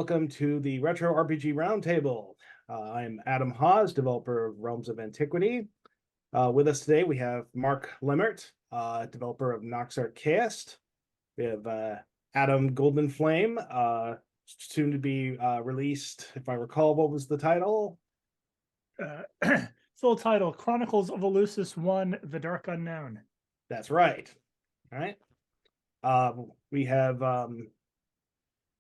welcome to the Retro RPG Roundtable. I'm Adam Hawes, developer of Realms of Antiquity. With us today, we have Mark Lemmert, developer of Nox Archaist. We have Adam Goldenflame, soon to be released. If I recall, what was the title? Full title, Chronicles of Eleusis 1, The Dark Unknown. That's right. All right. We have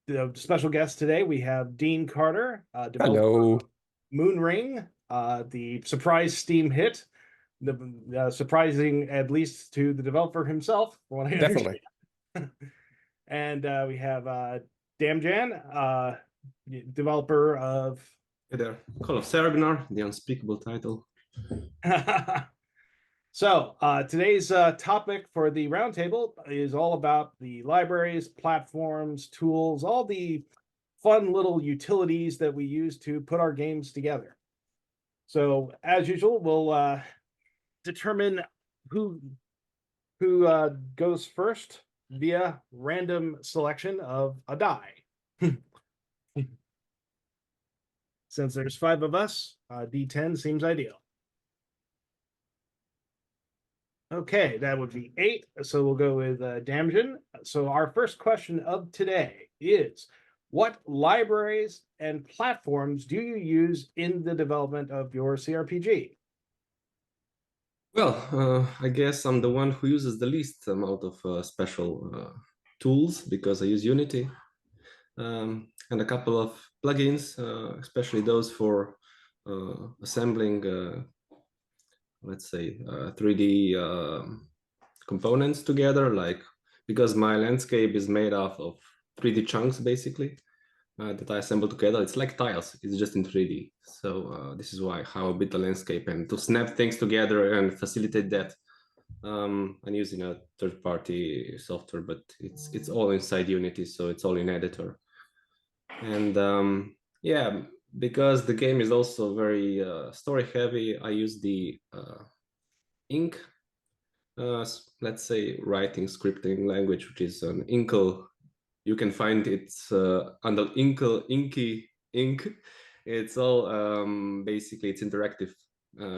the special guest today. We have Dean Carter, developer Hello. of Moon Ring, the surprise Steam hit, the surprising at least to the developer himself, from what I Definitely. understand. And we have Damjan, developer of Hey there, Call of Sergnar, the unspeakable title. So today's topic for the roundtable is all about the libraries, platforms, tools, all the fun little utilities that we use to put our games together. So as usual, we'll determine who goes first via random selection of a die. Since there's 5 of us, D10 seems ideal. Okay, that would be 8. So we'll go with Damjan. So our first question of today is, what libraries and platforms do you use in the development of your CRPG? Well, I guess I'm the one who uses the least amount of special tools because I use Unity and a couple of plugins, especially those for assembling let's say 3D components together, like because my landscape is made up of 3D chunks basically that I assemble together. It's like tiles, it's just in 3D. So this is how I build the landscape, and to snap things together and facilitate that, I'm using a third-party software, but it's all inside Unity, so it's all in editor. And yeah, because the game is also very story heavy, I use the Ink, let's say writing scripting language, which is an Inkle. You can find it under Inky Ink. It's all basically it's interactive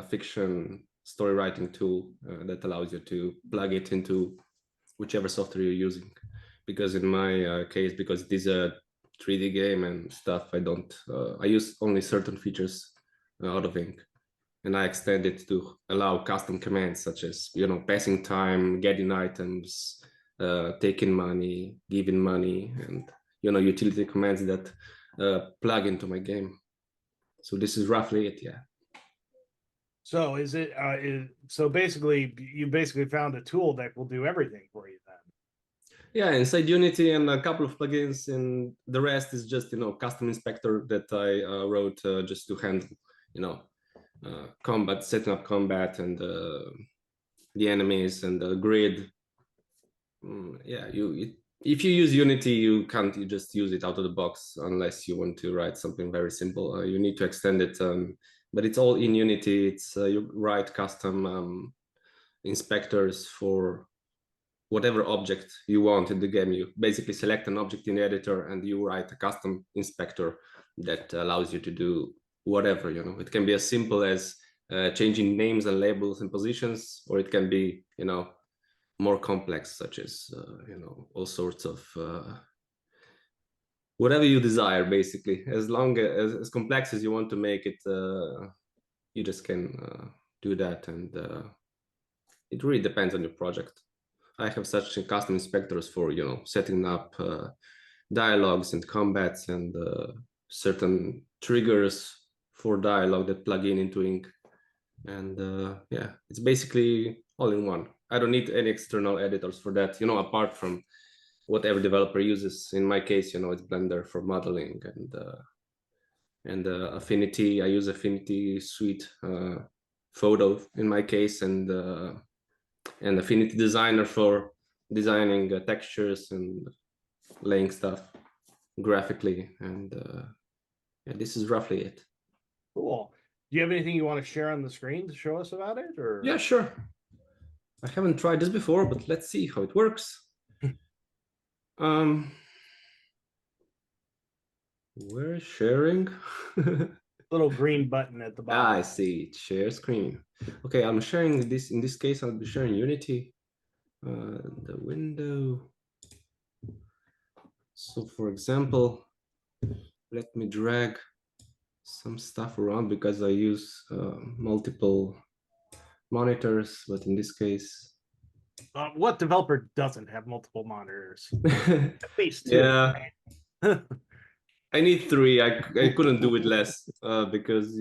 fiction story writing tool that allows you to plug it into whichever software you're using. Because in my case, because it is a 3D game and stuff, I use only certain features out of Ink, and I extend it to allow custom commands such as, passing time, getting items, taking money, giving money, and utility commands that plug into my game. So this is roughly it, yeah. So is it so basically you found a tool that will do everything for you then? Yeah, inside Unity and a couple of plugins, and the rest is just custom inspector that I wrote just to handle combat, setting up combat and the enemies and the grid. Yeah, if you use Unity, you can't just use it out of the box unless you want to write something very simple. You need to extend it, but it's all in Unity. It's you write custom inspectors for whatever object you want in the game. You basically select an object in the editor and you write a custom inspector that allows you to do whatever. It can be as simple as changing names and labels and positions, or it can be more complex, such as all sorts of whatever you desire, basically. As long as complex as you want to make it, you just can do that, and it really depends on your project. I have such custom inspectors for setting up dialogues and combats and certain triggers for dialogue that plug into Ink, and yeah, it's basically all in one. I don't need any external editors for that, apart from what every developer uses. In my case, it's Blender for modeling, and Affinity. I use Affinity Suite Photo in my case, and Affinity Designer for designing textures and laying stuff graphically. And yeah, this is roughly it. Cool. Do you have anything you want to share on the screen to show us about it? Or yeah, sure. I haven't tried this before, but let's see how it works. Where is sharing? Little green button at the bottom. I see, share screen. Okay, I'm sharing this. In this case, I'll be sharing Unity, the window. So for example, let me drag some stuff around because I use multiple monitors, but in this case, What developer doesn't have multiple monitors? At least two. yeah, I need three. I couldn't do it less because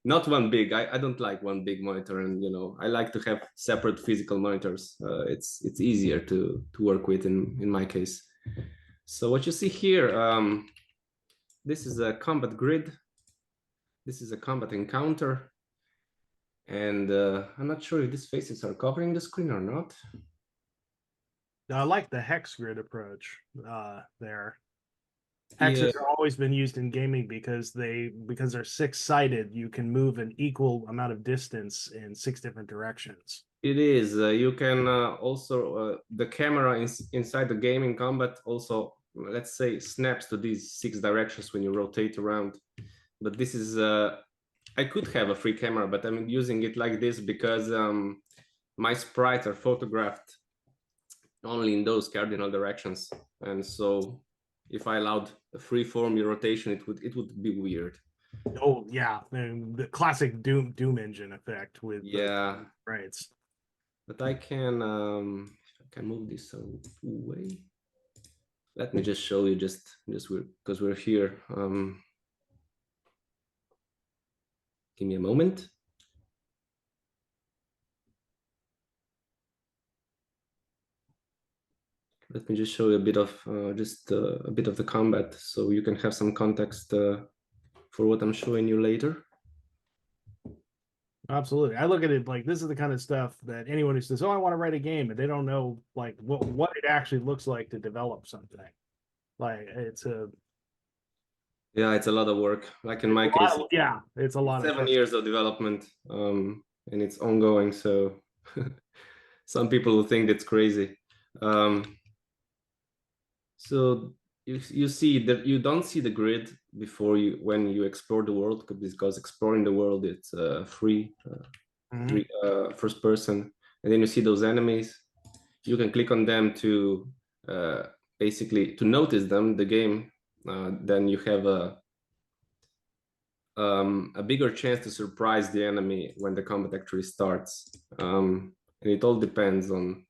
not one big. I don't like one big monitor, and I like to have separate physical monitors. It's easier to work with in my case. So what you see here, this is a combat grid. This is a combat encounter. And I'm not sure if these faces are covering the screen or not. I like the hex grid approach there. Hexes have always been used in gaming because they're six-sided. You can move an equal amount of distance in 6 different directions. It is. You can also the camera inside the gaming combat also, let's say, snaps to these 6 directions when you rotate around. But this is I could have a free camera, but I'm using it like this because my sprites are photographed only in those cardinal directions, and so if I allowed a free form rotation, it would be weird. Oh yeah, the classic Doom engine effect with Yeah, sprites. but I can move this away. Let me just show you just because we're here. Give me a moment. Let me just show you a bit of a bit of the combat, so you can have some context for what I'm showing you later. Absolutely. I look at it like this is the kind of stuff that anyone who says, "Oh, I want to write a game," and they don't know like what it actually looks like to develop something. Like it's a Yeah, it's a lot of work. Like in my case, yeah, it's a lot 7 of years of development, and it's ongoing. So some people will think that's crazy. So you see that you don't see the grid before when you explore the world, because exploring the world it's free, first person, and then you see those enemies. You can click on them to basically to notice them. The game, then you have a bigger chance to surprise the enemy when the combat actually starts. And it all depends on.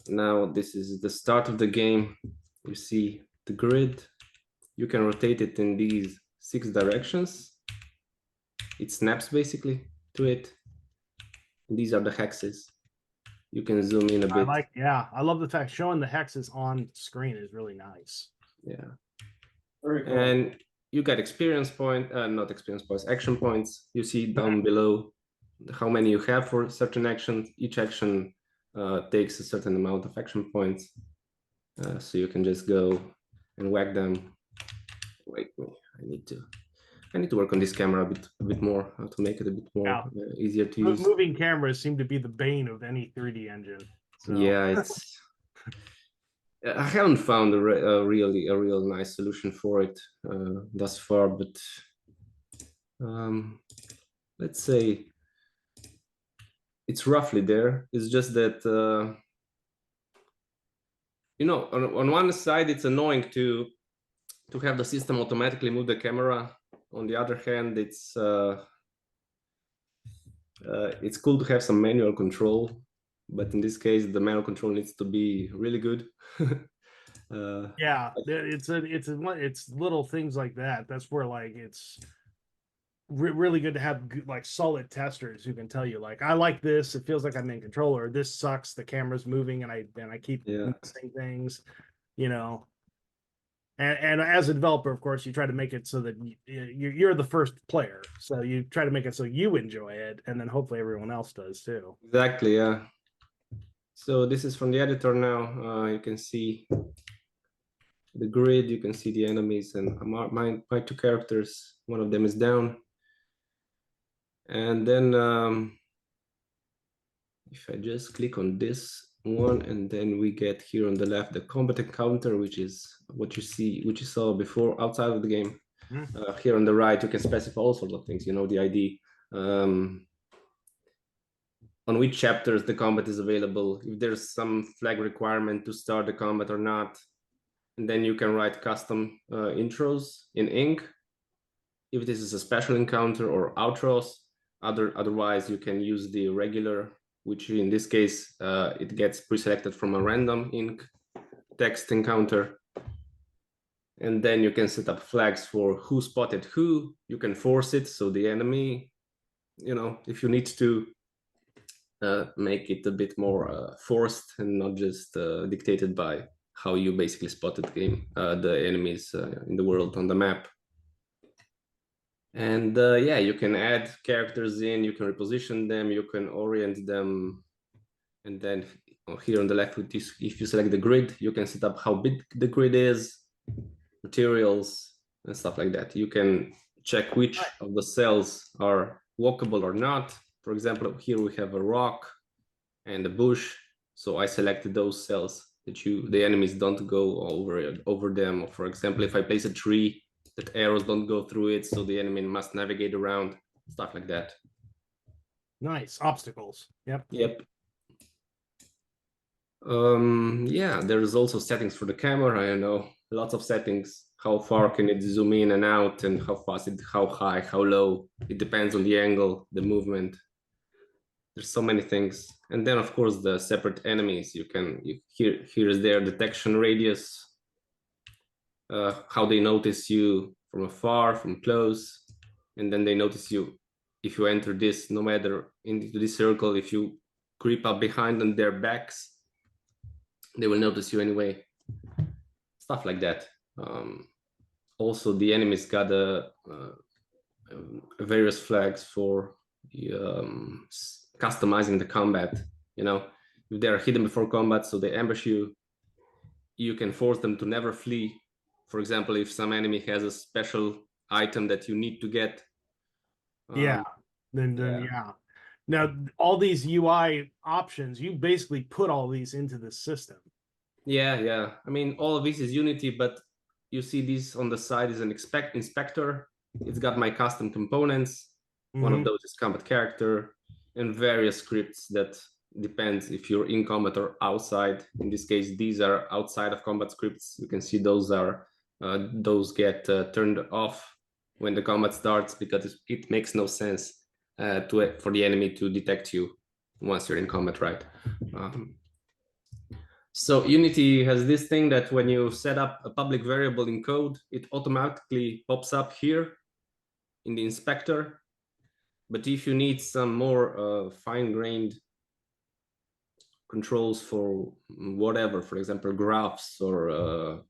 Now this is the start of the game. You see the grid. You can rotate it in these 6 directions. It snaps basically to it. And these are the hexes. You can zoom in a bit. I love the fact showing the hexes on screen is really nice. Yeah. Very cool. And you get experience point, not experience points, action points. You see down below how many you have for certain actions. Each action takes a certain amount of action points. So you can just go and whack them. Wait, I need to work on this camera a bit more to make it a bit more easier to use. Moving cameras seem to be the bane of any 3D engine. So. Yeah, it's. I haven't found a real nice solution for it thus far, but let's say it's roughly there. It's just that on one side it's annoying to have the system automatically move the camera. On the other hand, it's cool to have some manual control, but in this case the manual control needs to be really good. Yeah, it's little things like that. That's where like it's really good to have like solid testers who can tell you like I like this. It feels like I'm in control, or this sucks. The camera's moving and I keep missing things, And as a developer, of course, you try to make it so that you're the first player. So you try to make it so you enjoy it, and then hopefully everyone else does too. Exactly, yeah. So this is from the editor now. You can see the grid, you can see the enemies, and my 2 characters, one of them is down. And then if I just click on this one, and then we get here on the left the combat encounter, which is what you see, which you saw before outside of the game. Here on the right, you can specify all sorts of things. You know, the ID, on which chapters the combat is available, if there's some flag requirement to start the combat or not, and then you can write custom intros in ink if this is a special encounter, or outros. Otherwise, you can use the regular, which in this case, it gets pre-selected from a random ink text encounter. And then you can set up flags for who spotted who. You can force it, so the enemy, you know, if you need to make it a bit more forced and not just dictated by how you basically spotted the enemies in the world on the map. And yeah, you can add characters in, you can reposition them, you can orient them. And then here on the left, if you select the grid, you can set up how big the grid is, materials, and stuff like that. You can check which of the cells are walkable or not. For example, here we have a rock and a bush. So I selected those cells that the enemies don't go over them. Or for example, if I place a tree, that arrows don't go through it, so the enemy must navigate around, stuff like that. Nice. Obstacles. Yep. Yep. Yeah, there's also settings for the camera. I know lots of settings. How far can it zoom in and out, and how fast how high, how low. It depends on the angle, the movement. There's so many things. And then of course the separate enemies. Here is their detection radius, how they notice you from afar, from close, and then they notice you if you enter this, no matter into this circle. If you creep up behind on their backs, they will notice you anyway. Stuff like that. Also, the enemies got various flags for customizing the combat. You know, if they are hidden before combat, so they ambush you, you can force them to never flee. For example, if some enemy has a special item that you need to get. Yeah. Yeah. Now, all these UI options, you basically put all these into the system. Yeah. I mean, all of this is Unity, but you see this on the side is an inspector. It's got my custom components. One of those is combat character, and various scripts that depends if you're in combat or outside. In this case, these are outside of combat scripts. You can see those get turned off when the combat starts, because it makes no sense for the enemy to detect you once you're in combat, right? So Unity has this thing that when you set up a public variable in code, it automatically pops up here in the inspector. But if you need some more fine-grained controls for whatever, for example, graphs or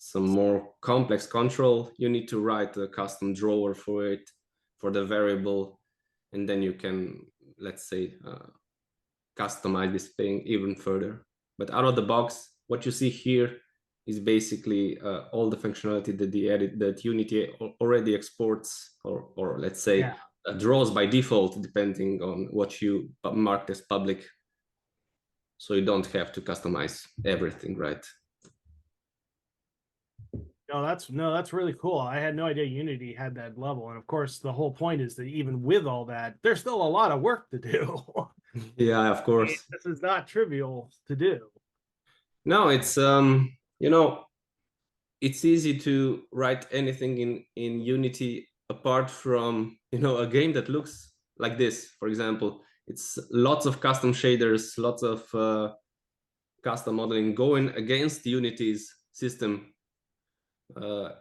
some more complex control, you need to write a custom drawer for it, for the variable. And then you can, let's say, customize this thing even further. But out of the box, what you see here is basically all the functionality that Unity already exports, or let's say draws by default, depending on what you marked as public. So you don't have to customize everything, right? No, that's really cool. I had no idea Unity had that level. And of course, the whole point is that even with all that, there's still a lot of work to do. Yeah, of course. This is not trivial to do. No, it's you know, it's easy to write anything in Unity apart from, you know, a game that looks like this. For example, it's lots of custom shaders, lots of custom modeling going against Unity's system,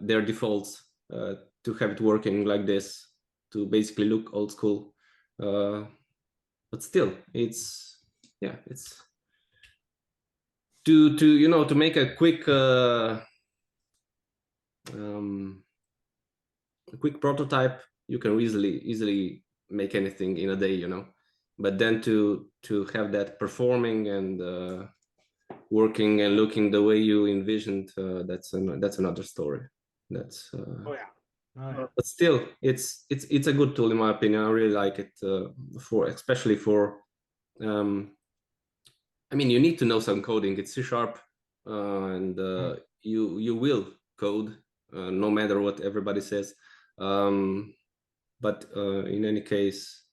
their defaults, to have it working like this, to basically look old school. But still, it's to make a quick prototype. You can easily make anything in a day, you know. But then to have that performing and working and looking the way you envisioned, that's another story. That's but still, it's a good tool in my opinion. I really like it, especially for I mean, you need to know some coding. It's C#, and you will code no matter what everybody says. But in any case,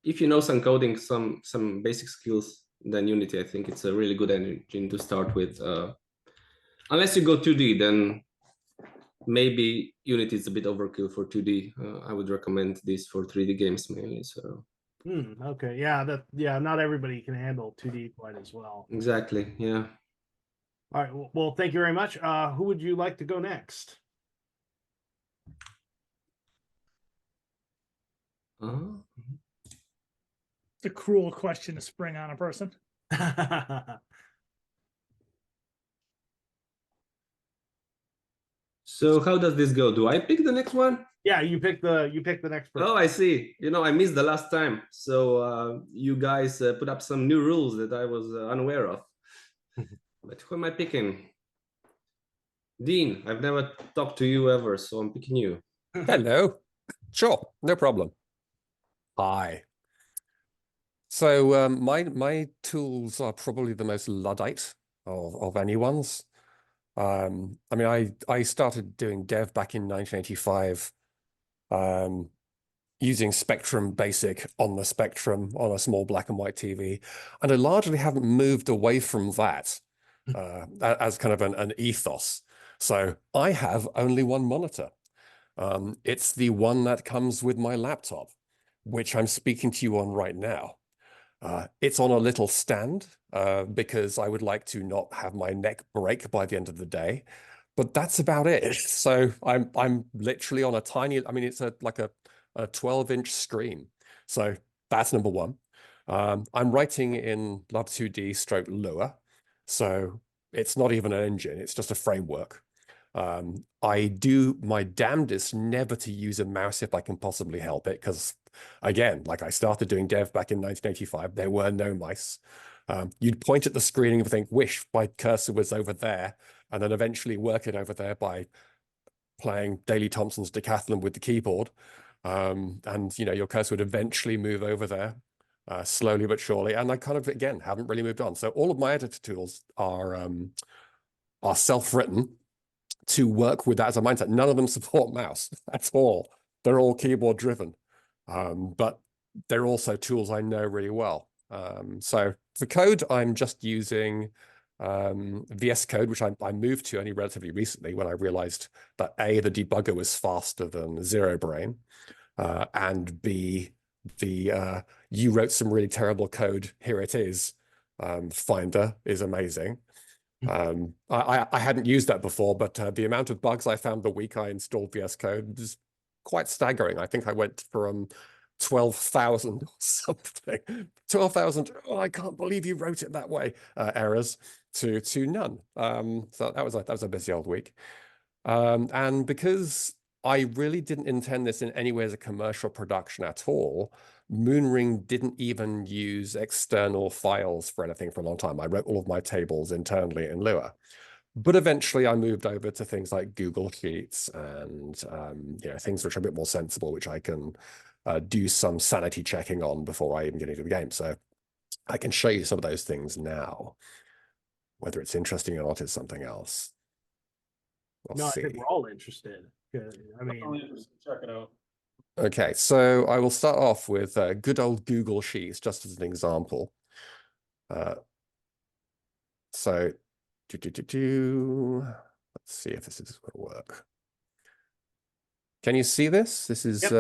if you know some coding, some basic skills, then Unity, I think it's a really good engine to start with. Unless you go 2D, then maybe Unity is a bit overkill for 2D. I would recommend this for 3D games mainly. So Okay, yeah, not everybody can handle 2D quite as well. exactly, yeah. All right, well, thank you very much. Who would you like to go next? It's a cruel question to spring on a person. So how does this go? Do I pick the next one? Yeah, you pick the next person. Oh, I see. I missed the last time. So you guys put up some new rules that I was unaware of. But who am I picking? Dean, I've never talked to you ever, so I'm picking you. Hello. Sure, no problem. Hi. So my tools are probably the most Luddite of anyone's. I mean, I started doing dev back in 1985, using Spectrum Basic on the Spectrum on a small black and white TV, and I largely haven't moved away from that as kind of an ethos. So I have only one monitor. It's the one that comes with my laptop, which I'm speaking to you on right now. It's on a little stand because I would like to not have my neck break by the end of the day, but that's about it. So I'm literally on a tiny, I mean, it's like a 12-inch screen. So that's number one. I'm writing in Lab2D stroke Lua. So it's not even an engine, it's just a framework. I do my damnedest never to use a mouse if I can possibly help it, because again, like I started doing dev back in 1985, there were no mice. You'd point at the screen and think, wish my cursor was over there, and then eventually work it over there by playing Daley Thompson's Decathlon with the keyboard. And your cursor would eventually move over there, slowly but surely. And I kind of, again, haven't really moved on. So all of my editor tools are self-written to work with that as a mindset. None of them support mouse at all. They're all keyboard driven, but they're also tools I know really well. So for code, I'm just using VS Code, which I moved to only relatively recently when I realized that A, the debugger was faster than Zero Brain, and B, the you wrote some really terrible code, here it is, Finder is amazing. I hadn't used that before, but the amount of bugs I found the week I installed VS Code is quite staggering. I think I went from 12,000 or something, 12,000, oh, I can't believe you wrote it that way, errors, to none. So that was a busy old week. And because I really didn't intend this in any way as a commercial production at all, Moonring didn't even use external files for anything for a long time. I wrote all of my tables internally in Lua. But eventually I moved over to things like Google Sheets and things which are a bit more sensible, which I can do some sanity checking on before I even get into the game. So I can show you some of those things now. Whether it's interesting or not is something else. I think we're all interested. I mean, check it out. Okay, so I will start off with good old Google Sheets, just as an example. So, let's see if this is going to work. Can you see this? This is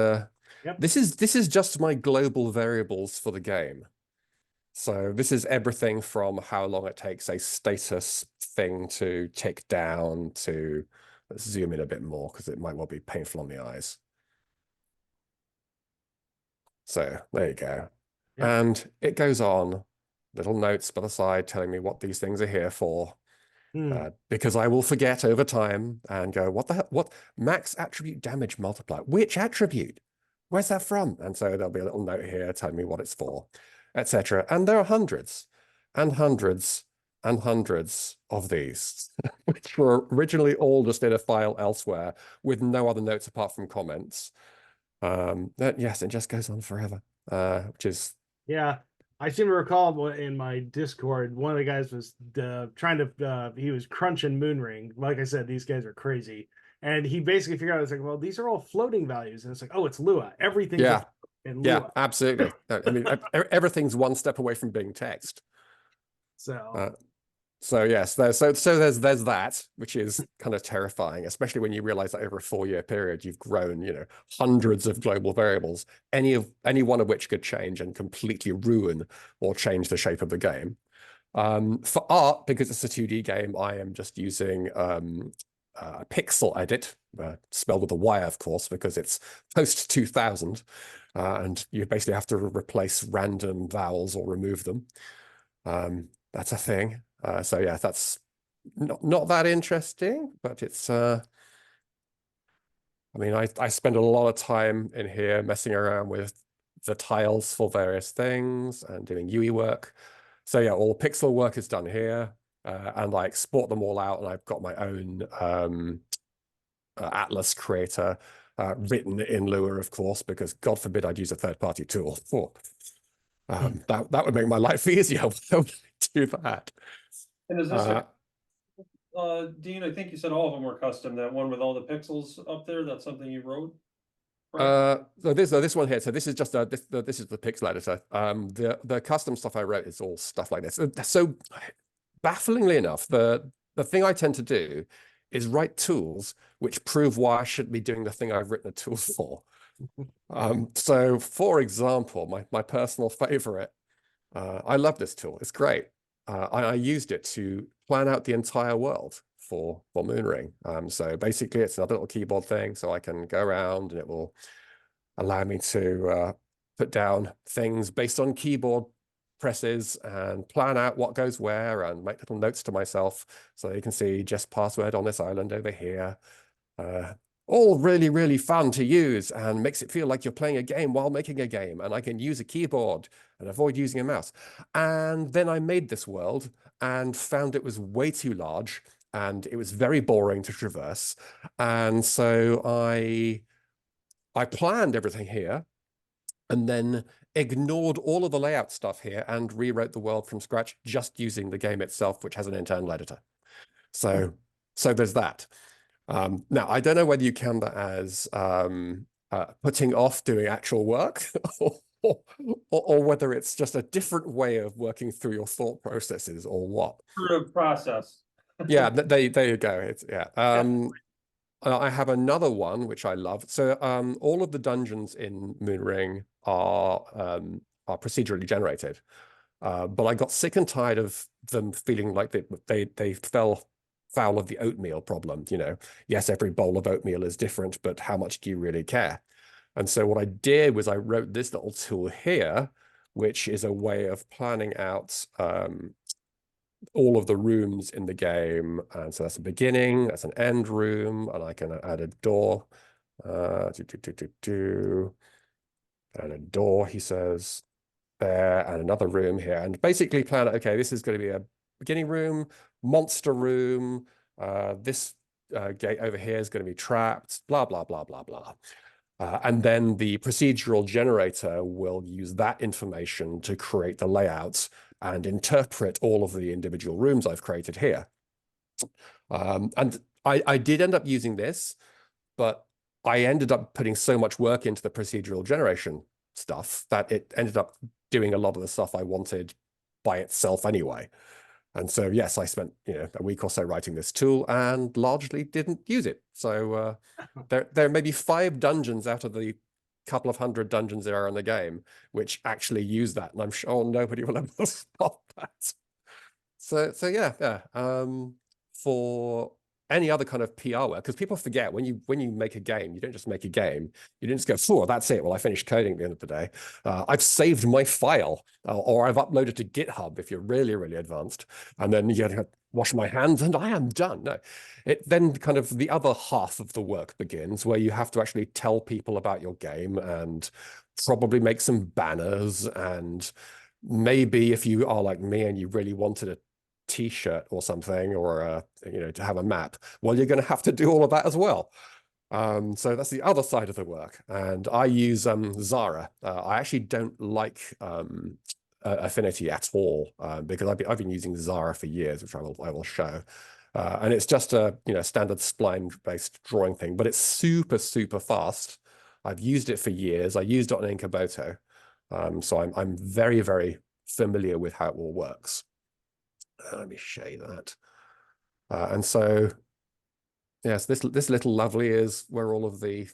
Yep. this is just my global variables for the game. So this is everything from how long it takes a status thing to tick down to, let's zoom in a bit more because it might well be painful on the eyes. So there you go. Yep. And it goes on, little notes by the side telling me what these things are here for. Because I will forget over time and go, what the hell? What max attribute damage multiplier? Which attribute? Where's that from? And so there'll be a little note here telling me what it's for, etc. And there are hundreds and hundreds and hundreds of these, which were originally all just in a file elsewhere with no other notes apart from comments. Yes, it just goes on forever, which is I seem to recall in my Discord, one of the guys was trying to, he was crunching Moonring. Like I said, these guys are crazy. And he basically figured out, it's like, well, these are all floating values. And it's like, oh, it's Lua. Everything's Yeah. in Yeah, Lua. absolutely. I mean, everything's one step away from being text. So, So yes, there's that, which is kind of terrifying, especially when you realize that over a 4-year period you've grown, hundreds of global variables, any one of which could change and completely ruin or change the shape of the game. For art, because it's a 2D game, I am just using pixel edit, spelled with a Y, of course, because it's post 2000, and you basically have to replace random vowels or remove them. That's a thing. So yeah, that's not that interesting, but it's I mean, I spend a lot of time in here messing around with the tiles for various things and doing UI work. So yeah, all pixel work is done here, and I export them all out, and I've got my own Atlas creator written in Lua, of course, because God forbid I'd use a third-party tool for that would make my life easier. Why would I do that? And is this Dean, I think you said all of them were custom, that one with all the pixels up there, that's something you wrote? So this one here, so this is just this is the pixel editor. The custom stuff I wrote is all stuff like this. So bafflingly enough, the thing I tend to do is write tools which prove why I shouldn't be doing the thing I've written a tool for. So for example, my personal favorite, I love this tool. It's great. I used it to plan out the entire world for Moonring. So basically it's another little keyboard thing, so I can go around and it will allow me to put down things based on keyboard presses and plan out what goes where and make little notes to myself. So you can see just password on this island over here. All really, really fun to use and makes it feel like you're playing a game while making a game. And I can use a keyboard and avoid using a mouse. And then I made this world and found it was way too large and it was very boring to traverse. And so I planned everything here and then ignored all of the layout stuff here and rewrote the world from scratch just using the game itself, which has an internal editor. So there's that. Now, I don't know whether you count that as putting off doing actual work or whether it's just a different way of working through your thought processes or what. Sort of process. Yeah, there you go. It's I have another one which I love. So all of the dungeons in Moonring are procedurally generated. But I got sick and tired of them feeling like they fell foul of the oatmeal problem. Yes, every bowl of oatmeal is different, but how much do you really care? And so what I did was I wrote this little tool here, which is a way of planning out all of the rooms in the game. And so that's a beginning, that's an end room, and I can add a door. And a door, he says, there, and another room here. And basically plan, okay, this is going to be a beginning room, monster room, this gate over here is going to be trapped, blah, blah, blah, blah, blah. And then the procedural generator will use that information to create the layouts and interpret all of the individual rooms I've created here. And I did end up using this, but I ended up putting so much work into the procedural generation stuff that it ended up doing a lot of the stuff I wanted by itself anyway. And so, yes, I spent a week or so writing this tool and largely didn't use it. So there may be 5 dungeons out of the couple of hundred dungeons there are in the game which actually use that, and I'm sure nobody will ever spot that. So yeah. For any other kind of PR work, because people forget when you make a game, you don't just make a game. You don't just go, "Oh, that's it. Well, I finished coding at the end of the day. I've saved my file, or I've uploaded to GitHub if you're really, really advanced, and then you wash my hands and I am done." No, it then kind of the other half of the work begins, where you have to actually tell people about your game and probably make some banners, and maybe if you are like me and you really wanted a T-shirt or something, or to have a map, well, you're going to have to do all of that as well. So that's the other side of the work, and I use Zara. I actually don't like affinity at all, because I've been using Zara for years, which I will show. And it's just a standard spline-based drawing thing, but it's super, super fast. I've used it for years. I used it on Inkaboto. So I'm very, very familiar with how it all works. Let me show you that. And so, yes, this little lovely is where all of the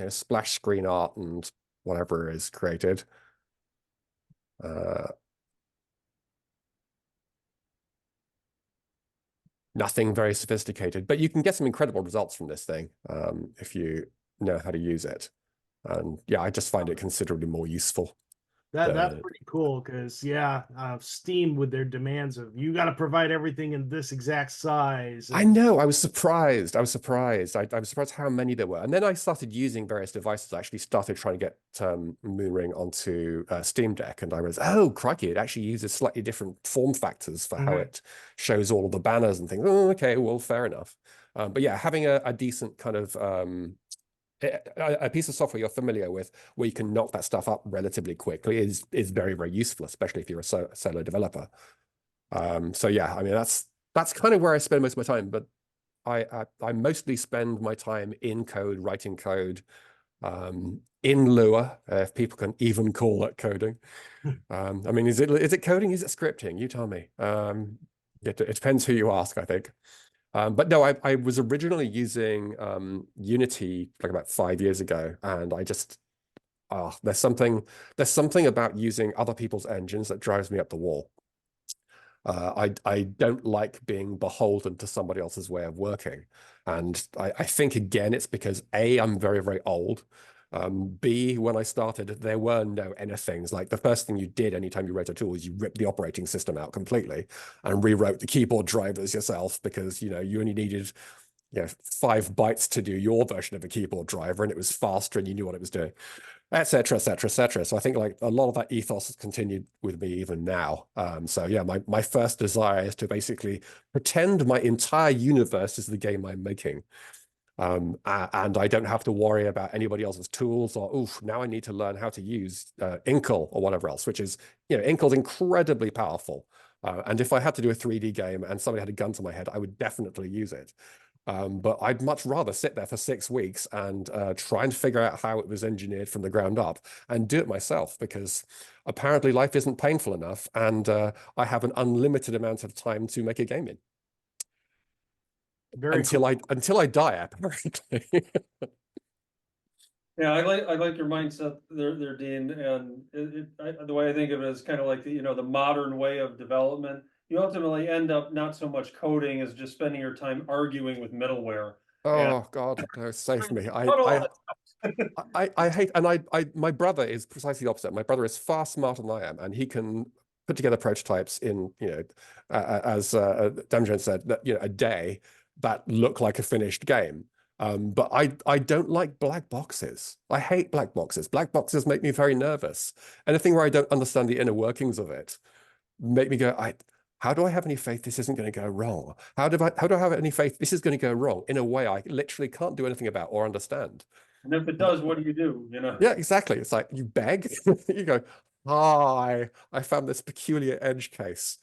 splash screen art and whatever is created. Nothing very sophisticated, but you can get some incredible results from this thing if you know how to use it. And yeah, I just find it considerably more useful. That's pretty cool because Steam with their demands of you got to provide everything in this exact size. I know. I was surprised. I was surprised how many there were. And then I started using various devices. I actually started trying to get Moonring onto Steam Deck, and I was, oh crikey, it actually uses slightly different form factors for how it shows all of the banners and things. Oh, okay, well, fair enough. But yeah, having a decent kind of a piece of software you're familiar with where you can knock that stuff up relatively quickly is very, very useful, especially if you're a solo developer. So yeah, I mean that's kind of where I spend most of my time, but I mostly spend my time in code, writing code, in Lua, if people can even call it coding. I mean, is it coding? Is it scripting? You tell me. It depends who you ask, I think. But no, I was originally using Unity like about 5 years ago, and I just there's something about using other people's engines that drives me up the wall. I don't like being beholden to somebody else's way of working, and I think again it's because A, I'm very, very old. B, when I started, there were no anythings. Like the first thing you did anytime you wrote a tool is you ripped the operating system out completely and rewrote the keyboard drivers yourself, because you only needed 5 bytes to do your version of a keyboard driver, and it was faster and you knew what it was doing, etc., etc., etc. So I think like a lot of that ethos has continued with me even now. So yeah, my first desire is to basically pretend my entire universe is the game I'm making. And I don't have to worry about anybody else's tools, or oof, now I need to learn how to use Inkle or whatever else, which is, Inkle's incredibly powerful. And if I had to do a 3D game and somebody had a gun to my head, I would definitely use it. But I'd much rather sit there for 6 weeks and try and figure out how it was engineered from the ground up and do it myself, because apparently life isn't painful enough, and I have an unlimited amount of time to make a game in. Until I die, apparently. Yeah, I like your mindset there, Dean. And the way I think of it is kind of like the modern way of development. You ultimately end up not so much coding as just spending your time arguing with middleware. Oh God, no, save me! I hate, and my brother is precisely the opposite. My brother is far smarter than I am, and he can put together prototypes in as Damjan said, that a day that look like a finished game. But I don't like black boxes. I hate black boxes. Black boxes make me very nervous. Anything where I don't understand the inner workings of it make me go, how do I have any faith this isn't going to go wrong? How do I have any faith this is going to go wrong in a way I literally can't do anything about or understand? And if it does, what do you do? Yeah, exactly. It's like you beg. You go, hi, I found this peculiar edge case.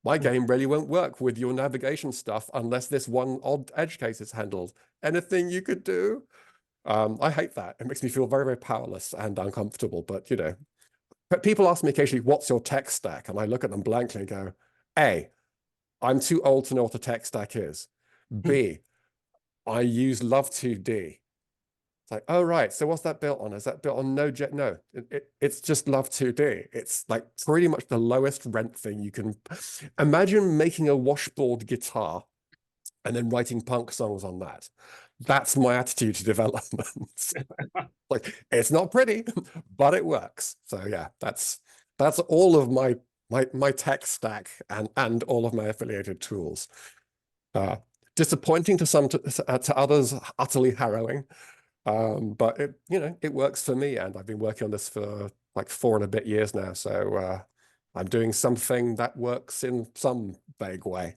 My game really won't work with your navigation stuff unless this one odd edge case is handled. Anything you could do? I hate that. It makes me feel very, very powerless and uncomfortable. But people ask me occasionally, what's your tech stack? And I look at them blankly and go, A, I'm too old to know what a tech stack is. B, I use Love2D. It's like, oh, right. So what's that built on? Is that built on Node.js? No, it's just Love2D. It's like pretty much the lowest rent thing you can imagine. Making a washboard guitar and then writing punk songs on that. That's my attitude to development. Like, it's not pretty, but it works. So yeah, that's all of my tech stack and all of my affiliated tools. Disappointing to some, to others, utterly harrowing. But it works for me, and I've been working on this for like 4 and a bit years now. So I'm doing something that works in some vague way.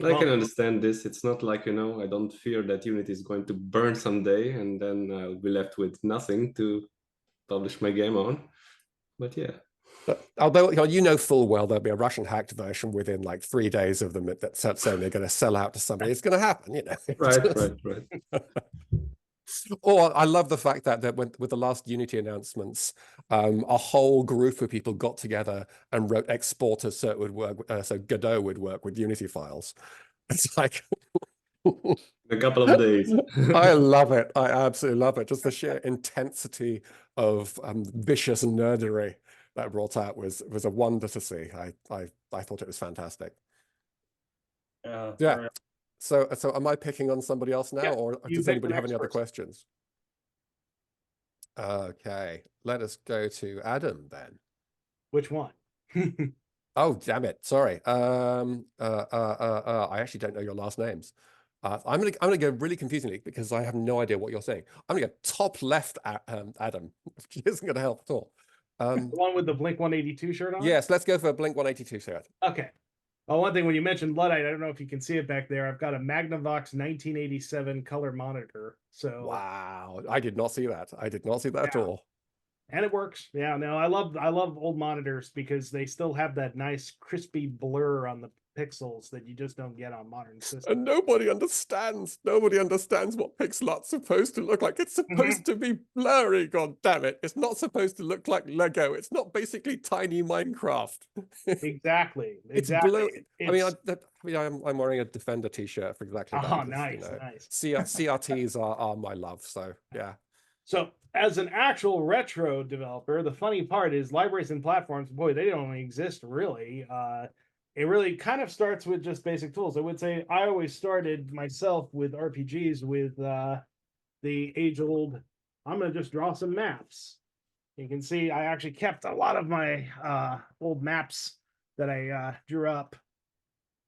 I can understand this. It's not like, I don't fear that Unity is going to burn someday and then I'll be left with nothing to publish my game on. But yeah. Although you know full well there'll be a Russian hacked version within like 3 days of them that saying they're going to sell out to somebody. It's going to happen, you know. Right. Or I love the fact that with the last Unity announcements, a whole group of people got together and wrote exporters so it would work, so Godot would work with Unity files. It's like A couple of days. I love it. I absolutely love it. Just the sheer intensity of vicious nerdery that brought out was a wonder to see. I thought it was fantastic. Yeah. Yeah. So am I picking on somebody else now, Yeah, or you does pick anybody the have any next other person. questions? Okay, let us go to Adam then. Which one? Oh, damn it. Sorry. I actually don't know your last names. I'm gonna go really confusingly because I have no idea what you're saying. I'm gonna go top left at Adam, which isn't gonna help at all. The one with the Blink 182 shirt on? Yes, let's go for a Blink 182 shirt. Okay. Well, one thing when you mentioned Luddite, I don't know if you can see it back there. I've got a Magnavox 1987 color monitor. So Wow, I did not see that. I did not see that at Yeah. all. And it works. Yeah, no, I love old monitors because they still have that nice crispy blur on the pixels that you just don't get on modern systems. And nobody understands what pixel art's supposed to look like. It's supposed to be blurry, god damn it. It's not supposed to look like Lego. It's not basically tiny Minecraft. Exactly. It's blue. I mean, I'm wearing a Defender t-shirt for exactly that. Oh, because, nice, you know, nice. CRTs are my love, so yeah. So as an actual retro developer, the funny part is libraries and platforms, boy, they don't exist really. It really kind of starts with just basic tools. I would say I always started myself with RPGs with the age-old, I'm going to just draw some maps. You can see I actually kept a lot of my old maps that I drew up,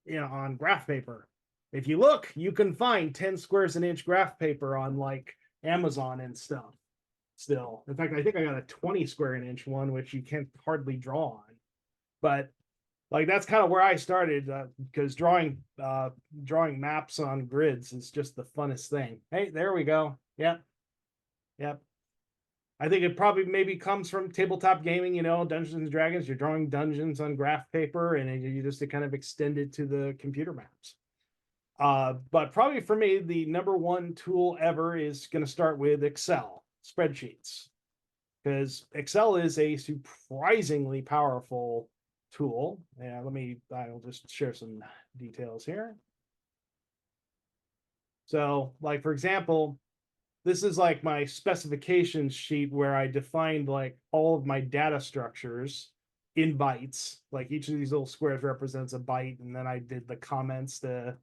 on graph paper. If you look, you can find 10 squares an inch graph paper on like Amazon and stuff. Still, in fact, I think I got a 20 square an inch one, which you can't hardly draw on. But like that's kind of where I started because drawing maps on grids is just the funnest thing. Hey, there we go. Yep. I think it probably maybe comes from tabletop gaming, Dungeons and Dragons. You're drawing dungeons on graph paper and you just to kind of extend it to the computer maps. But probably for me, the number one tool ever is going to start with Excel spreadsheets, because Excel is a surprisingly powerful tool. And I'll just share some details here. So like, for example, this is like my specifications sheet where I defined like all of my data structures in bytes. Like each of these little squares represents a byte. And then I did the comments to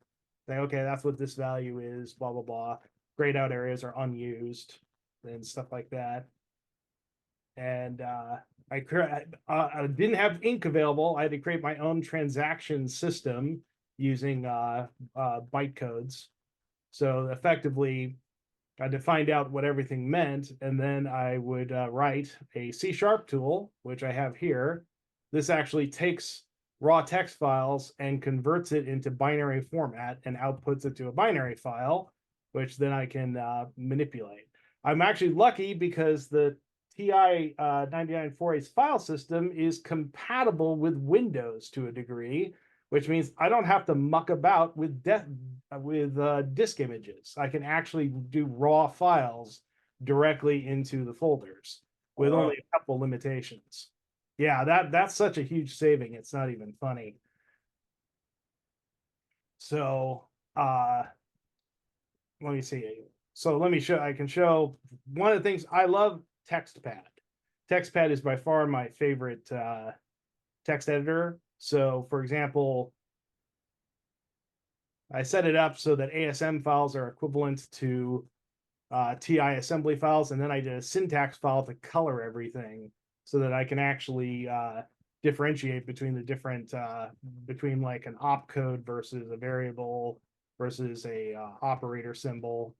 say, okay, that's what this value is, blah, blah, blah. Grayed out areas are unused and stuff like that. And I didn't have ink available. I had to create my own transaction system using byte codes. So effectively, I had to find out what everything meant, and then I would write a C# tool, which I have here. This actually takes raw text files and converts it into binary format and outputs it to a binary file, which then I can manipulate. I'm actually lucky because the TI 9948's file system is compatible with Windows to a degree, which means I don't have to muck about with disk images. I can actually do raw files directly into the folders with only a couple limitations. Yeah, that's such a huge saving. It's not even funny. So let me see. So let me show. I can show one of the things I love. TextPad. TextPad is by far my favorite text editor. So, for example, I set it up so that ASM files are equivalent to TI assembly files, and then I did a syntax file to color everything so that I can actually differentiate between the different between like an opcode versus a variable versus a operator symbol,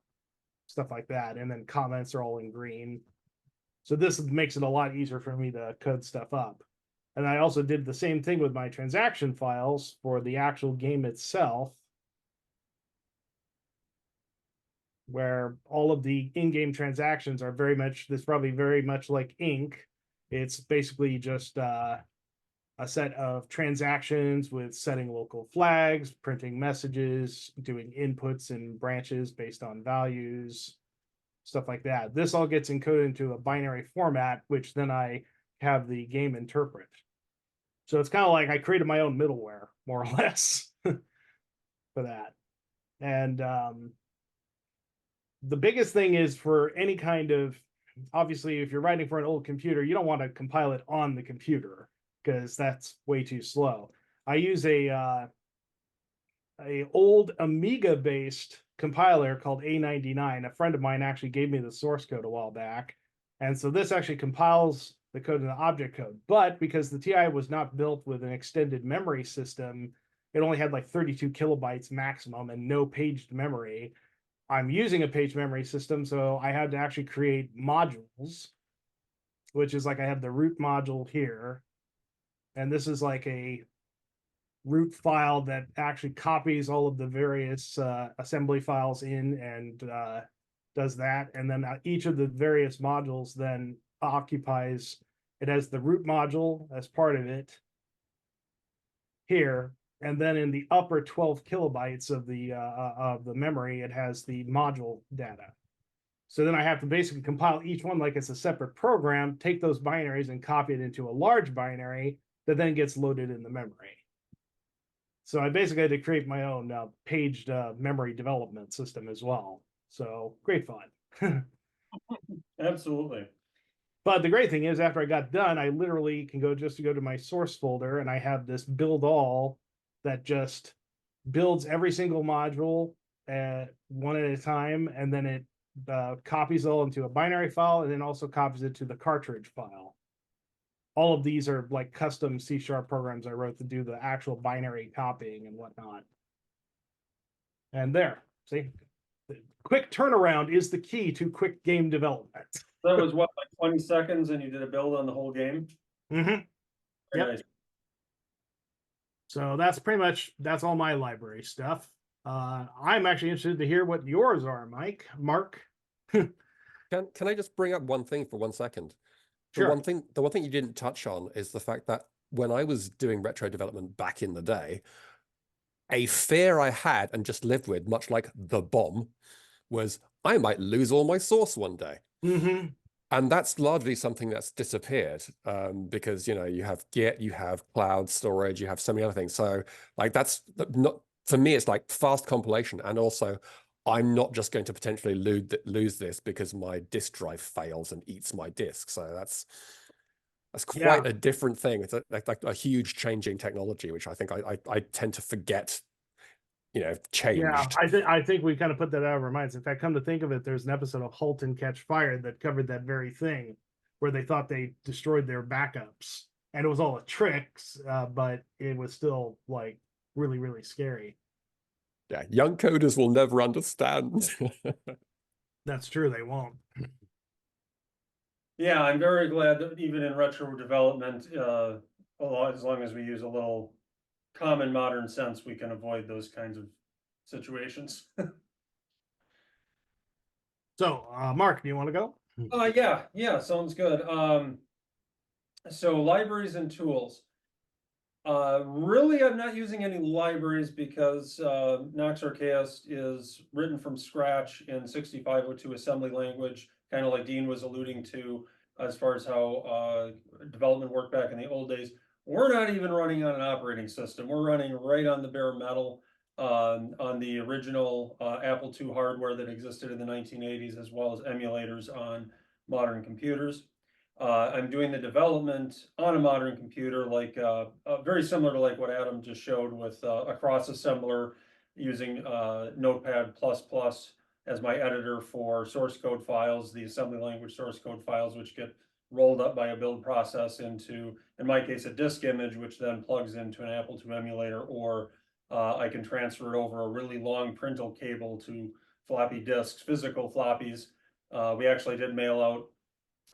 stuff like that, and then comments are all in green. So this makes it a lot easier for me to code stuff up. And I also did the same thing with my transaction files for the actual game itself, where all of the in-game transactions are very much like ink. It's basically just a set of transactions with setting local flags, printing messages, doing inputs and branches based on values, stuff like that. This all gets encoded into a binary format, which then I have the game interpret. So it's kind of like I created my own middleware, more or less, for that. And the biggest thing is for any kind of, obviously, if you're writing for an old computer, you don't want to compile it on the computer because that's way too slow. I use a old Amiga based compiler called A99. A friend of mine actually gave me the source code a while back. And so this actually compiles the code in the object code. But because the TI was not built with an extended memory system, it only had like 32 kilobytes maximum and no paged memory. I'm using a page memory system, so I had to actually create modules, which is like I have the root module here. And this is like a root file that actually copies all of the various assembly files in and does that. And then each of the various modules then occupies, it has the root module as part of it here. And then in the upper 12 kilobytes of the memory, it has the module data. So then I have to basically compile each one like it's a separate program, take those binaries and copy it into a large binary that then gets loaded in the memory. So I basically had to create my own paged memory development system as well. So great fun. Absolutely. But the great thing is after I got done, I literally can go to my source folder and I have this build all that just builds every single module one at a time. And then it copies it all into a binary file and then also copies it to the cartridge file. All of these are like custom C# programs I wrote to do the actual binary copying and whatnot. And there, see, the quick turnaround is the key to quick game development. That was what, like 20 seconds and you did a build on the whole game? Mm-hmm. Very Yep. nice. So that's all my library stuff. I'm actually interested to hear what yours are, Mark. Can I just bring up one thing for 1 second? The Sure. one thing you didn't touch on is the fact that when I was doing retro development back in the day, a fear I had and just lived with, much like the bomb, was I might lose all my source one day. Mm-hmm. And that's largely something that's disappeared because, you have Git, you have cloud storage, you have so many other things. So like that's not, for me, it's like fast compilation. And also I'm not just going to potentially lose this because my disk drive fails and eats my disk. So that's quite a different thing. It's like a huge changing technology, which I think I tend to forget, changed. Yeah, I think we kind of put that out of our minds. In fact, come to think of it, there's an episode of Halt and Catch Fire that covered that very thing, where they thought they destroyed their backups, and it was all a trick, but it was still like really, really scary. Yeah, young coders will never understand. That's true, they won't. Yeah, I'm very glad that even in retro development, as long as we use a little common modern sense, we can avoid those kinds of situations. So, Mark, do you want to go? Yeah, sounds good. So libraries and tools. Really, I'm not using any libraries because Nox Archaeus is written from scratch in 6502 assembly language, kind of like Dean was alluding to as far as how development worked back in the old days. We're not even running on an operating system. We're running right on the bare metal on the original Apple II hardware that existed in the 1980s, as well as emulators on modern computers. I'm doing the development on a modern computer, like very similar to like what Adam just showed with a cross assembler using Notepad++ as my editor for source code files, the assembly language source code files, which get rolled up by a build process into, in my case, a disk image, which then plugs into an Apple II emulator, or I can transfer it over a really long printal cable to floppy disks, physical floppies. We actually did mail out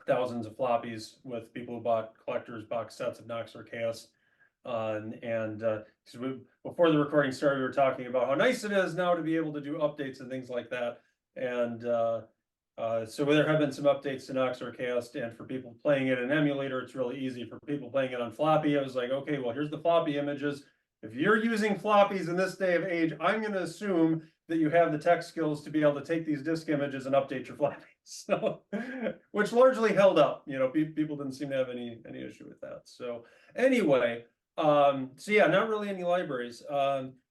thousands of floppies with people who bought collector's box sets of Nox Archaeus. Before the recording started, we were talking about how nice it is now to be able to do updates and things like that. And So there have been some updates to NoxRCast, and for people playing it in emulator, it's really easy. For people playing it on floppy, I was like, okay, well, here's the floppy images. If you're using floppies in this day of age, I'm going to assume that you have the tech skills to be able to take these disk images and update your floppies. So, which largely held up. You know, people didn't seem to have any issue with that. So anyway, so yeah, not really any libraries.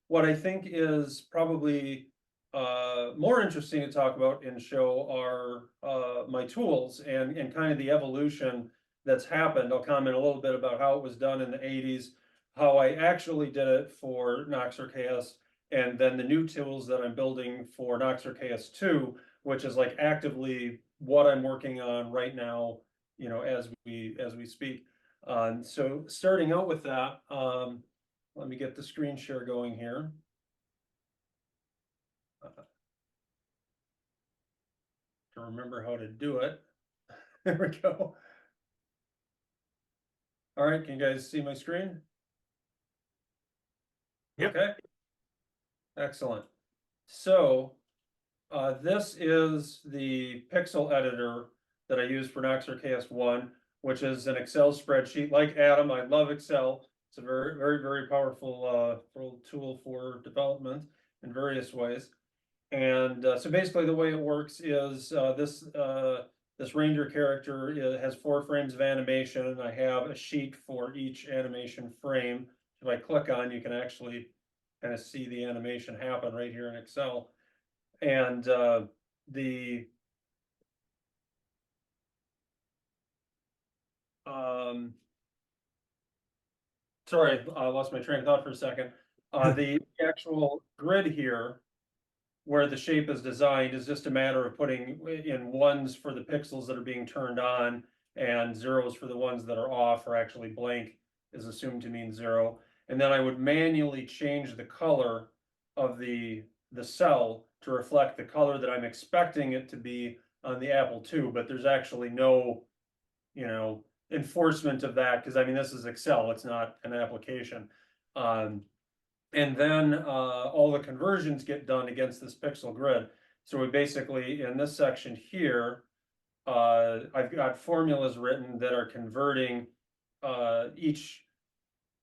What I think is probably more interesting to talk about and show are my tools and kind of the evolution that's happened. I'll comment a little bit about how it was done in the 80s, how I actually did it for NoxRCast, and then the new tools that I'm building for NoxRCast 2, which is like actively what I'm working on right now, you know, as we speak. So starting out with that, let me get the screen share going here. To remember how to do it. There we go. All right, can you guys see my screen? Yep. Okay. Excellent. So this is the pixel editor that I use for NoxRCast 1, which is an Excel spreadsheet. Like Adam, I love Excel. It's a very, very, very powerful tool for development in various ways. And so basically the way it works is this ranger character has 4 frames of animation, and I have a sheet for each animation frame. If I click on, you can actually kind of see the animation happen right here in Excel. And sorry, I lost my train of thought for a second. The actual grid here, where the shape is designed, is just a matter of putting in 1s for the pixels that are being turned on and 0s for the ones that are off, or actually blank is assumed to mean 0. And then I would manually change the color of the cell to reflect the color that I'm expecting it to be on the Apple II, but there's actually no, you know, enforcement of that, because I mean, this is Excel, it's not an application. And then all the conversions get done against this pixel grid. So we basically, in this section here, I've got formulas written that are converting each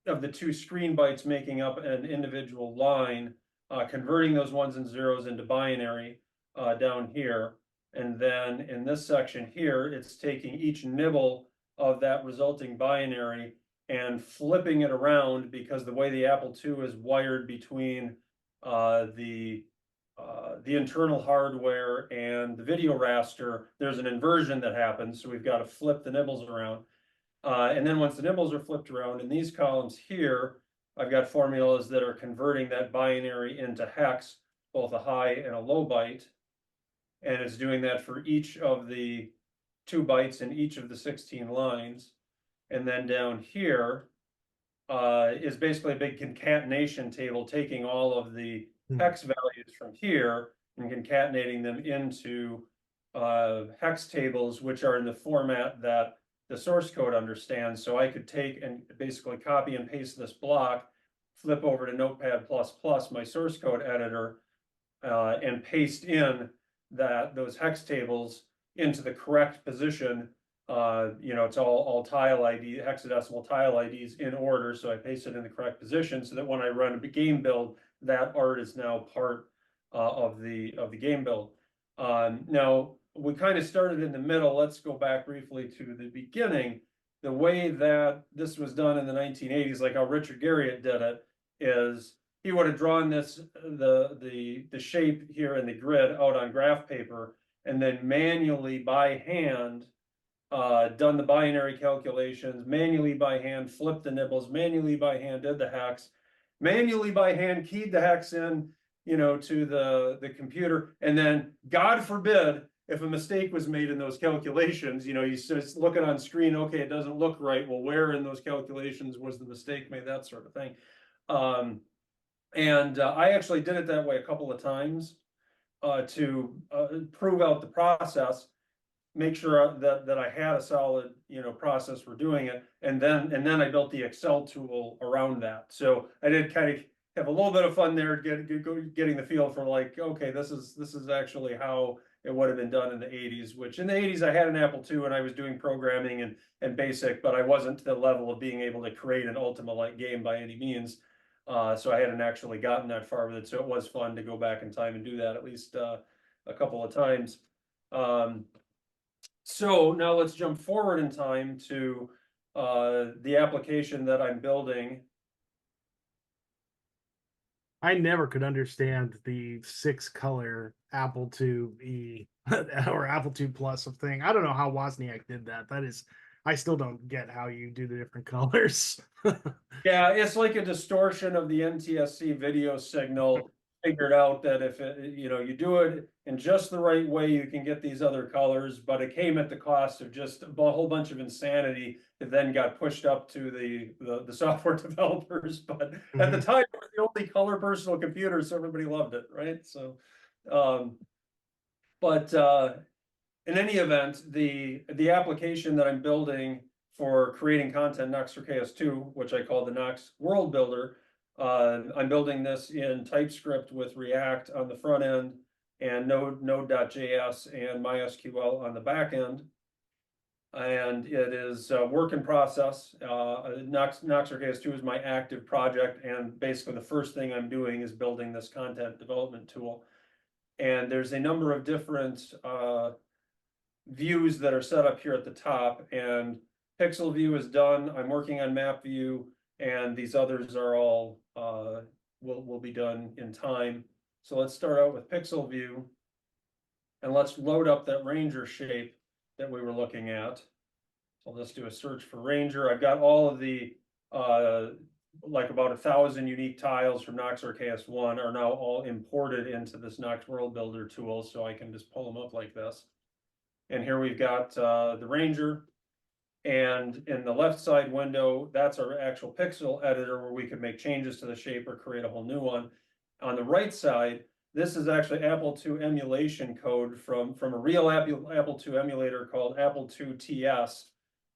of the 2 screen bytes making up an individual line, converting those 1s and 0s into binary down here. And then in this section here, it's taking each nibble of that resulting binary and flipping it around, because the way the Apple II is wired between the internal hardware and the video raster, there's an inversion that happens. So we've got to flip the nibbles around. And then once the nibbles are flipped around in these columns here, I've got formulas that are converting that binary into hex, both a high and a low byte. And it's doing that for each of the 2 bytes in each of the 16 lines. And then down here is basically a big concatenation table, taking all of the hex values from here and concatenating them into hex tables, which are in the format that the source code understands. So I could take and basically copy and paste this block, flip over to Notepad++, my source code editor, and paste in those hex tables into the correct position. You know, it's all tile ID, hexadecimal tile IDs in order. So I paste it in the correct position so that when I run a game build, that art is now part of the game build. Now, we kind of started in the middle. Let's go back briefly to the beginning. The way that this was done in the 1980s, like how Richard Garriott did it, is he would have drawn this, the shape here in the grid out on graph paper, and then manually by hand done the binary calculations, manually by hand flipped the nibbles, manually by hand did the hex, manually by hand keyed the hex in, you know, to the computer. And then, God forbid, if a mistake was made in those calculations, you know, you just looking on screen, okay, it doesn't look right. Well, where in those calculations was the mistake made? That sort of thing. I actually did it that way a couple of times to prove out the process, make sure that I had a solid, you know, process for doing it, and then I built the Excel tool around that. So I did kind of have a little bit of fun there, getting the feel for like, okay, this is actually how it would have been done in the 80s, which in the 80s I had an Apple II and I was doing programming and basic, but I wasn't to the level of being able to create an Ultima-like game by any means. So I hadn't actually gotten that far with it. So it was fun to go back in time and do that at least a couple of times. So now let's jump forward in time to the application that I'm building. I never could understand the 6-color Apple IIe or Apple II Plus of thing. I don't know how Wozniak did that. I still don't get how you do the different colors. Yeah, it's like a distortion of the NTSC video signal. Figured out that if you do it in just the right way, you can get these other colors, but it came at the cost of just a whole bunch of insanity that then got pushed up to the software developers. But at the time, it was the only color personal computer, so everybody loved it, right? So, in any event, the application that I'm building for creating content Nox4KS2, which I call the Nox World Builder, I'm building this in TypeScript with React on the front end and Node.js and MySQL on the back end. And it is a work in process. Nox4KS2 is my active project, and basically the first thing I'm doing is building this content development tool. And there's a number of different views that are set up here at the top, and pixel view is done. I'm working on map view, and these others are all will be done in time. So let's start out with pixel view, and let's load up that Ranger shape that we were looking at. So let's do a search for Ranger. I've got all of the like about 1,000 unique tiles from Nox4KS1 are now all imported into this Nox World Builder tool, so I can just pull them up like this. And here we've got the Ranger, and in the left side window, that's our actual pixel editor where we can make changes to the shape or create a whole new one. On the right side, this is actually Apple II emulation code from a real Apple II emulator called Apple II TS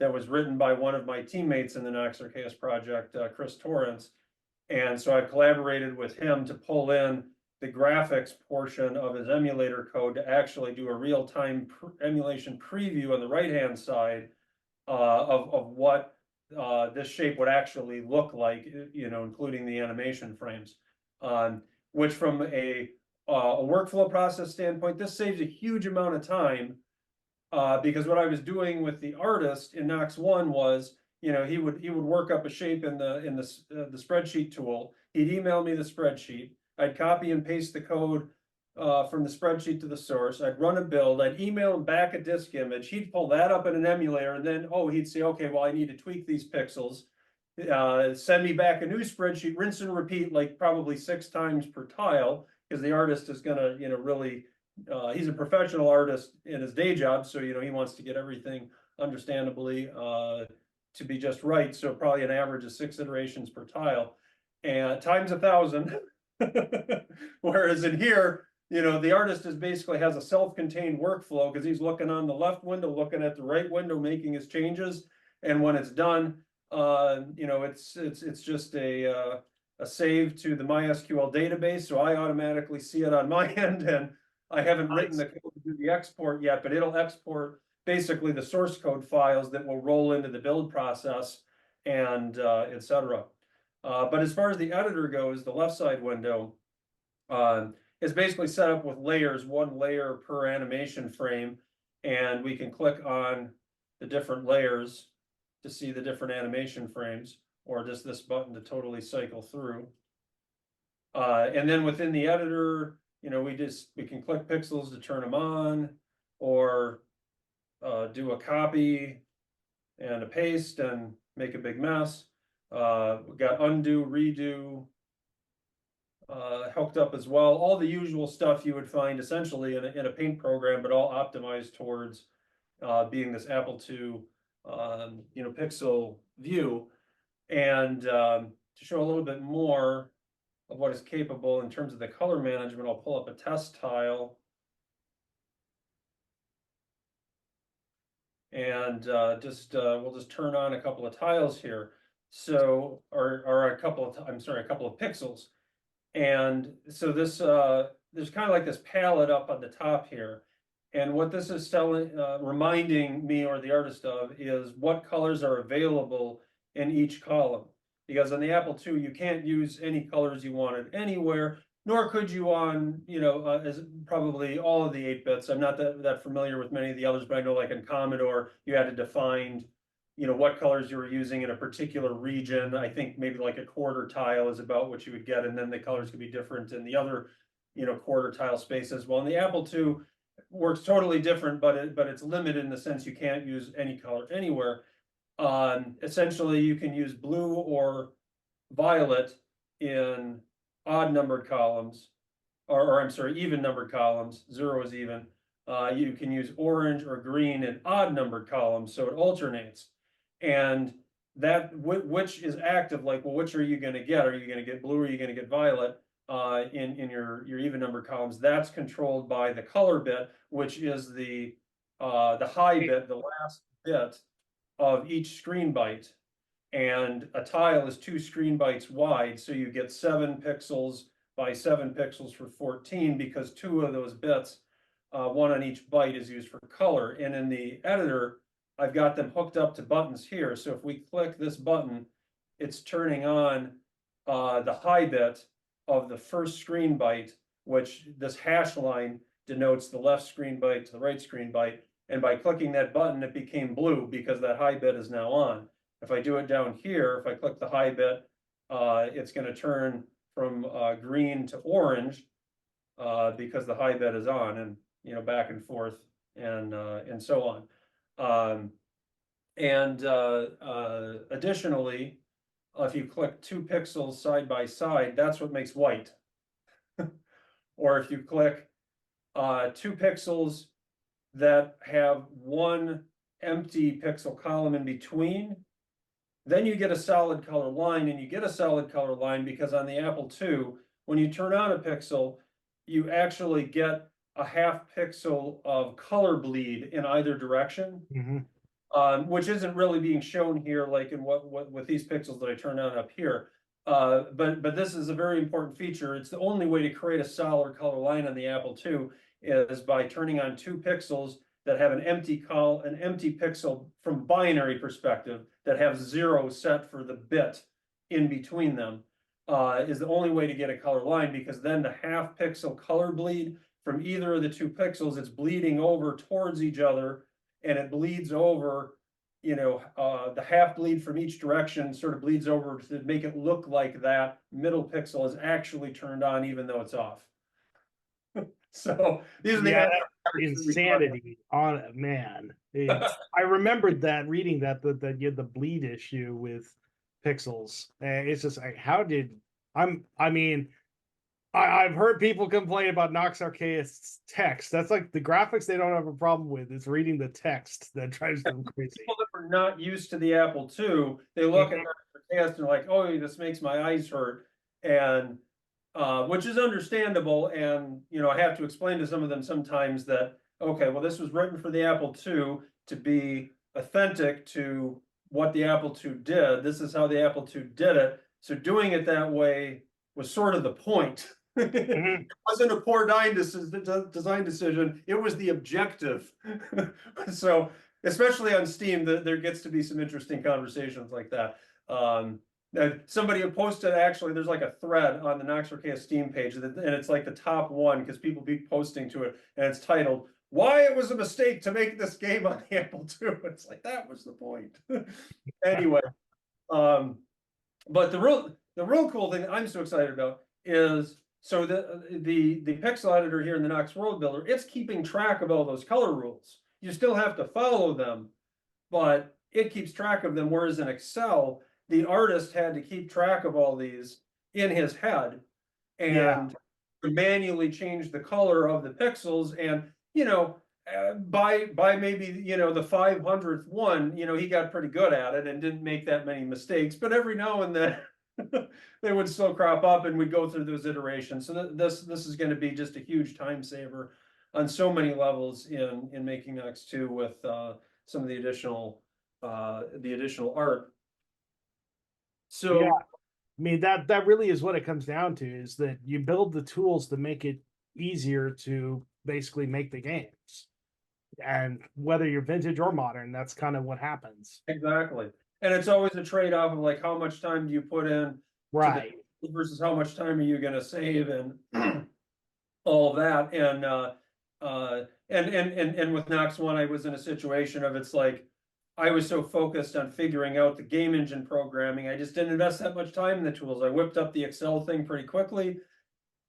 that was written by one of my teammates in the Nox4KS project, Chris Torrance. And so I've collaborated with him to pull in the graphics portion of his emulator code to actually do a real-time emulation preview on the right-hand side of what this shape would actually look like, including the animation frames. Which from a workflow process standpoint, this saves a huge amount of time because what I was doing with the artist in Nox 1 was, he would work up a shape in the spreadsheet tool. He'd email me the spreadsheet. I'd copy and paste the code from the spreadsheet to the source. I'd run a build. I'd email him back a disk image. He'd pull that up in an emulator, and then he'd say, okay, well, I need to tweak these pixels. Send me back a new spreadsheet, rinse and repeat like probably 6 times per tile, because the artist is gonna, really, he's a professional artist in his day job, so he wants to get everything understandably to be just right. So probably an average of 6 iterations per tile, and times 1,000. Whereas in here, the artist basically has a self-contained workflow because he's looking on the left window, looking at the right window, making his changes, and when it's done, it's just a save to the MySQL database, so I automatically see it on my end, and I haven't written the code to do the export yet, but it'll export basically the source code files that will roll into the build process, and etc. But as far as the editor goes, the left side window is basically set up with layers, 1 layer per animation frame, and we can click on the different layers to see the different animation frames, or just this button to totally cycle through. And then within the editor, we can click pixels to turn them on, or do a copy and a paste and make a big mess. We got undo, redo hooked up as well. All the usual stuff you would find essentially in a paint program, but all optimized towards being this Apple II pixel view. And to show a little bit more of what is capable in terms of the color management, I'll pull up a test tile. And we'll just turn on a couple of tiles here. So, or a couple of, I'm sorry, a couple of pixels. And so this, there's kind of like this palette up on the top here. And what this is reminding me or the artist of is what colors are available in each column. Because on the Apple II, you can't use any colors you wanted anywhere, nor could you on, as probably all of the 8-bits. I'm not that familiar with many of the others, but I know like in Commodore, you had to define, what colors you were using in a particular region. I think maybe like a quarter tile is about what you would get, and then the colors could be different in the other, quarter tile spaces. Well, in the Apple II, works totally different, but it's limited in the sense you can't use any color anywhere. Essentially, you can use blue or violet in odd numbered columns, or I'm sorry, even numbered columns. 0 is even. You can use orange or green in odd numbered columns, so it alternates. And that which is active, like, well, which are you going to get? Are you going to get blue or are you going to get violet? In your even number columns, that's controlled by the color bit, which is the high bit, the last bit of each screen byte. And a tile is 2 screen bytes wide, so you get 7 pixels by 7 pixels for 14, because 2 of those bits, 1 on each byte, is used for color. And in the editor, I've got them hooked up to buttons here. So if we click this button, it's turning on the high bit of the first screen byte, which this hash line denotes the left screen byte to the right screen byte. And by clicking that button, it became blue because that high bit is now on. If I do it down here, if I click the high bit, it's going to turn from green to orange because the high bit is on, and back and forth, and so on. Additionally, if you click 2 pixels side by side, that's what makes white. Or if you click 2 pixels that have 1 empty pixel column in between, then you get a solid color line. And you get a solid color line because on the Apple II, when you turn on a pixel, you actually get a half pixel of color bleed in either direction. Which isn't really being shown here, like in what with these pixels that I turned on up here. But this is a very important feature. It's the only way to create a solid color line on the Apple II is by turning on 2 pixels that have an empty pixel from binary perspective that have 0 set for the bit in between them. Is the only way to get a color line, because then the half pixel color bleed from either of the 2 pixels, it's bleeding over towards each other. And it bleeds over, the half bleed from each direction sort of bleeds over to make it look like that middle pixel is actually turned on, even though it's off. So these are the insanity on it, man. I remembered that reading that you had the bleed issue with pixels. It's just like, I've heard people complain about Nox Archaist's text. That's like the graphics they don't have a problem with. It's reading the text that drives them crazy. People that are not used to the Apple II, they look at Nox Archaist and like, oh, this makes my eyes hurt. And which is understandable. And, I have to explain to some of them sometimes that, okay, well, this was written for the Apple II to be authentic to what the Apple II did. This is how the Apple II did it. So doing it that way was sort of the point. It wasn't a poor design decision. It was the objective. So, especially on Steam, there gets to be some interesting conversations like that. Somebody had posted, actually, there's like a thread on the Nox Archaist Steam page, and it's like the top one because people be posting to it, and it's titled, "Why It Was a Mistake to Make This Game on the Apple II." It's like, that was the point. Anyway, but the real cool thing that I'm so excited about is, so the pixel editor here in the Nox World Builder, it's keeping track of all those color rules. You still have to follow them, but it keeps track of them. Whereas in Excel, the artist had to keep track of all these in his head and manually change the color of the pixels. And, by maybe, the 500th one, he got pretty good at it and didn't make that many mistakes. But every now and then, they would still crop up, and we'd go through those iterations. So this is going to be just a huge time saver on so many levels in making Nox 2 with some of the additional art. So I mean, that really is what it comes down to, is that you build the tools to make it easier to basically make the games. And whether you're vintage or modern, that's kind of what happens. Exactly. And it's always a trade-off of like, how much time do you put in Right. versus how much time are you gonna save and all of that. And with Knox One, I was in a situation of it's like I was so focused on figuring out the game engine programming, I just didn't invest that much time in the tools. I whipped up the Excel thing pretty quickly.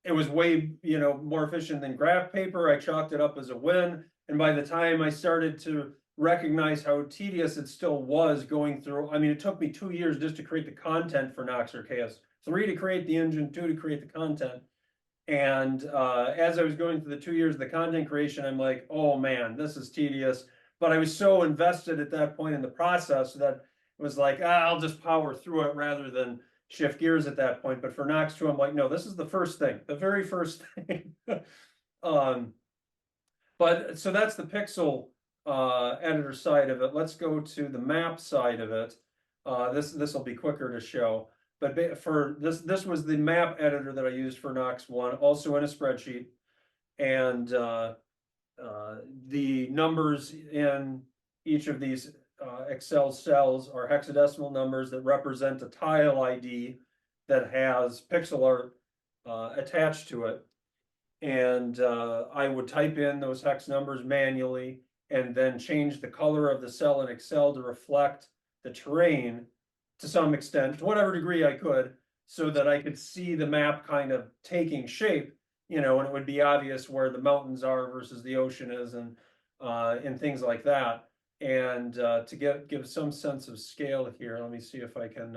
It was way, more efficient than graph paper. I chalked it up as a win. And by the time I started to recognize how tedious it still was going through, I mean, it took me 2 years just to create the content for Nox or Chaos, 3 to create the engine, 2 to create the content. And as I was going through the 2 years of the content creation, I'm like, oh man, this is tedious. But I was so invested at that point in the process that it was like, I'll just power through it rather than shift gears at that point. But for Nox 2, I'm like, no, this is the first thing, the very first thing. But so that's the pixel editor side of it. Let's go to the map side of it. This will be quicker to show. But for this was the map editor that I used for Knox One, also in a spreadsheet. And the numbers in each of these Excel cells are hexadecimal numbers that represent a tile ID that has pixel art attached to it. And I would type in those hex numbers manually and then change the color of the cell in Excel to reflect the terrain to some extent, to whatever degree I could, so that I could see the map kind of taking shape, and it would be obvious where the mountains are versus the ocean is, and things like that. And to give some sense of scale here, let me see if I can.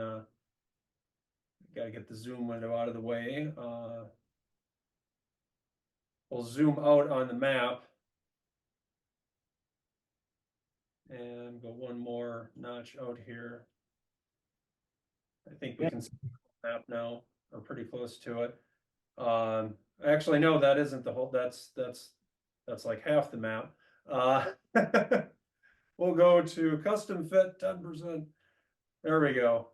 Got to get the zoom window out of the way. We'll zoom out on the map and go one more notch out here. I think we can see the map now, or pretty close to it. Actually, no, that isn't the whole. That's like half the map. We'll go to custom fit 10%. There we go.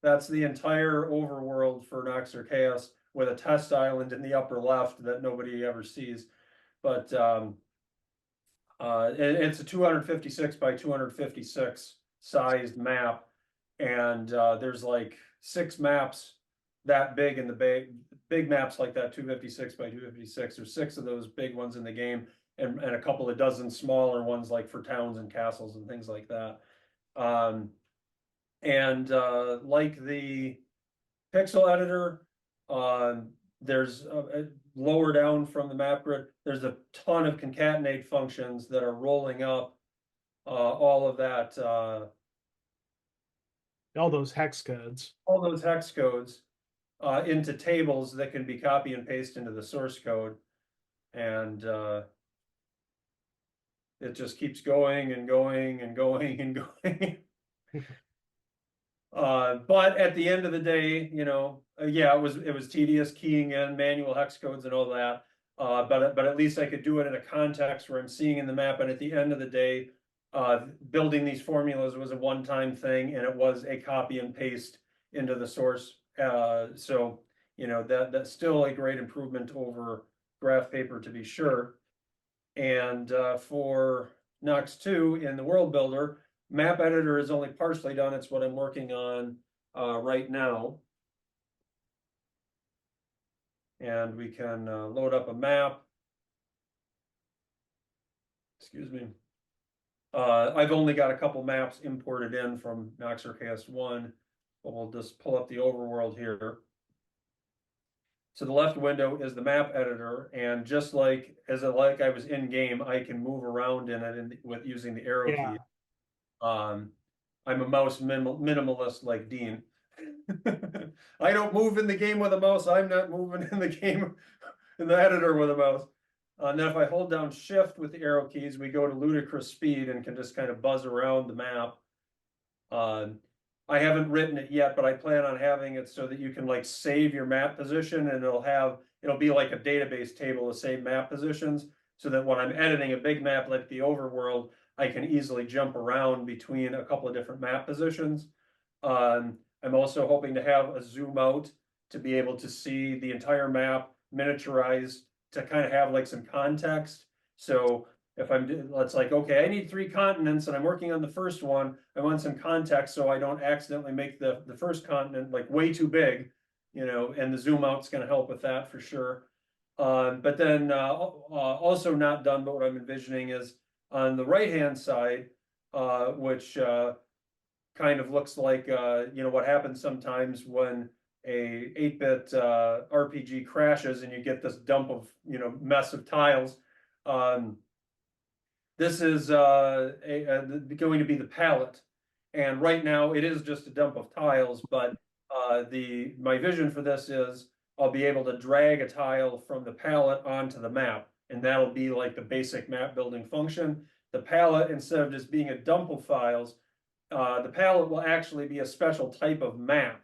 That's the entire overworld for Nox or Chaos with a test island in the upper left that nobody ever sees. But it's a 256 by 256 sized map. And there's like 6 maps that big in the big maps like that, 256 by 256. There's 6 of those big ones in the game, and a couple of dozen smaller ones like for towns and castles and things like that. And like the pixel editor, there's lower down from the map grid, there's a ton of concatenate functions that are rolling up all of that. All those hex codes. All those hex codes into tables that can be copy and paste into the source code. And it just keeps going and going and going and going. But at the end of the day, yeah, it was tedious keying in manual hex codes and all that. But at least I could do it in a context where I'm seeing in the map. And at the end of the day, building these formulas was a one-time thing, and it was a copy and paste into the source. So that's still a great improvement over graph paper, to be sure. And for Nox 2 in the world builder, map editor is only partially done. It's what I'm working on right now. And we can load up a map. Excuse me. I've only got a couple maps imported in from Nox or Chaos 1, but we'll just pull up the overworld here. So the left window is the map editor, and just like I was in game, I can move around in it with using the arrow key. I'm a mouse minimalist like Dean. I don't move in the game with a mouse. I'm not moving in the game in the editor with a mouse. And then if I hold down shift with the arrow keys, we go to ludicrous speed and can just kind of buzz around the map. I haven't written it yet, but I plan on having it so that you can like save your map position, and it'll be like a database table to save map positions, so that when I'm editing a big map like the overworld, I can easily jump around between a couple of different map positions. I'm also hoping to have a zoom out to be able to see the entire map miniaturized to kind of have like some context. So if let's like, okay, I need 3 continents and I'm working on the first one, I want some context so I don't accidentally make the first continent like way too big, you know, and the zoom out's going to help with that for sure. But then also not done, but what I'm envisioning is on the right-hand side, which kind of looks like, you know, what happens sometimes when a 8-bit RPG crashes and you get this dump of, you know, mess of tiles. This is going to be the palette. And right now it is just a dump of tiles, but my vision for this is I'll be able to drag a tile from the palette onto the map, and that'll be like the basic map building function. The palette, instead of just being a dump of files, the palette will actually be a special type of map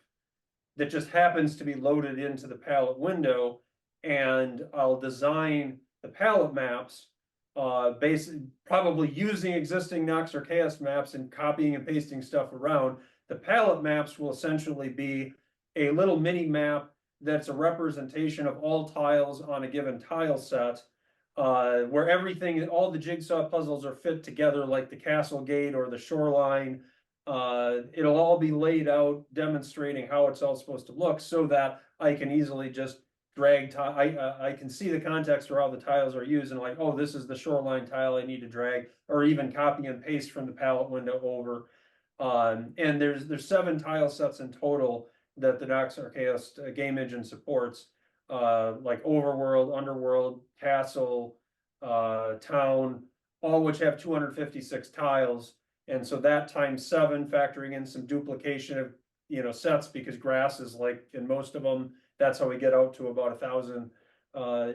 that just happens to be loaded into the palette window, and I'll design the palette maps probably using existing Nox or Chaos maps and copying and pasting stuff around. The palette maps will essentially be a little mini map that's a representation of all tiles on a given tile set, where everything, all the jigsaw puzzles are fit together like the castle gate or the shoreline. It'll all be laid out demonstrating how it's all supposed to look so that I can easily just drag I can see the context where all the tiles are used and like, oh, this is the shoreline tile I need to drag, or even copy and paste from the palette window over. And there's 7 tile sets in total that the Nox Chaos game engine supports, like overworld, underworld, castle, town, all which have 256 tiles. And so that times 7, factoring in some duplication of, you know, sets, because grass is like in most of them. That's how we get out to about 1,000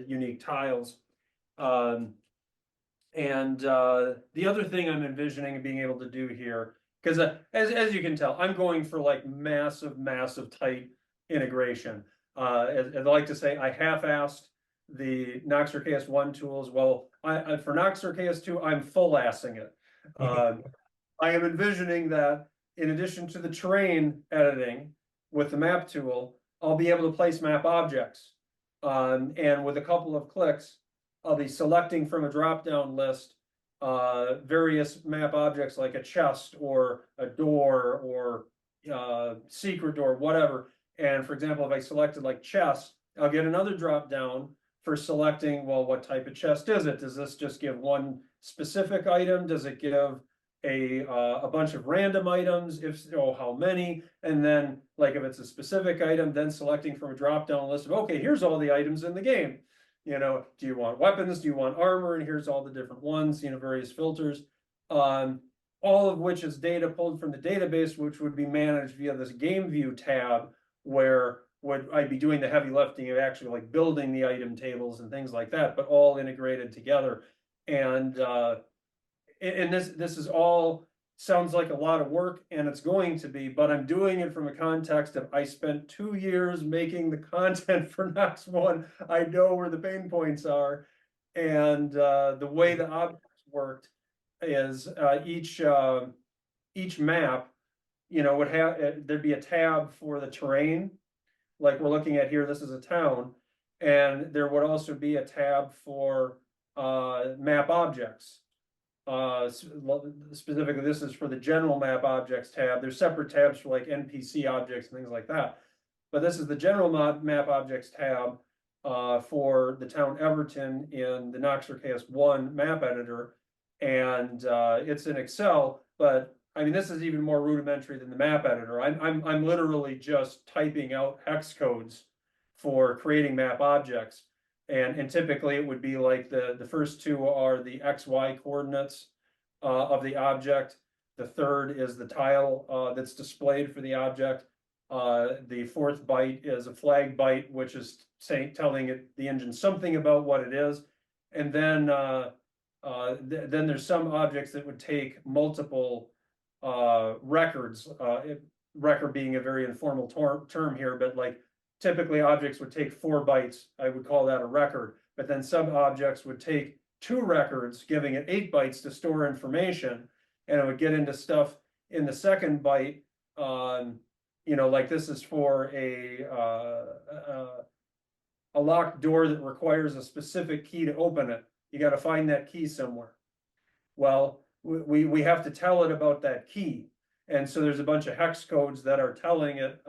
unique tiles. And the other thing I'm envisioning being able to do here, because as you can tell, I'm going for like massive tight integration. As I like to say, I half-assed the Nox Chaos 1 tools. Well, for Nox Chaos 2, I'm full-assing it. I am envisioning that in addition to the terrain editing with the map tool, I'll be able to place map objects. And with a couple of clicks, I'll be selecting from a drop-down list various map objects like a chest or a door or secret door, whatever. And for example, if I selected like chest, I'll get another drop-down for selecting, well, what type of chest is it? Does this just give one specific item? Does it give a bunch of random items? If so, how many? And then like if it's a specific item, then selecting from a drop-down list of, okay, here's all the items in the game. You know, do you want weapons? Do you want armor? And here's all the different ones, you know, various filters. All of which is data pulled from the database, which would be managed via this game view tab, where would I be doing the heavy lifting of actually like building the item tables and things like that, but all integrated together. And this is all sounds like a lot of work, and it's going to be, but I'm doing it from a context of I spent 2 years making the content for Nox 1. I know where the pain points are, and the way the objects worked is each map, you know, would have there'd be a tab for the terrain, like we're looking at here. This is a town, and there would also be a tab for map objects. Specifically, this is for the general map objects tab. There's separate tabs for like NPC objects and things like that, but this is the general map objects tab for the town Everton in the Nox Chaos 1 map editor, and it's in Excel. But I mean, this is even more rudimentary than the map editor. I'm literally just typing out hex codes for creating map objects. And typically it would be like the first 2 are the XY coordinates of the object. The third is the tile that's displayed for the object. The 4th byte is a flag byte, which is telling the engine something about what it is. And then then there's some objects that would take multiple records. Record being a very informal term here, but like typically objects would take 4 bytes. I would call that a record, but then some objects would take 2 records, giving it 8 bytes to store information, and it would get into stuff in the second byte. You know, like this is for a locked door that requires a specific key to open it. You got to find that key somewhere. Well, we have to tell it about that key. And so there's a bunch of hex codes that are telling it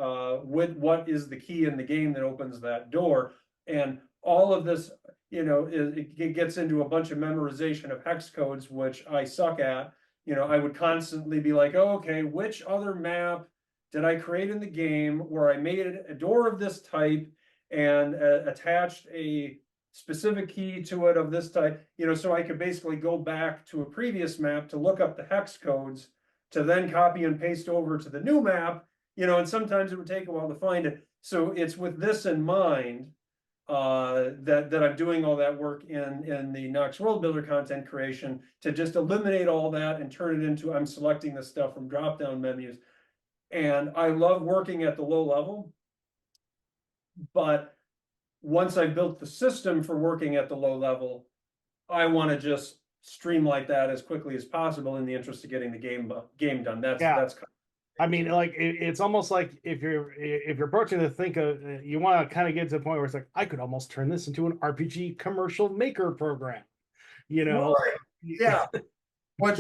with what is the key in the game that opens that door. And all of this, you know, it gets into a bunch of memorization of hex codes, which I suck at. You know, I would constantly be like, oh, okay, which other map did I create in the game where I made a door of this type and attached a specific key to it of this type, you know, so I could basically go back to a previous map to look up the hex codes to then copy and paste over to the new map, you know, and sometimes it would take a while to find it. So it's with this in mind that I'm doing all that work in the Nox World Builder content creation to just eliminate all that and turn it into, I'm selecting the stuff from drop-down menus. And I love working at the low level, but once I built the system for working at the low level, I want to just streamline that as quickly as possible in the interest of getting the game done. That's kind of, I mean, like it's almost like if you're approaching to think of, you want to kind of get to the point where it's like, I could almost turn this into an RPG commercial maker program, you know? right. Yeah. Which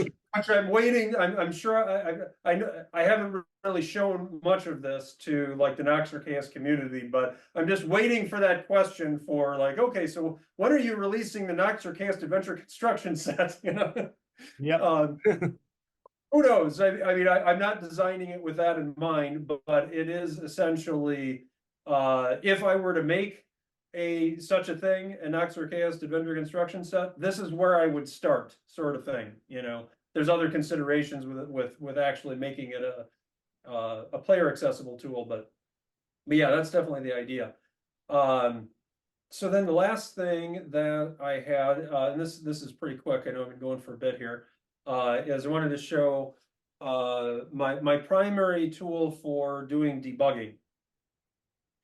I'm waiting. I'm sure I know I haven't really shown much of this to like the Noxer community, but I'm just waiting for that question for like, okay, so when are you releasing the Noxer Adventure Construction set? You know, Yeah. Who knows? I mean, I'm not designing it with that in mind, but it is essentially, if I were to make such a thing, an Noxer Adventure Construction set, this is where I would start, sort of thing. You know, there's other considerations with actually making it a player accessible tool, but yeah, that's definitely the idea. So then the last thing that I had, and this is pretty quick. I know I've been going for a bit here. Is I wanted to show my primary tool for doing debugging.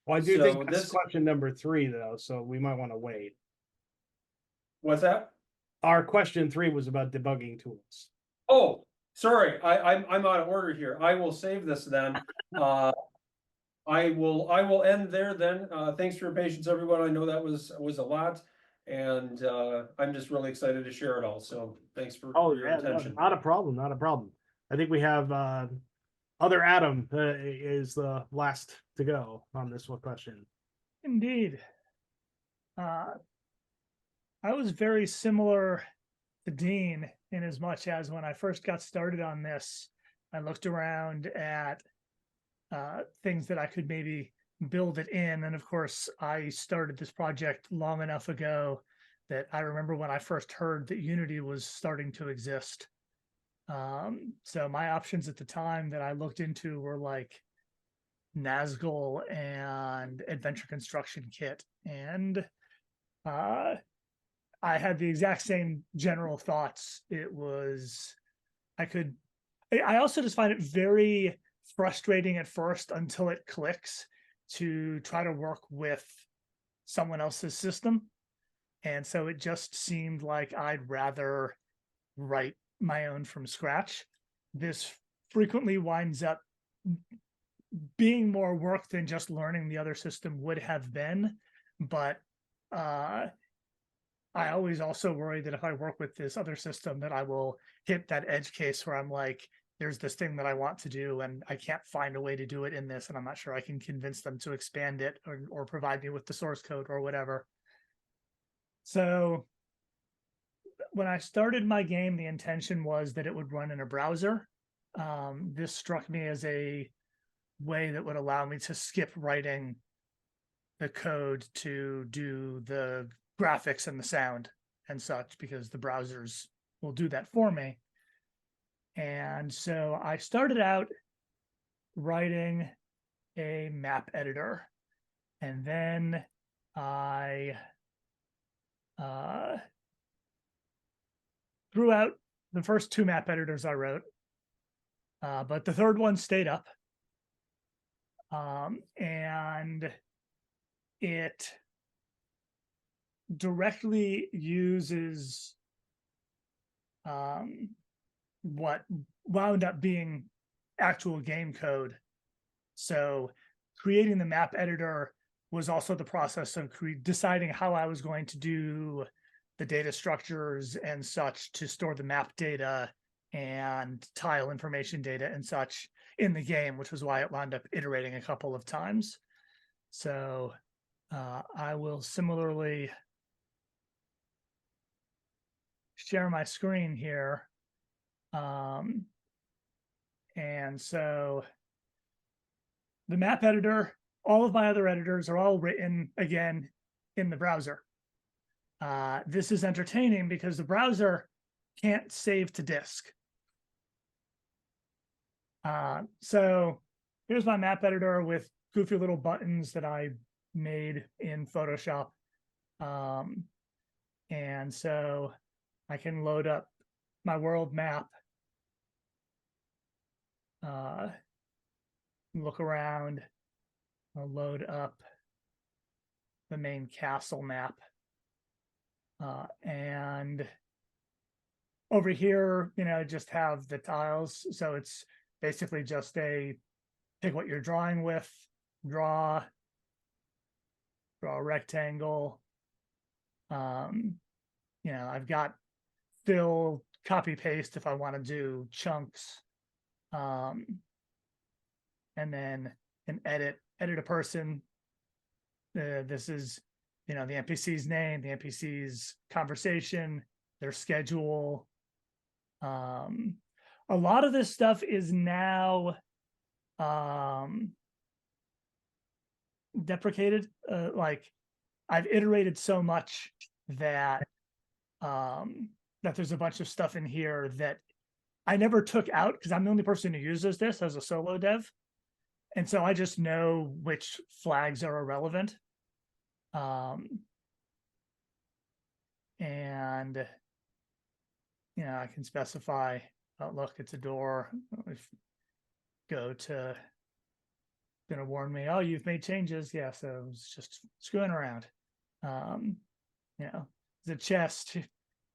Well, I do So think that's this- question number 3, though, so we might want to wait. What's that? Our question 3 was about debugging tools. Oh, sorry, I'm out of order here. I will save this then. I will end there then. Thanks for your patience, everyone. I know that was a lot, and I'm just really excited to share it all. So thanks for your attention. Not a problem, not a problem. I think we have other Adam is the last to go on this one question. Indeed. I was very similar to Dean in as much as when I first got started on this, I looked around at things that I could maybe build it in. And of course, I started this project long enough ago that I remember when I first heard that Unity was starting to exist. So my options at the time that I looked into were like Nazgul and Adventure Construction Kit. And I had the exact same general thoughts. It was, I also just find it very frustrating at first until it clicks to try to work with someone else's system. And so it just seemed like I'd rather write my own from scratch. This frequently winds up being more work than just learning the other system would have been. But I always also worry that if I work with this other system that I will hit that edge case where I'm like, there's this thing that I want to do and I can't find a way to do it in this, and I'm not sure I can convince them to expand it or provide me with the source code or whatever. So when I started my game, the intention was that it would run in a browser. This struck me as a way that would allow me to skip writing the code to do the graphics and the sound and such, because the browsers will do that for me. And so I started out writing a map editor, and then I threw out the first 2 map editors I wrote, but the third one stayed up. And it directly uses what wound up being actual game code. So creating the map editor was also the process of deciding how I was going to do the data structures and such to store the map data and tile information data and such in the game, which was why it wound up iterating a couple of times. So I will similarly share my screen here. And so the map editor, all of my other editors are all written again in the browser. This is entertaining because the browser can't save to disk. So here's my map editor with goofy little buttons that I made in Photoshop. And so I can load up my world map, look around, I'll load up the main castle map. And over here, just have the tiles. So it's basically just a pick what you're drawing with, draw a rectangle. I've got fill, copy paste if I want to do chunks. And then an edit a person. This is, the NPC's name, the NPC's conversation, their schedule. A lot of this stuff is now deprecated. Like I've iterated so much that that there's a bunch of stuff in here that I never took out because I'm the only person who uses this as a solo dev. And so I just know which flags are irrelevant. And I can specify, oh, look, it's a door. Go to, gonna warn me, oh, you've made changes. Yeah, so it's just screwing around. The chest,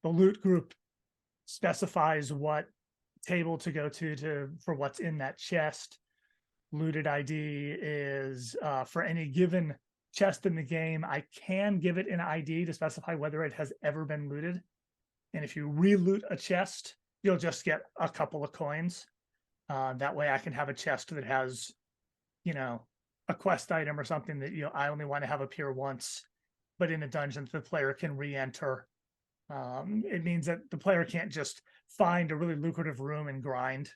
the loot group specifies what table to go to for what's in that chest. Looted ID is for any given chest in the game. I can give it an ID to specify whether it has ever been looted. And if you re-loot a chest, you'll just get a couple of coins. That way I can have a chest that has, a quest item or something that, I only want to have appear once, but in a dungeon the player can re-enter. It means that the player can't just find a really lucrative room and grind.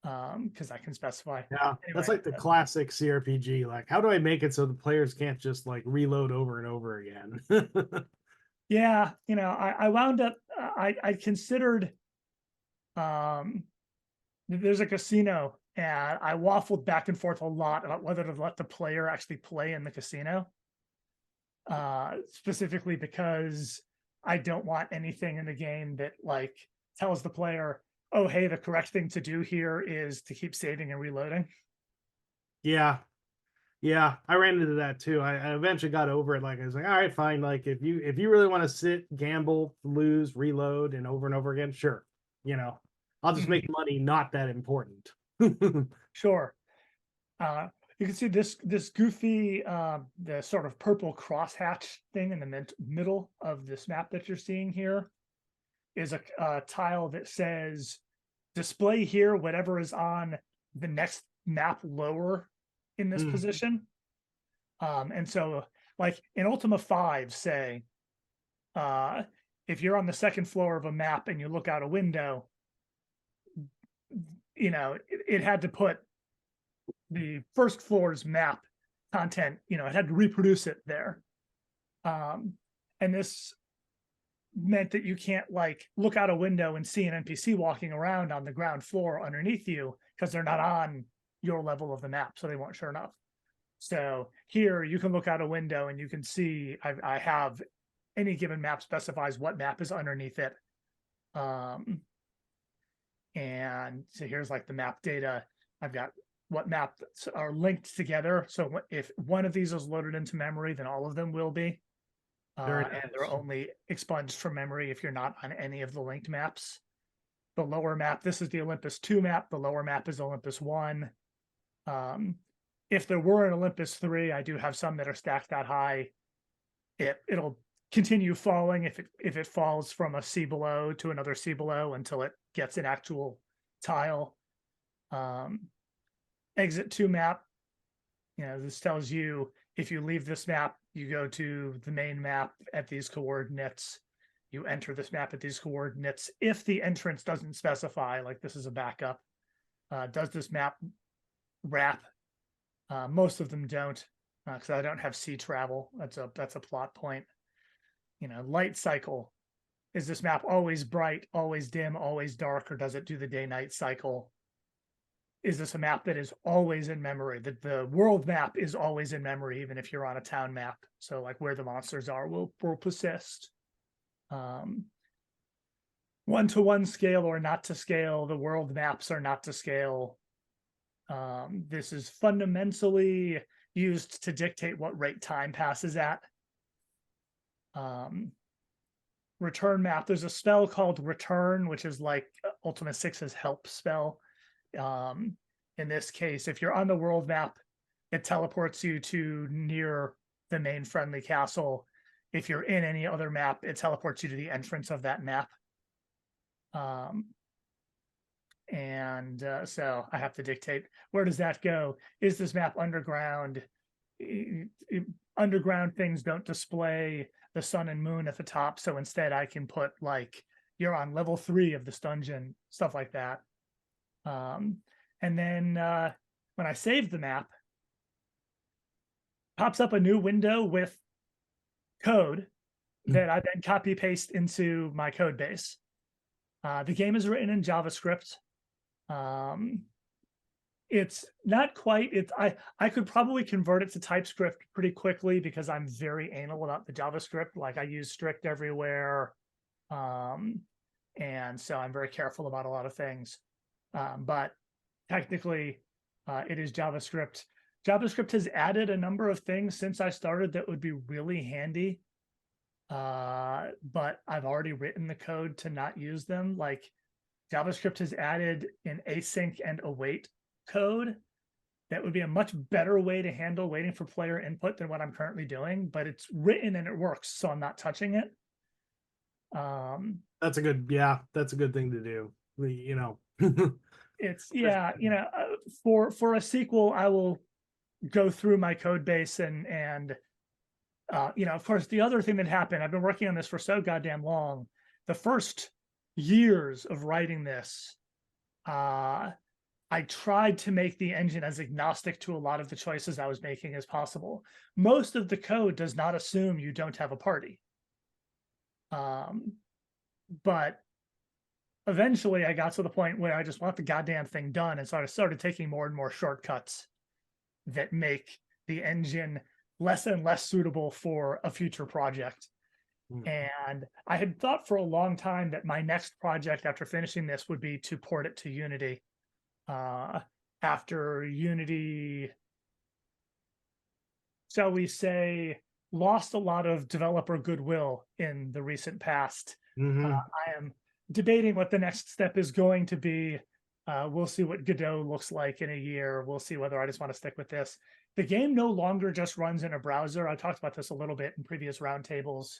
Because I can specify. Yeah, that's like the classic CRPG. Like, how do I make it so the players can't just like reload over and over again? Yeah, I wound up. I considered. There's a casino, and I waffled back and forth a lot about whether to let the player actually play in the casino. Specifically because I don't want anything in the game that like tells the player, oh, hey, the correct thing to do here is to keep saving and reloading. Yeah, I ran into that too. I eventually got over it. Like I was like, all right, fine. Like if you really want to sit, gamble, lose, reload, and over again, sure. I'll just make money not that important. Sure. You can see this goofy, the sort of purple crosshatch thing in the middle of this map that you're seeing here is a tile that says display here whatever is on the next map lower in this position. And so like in Ultima 5, say, if you're on the second floor of a map and you look out a window, it had to put the first floor's map content, it had to reproduce it there. And this meant that you can't like look out a window and see an NPC walking around on the ground floor underneath you because they're not on your level of the map, so they weren't sure enough. So here you can look out a window and you can see I have any given map specifies what map is underneath it. And so here's like the map data. I've got what maps are linked together. So if one of these is loaded into memory, then all of them will be. Very and they're nice. only expunged from memory if you're not on any of the linked maps. The lower map, this is the Olympus 2 map. The lower map is Olympus 1. If there were an Olympus 3, I do have some that are stacked that high. It'll continue falling if it falls from a C below to another C below until it gets an actual tile. Exit 2 map, this tells you if you leave this map, you go to the main map at these coordinates. You enter this map at these coordinates. If the entrance doesn't specify, like this is a backup, does this map wrap? Most of them don't, because I don't have sea travel. That's a plot point. Light cycle. Is this map always bright, always dim, always dark, or does it do the day-night cycle? Is this a map that is always in memory? The world map is always in memory, even if you're on a town map. So like where the monsters are will persist. 1-to-1 scale or not to scale. The world maps are not to scale. This is fundamentally used to dictate what rate time passes at. Return map. There's a spell called Return, which is like Ultima 6's help spell. In this case, if you're on the world map, it teleports you to near the main friendly castle. If you're in any other map, it teleports you to the entrance of that map. So I have to dictate, where does that go? Is this map underground? Underground things don't display the sun and moon at the top, so instead I can put like you're on level 3 of this dungeon, stuff like that. And then when I save the map, pops up a new window with code that I then copy paste into my code base. The game is written in JavaScript. It's not quite, I could probably convert it to TypeScript pretty quickly because I'm very anal about the JavaScript. Like I use strict everywhere. And so I'm very careful about a lot of things. But technically, it is JavaScript. JavaScript has added a number of things since I started that would be really handy. But I've already written the code to not use them. Like JavaScript has added an async and await code that would be a much better way to handle waiting for player input than what I'm currently doing, but it's written and it works, so I'm not touching it. That's a good thing to do. It's for a sequel, I will go through my code base and of course, the other thing that happened, I've been working on this for so goddamn long. The first years of writing this, I tried to make the engine as agnostic to a lot of the choices I was making as possible. Most of the code does not assume you don't have a party. But eventually I got to the point where I just want the goddamn thing done. And so I started taking more and more shortcuts that make the engine less and less suitable for a future project. And I had thought for a long time that my next project after finishing this would be to port it to Unity. After Unity, shall we say, lost a lot of developer goodwill in the recent past. I am debating what the next step is going to be. We'll see what Godot looks like in a year. We'll see whether I just want to stick with this. The game no longer just runs in a browser. I talked about this a little bit in previous roundtables.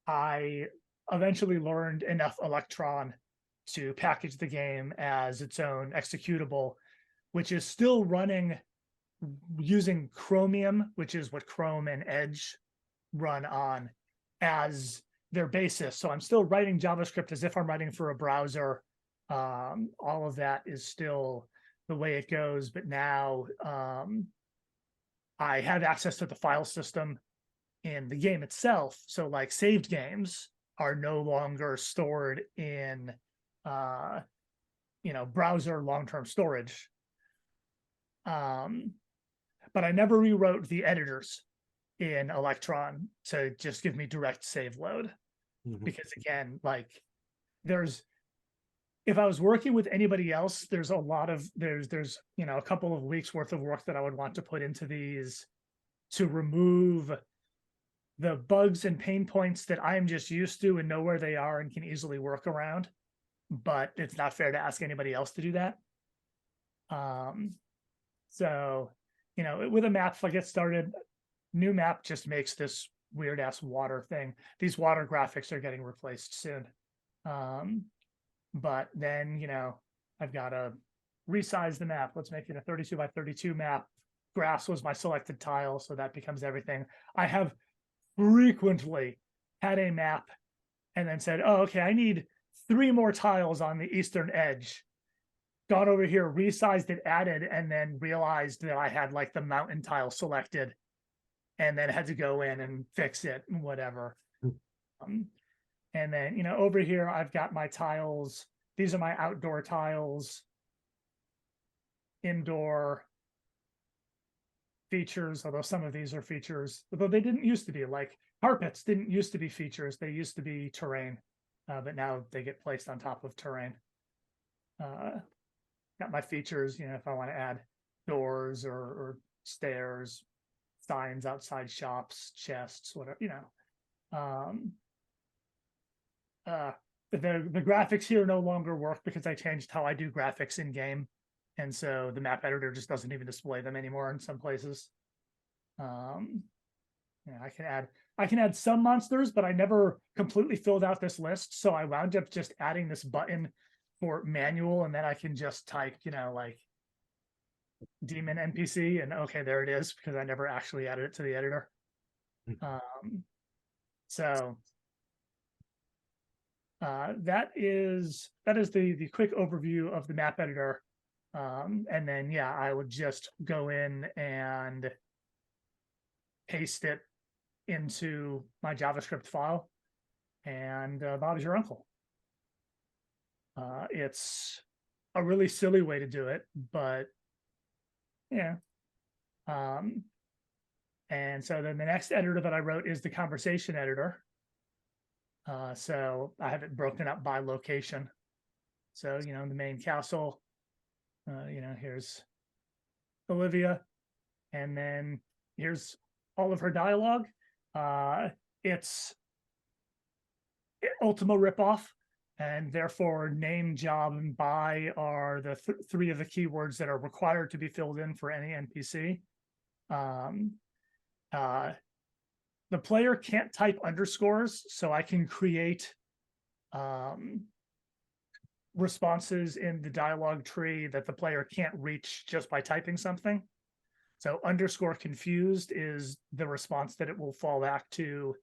I eventually learned enough Electron to package the game as its own executable, which is still running using Chromium, which is what Chrome and Edge run on, as their basis. So I'm still writing JavaScript as if I'm writing for a browser. All of that is still the way it goes, but now I have access to the file system in the game itself. So like saved games are no longer stored in browser long-term storage. But I never rewrote the editors in Electron to just give me direct save load. Because again, like if I was working with anybody else, there's a couple of weeks worth of work that I would want to put into these to remove the bugs and pain points that I'm just used to and know where they are and can easily work around, but it's not fair to ask anybody else to do that. So, you know, with a map, if I get started, new map just makes this weird ass water thing. These water graphics are getting replaced soon. But then, you know, I've got to resize the map. Let's make it a 32 by 32 map. Grass was my selected tile, so that becomes everything. I have frequently had a map and then said, oh, okay, I need 3 more tiles on the eastern edge. Gone over here, resized it, added, and then realized that I had like the mountain tile selected and then had to go in and fix it and whatever. And then, you know, over here, I've got my tiles. These are my outdoor tiles, indoor features, although some of these are features, although they didn't used to be. Like carpets didn't used to be features. They used to be terrain, but now they get placed on top of terrain. Got my features, you know, if I want to add doors or stairs, signs outside shops, chests, whatever, you know. The graphics here no longer work because I changed how I do graphics in game. And so the map editor just doesn't even display them anymore in some places. Yeah, I can add some monsters, but I never completely filled out this list. So I wound up just adding this button for manual, and then I can just type, you know, like demon NPC, and okay, there it is, because I never actually added it to the editor. So that is the quick overview of the map editor. And then, yeah, I would just go in and paste it into my JavaScript file, and Bob's your uncle. It's a really silly way to do it, but yeah. And so then the next editor that I wrote is the conversation editor. So I have it broken up by location. So, you know, the main castle, you know, here's Olivia, and then here's all of her dialogue. It's Ultima ripoff, and therefore name, job, and buy are the 3 of the keywords that are required to be filled in for any NPC. The player can't type underscores, so I can create responses in the dialogue tree that the player can't reach just by typing something. So underscore confused is the response that it will fall back to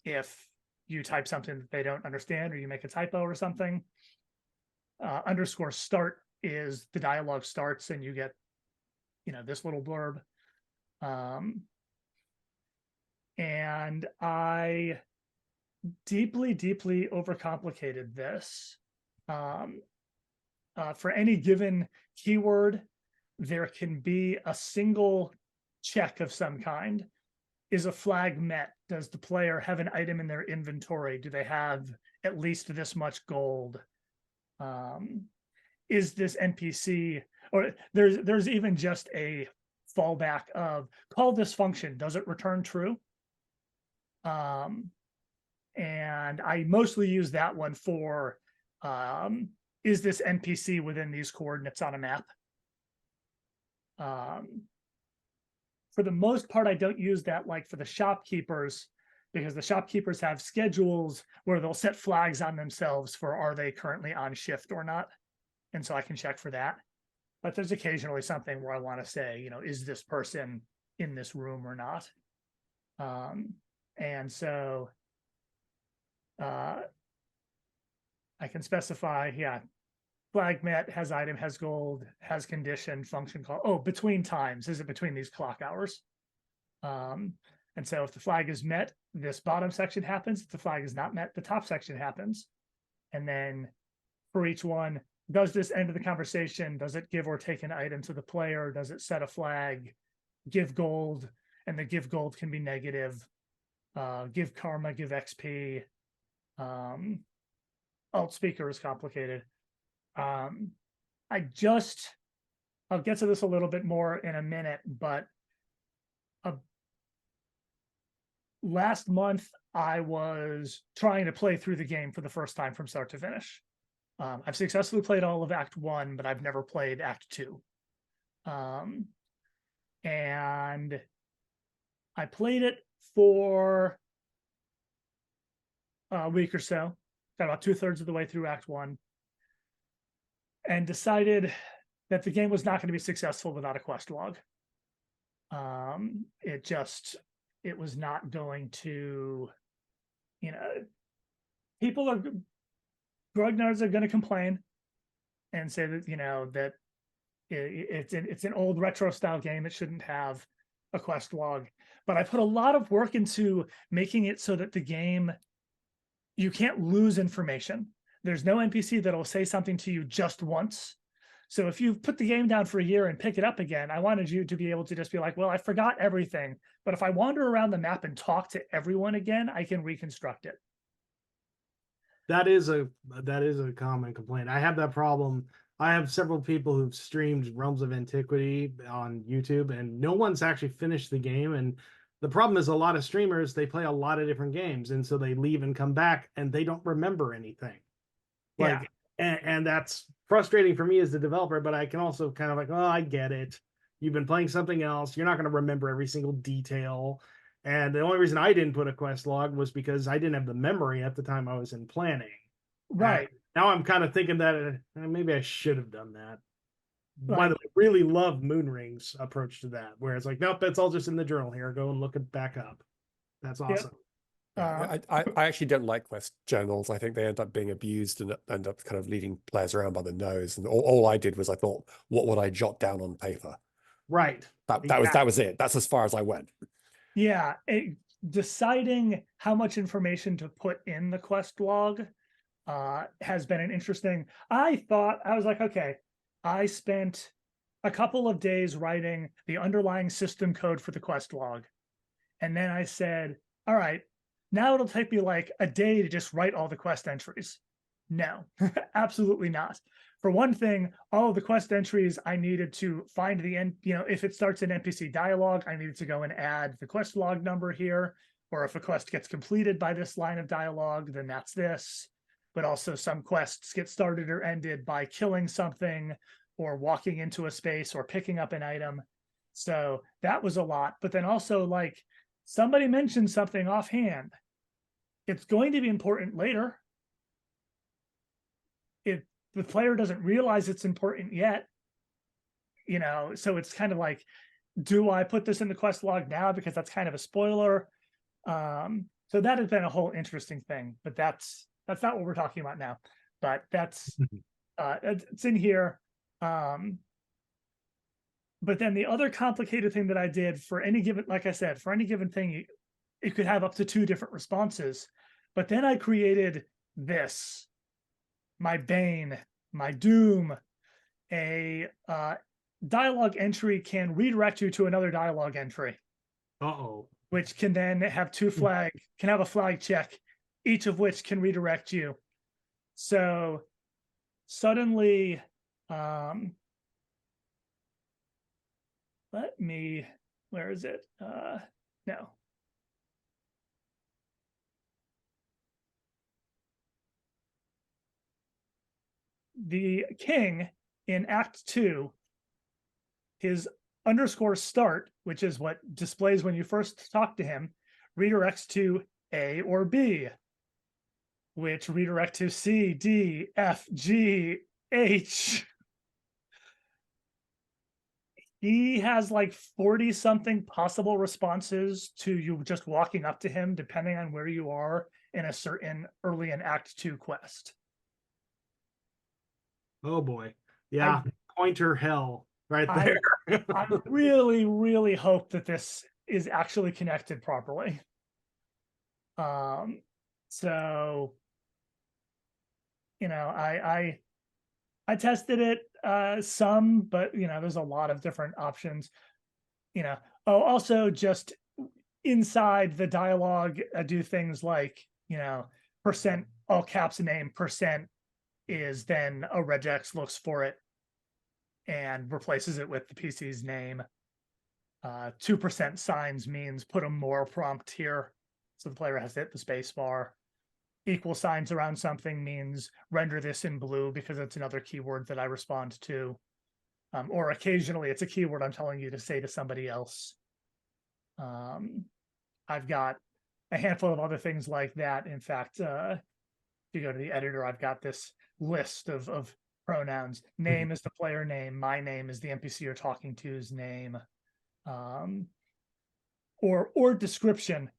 if you type something that they don't understand or you make a typo or something. Underscore start is the dialogue starts and you get, you know, this little blurb. And I deeply overcomplicated this. For any given keyword, there can be a single check of some kind. Is a flag met? Does the player have an item in their inventory? Do they have at least this much gold? Is this NPC, or there's even just a fallback of call this function, does it return true? And I mostly use that one for is this NPC within these coordinates on a map? For the most part, I don't use that like for the shopkeepers, because the shopkeepers have schedules where they'll set flags on themselves for are they currently on shift or not. And so I can check for that. But there's occasionally something where I want to say, you know, is this person in this room or not? And so I can specify, yeah, flag met, has item, has gold, has condition, function call. Oh, between times. Is it between these clock hours? And so if the flag is met, this bottom section happens. If the flag is not met, the top section happens. And then for each one, does this end of the conversation? Does it give or take an item to the player? Does it set a flag? Give gold, and the give gold can be negative. Give karma, give XP. Alt speaker is complicated. I'll get to this a little bit more in a minute, but last month I was trying to play through the game for the first time from start to finish. I've successfully played all of Act 1, but I've never played Act 2. And I played it for a week or so, got about 2/3 of the way through Act 1, and decided that the game was not going to be successful without a quest log. It was not going to, Grognards are going to complain and say that, that it's an old retro style game. It shouldn't have a quest log. But I put a lot of work into making it so that the game, you can't lose information. There's no NPC that'll say something to you just once. So if you put the game down for a year and pick it up again, I wanted you to be able to just be like, well, I forgot everything. But if I wander around the map and talk to everyone again, I can reconstruct it. That is a common complaint. I have that problem. I have several people who've streamed Realms of Antiquity on YouTube, and no one's actually finished the game. And the problem is a lot of streamers, they play a lot of different games, and so they leave and come back and they don't remember anything. Like, and that's frustrating for me as the developer, but I can also kind of like, oh, I get it. You've been playing something else. You're not going to remember every single detail. And the only reason I didn't put a quest log was because I didn't have the memory at the time I was in planning. Right. Now I'm kind of thinking that maybe I should have done that. Right. By the way, I really love Moonring's approach to that, where it's like, nope, that's all just in the journal here. Go and look it back up. That's awesome. Yep. I actually don't like quest journals. I think they end up being abused and end up kind of leading players around by the nose. And all I did was I thought, what would I jot down on paper? Right. That was it. That's as far as I went. Yeah. Deciding how much information to put in the quest log has been an interesting. I was like, okay, I spent a couple of days writing the underlying system code for the quest log. And then I said, all right, now it'll take me like a day to just write all the quest entries. No, absolutely not. For one thing, all of the quest entries I needed to find the end, if it starts an NPC dialogue, I needed to go and add the quest log number here. Or if a quest gets completed by this line of dialogue, then that's this. But also some quests get started or ended by killing something or walking into a space or picking up an item. So that was a lot. But then also, like, somebody mentioned something offhand. It's going to be important later. If the player doesn't realize it's important yet, so it's kind of like, do I put this in the quest log now because that's kind of a spoiler? So that has been a whole interesting thing, but that's not what we're talking about now. But that's it's in here. But then the other complicated thing that I did for any given, like I said, for any given thing, it could have up to 2 different responses. But then I created this, my Bane, my Doom. A dialogue entry can redirect you to another dialogue entry. Uh-oh. Which can then have can have a flag check, each of which can redirect you. So suddenly, where is it? No. The king in Act 2, his _start, which is what displays when you first talk to him, redirects to A or B, which redirect to C, D, F, G, H. He has like 40 something possible responses to you just walking up to him, depending on where you are in a certain early in Act 2 quest. Oh boy. Yeah. Pointer hell right there. I really, really hope that this is actually connected properly. So, I tested it some, but there's a lot of different options. Also just inside the dialogue, I do things like, percent all caps name, percent is then a regex looks for it and replaces it with the PC's name. 2% signs means put a more prompt here. So the player has to hit the space bar. Equal signs around something means render this in blue because it's another keyword that I respond to. Or occasionally it's a keyword I'm telling you to say to somebody else. I've got a handful of other things like that. In fact, if you go to the editor, I've got this list of pronouns. Name is the player name. My name is the NPC you're talking to's name. Or description.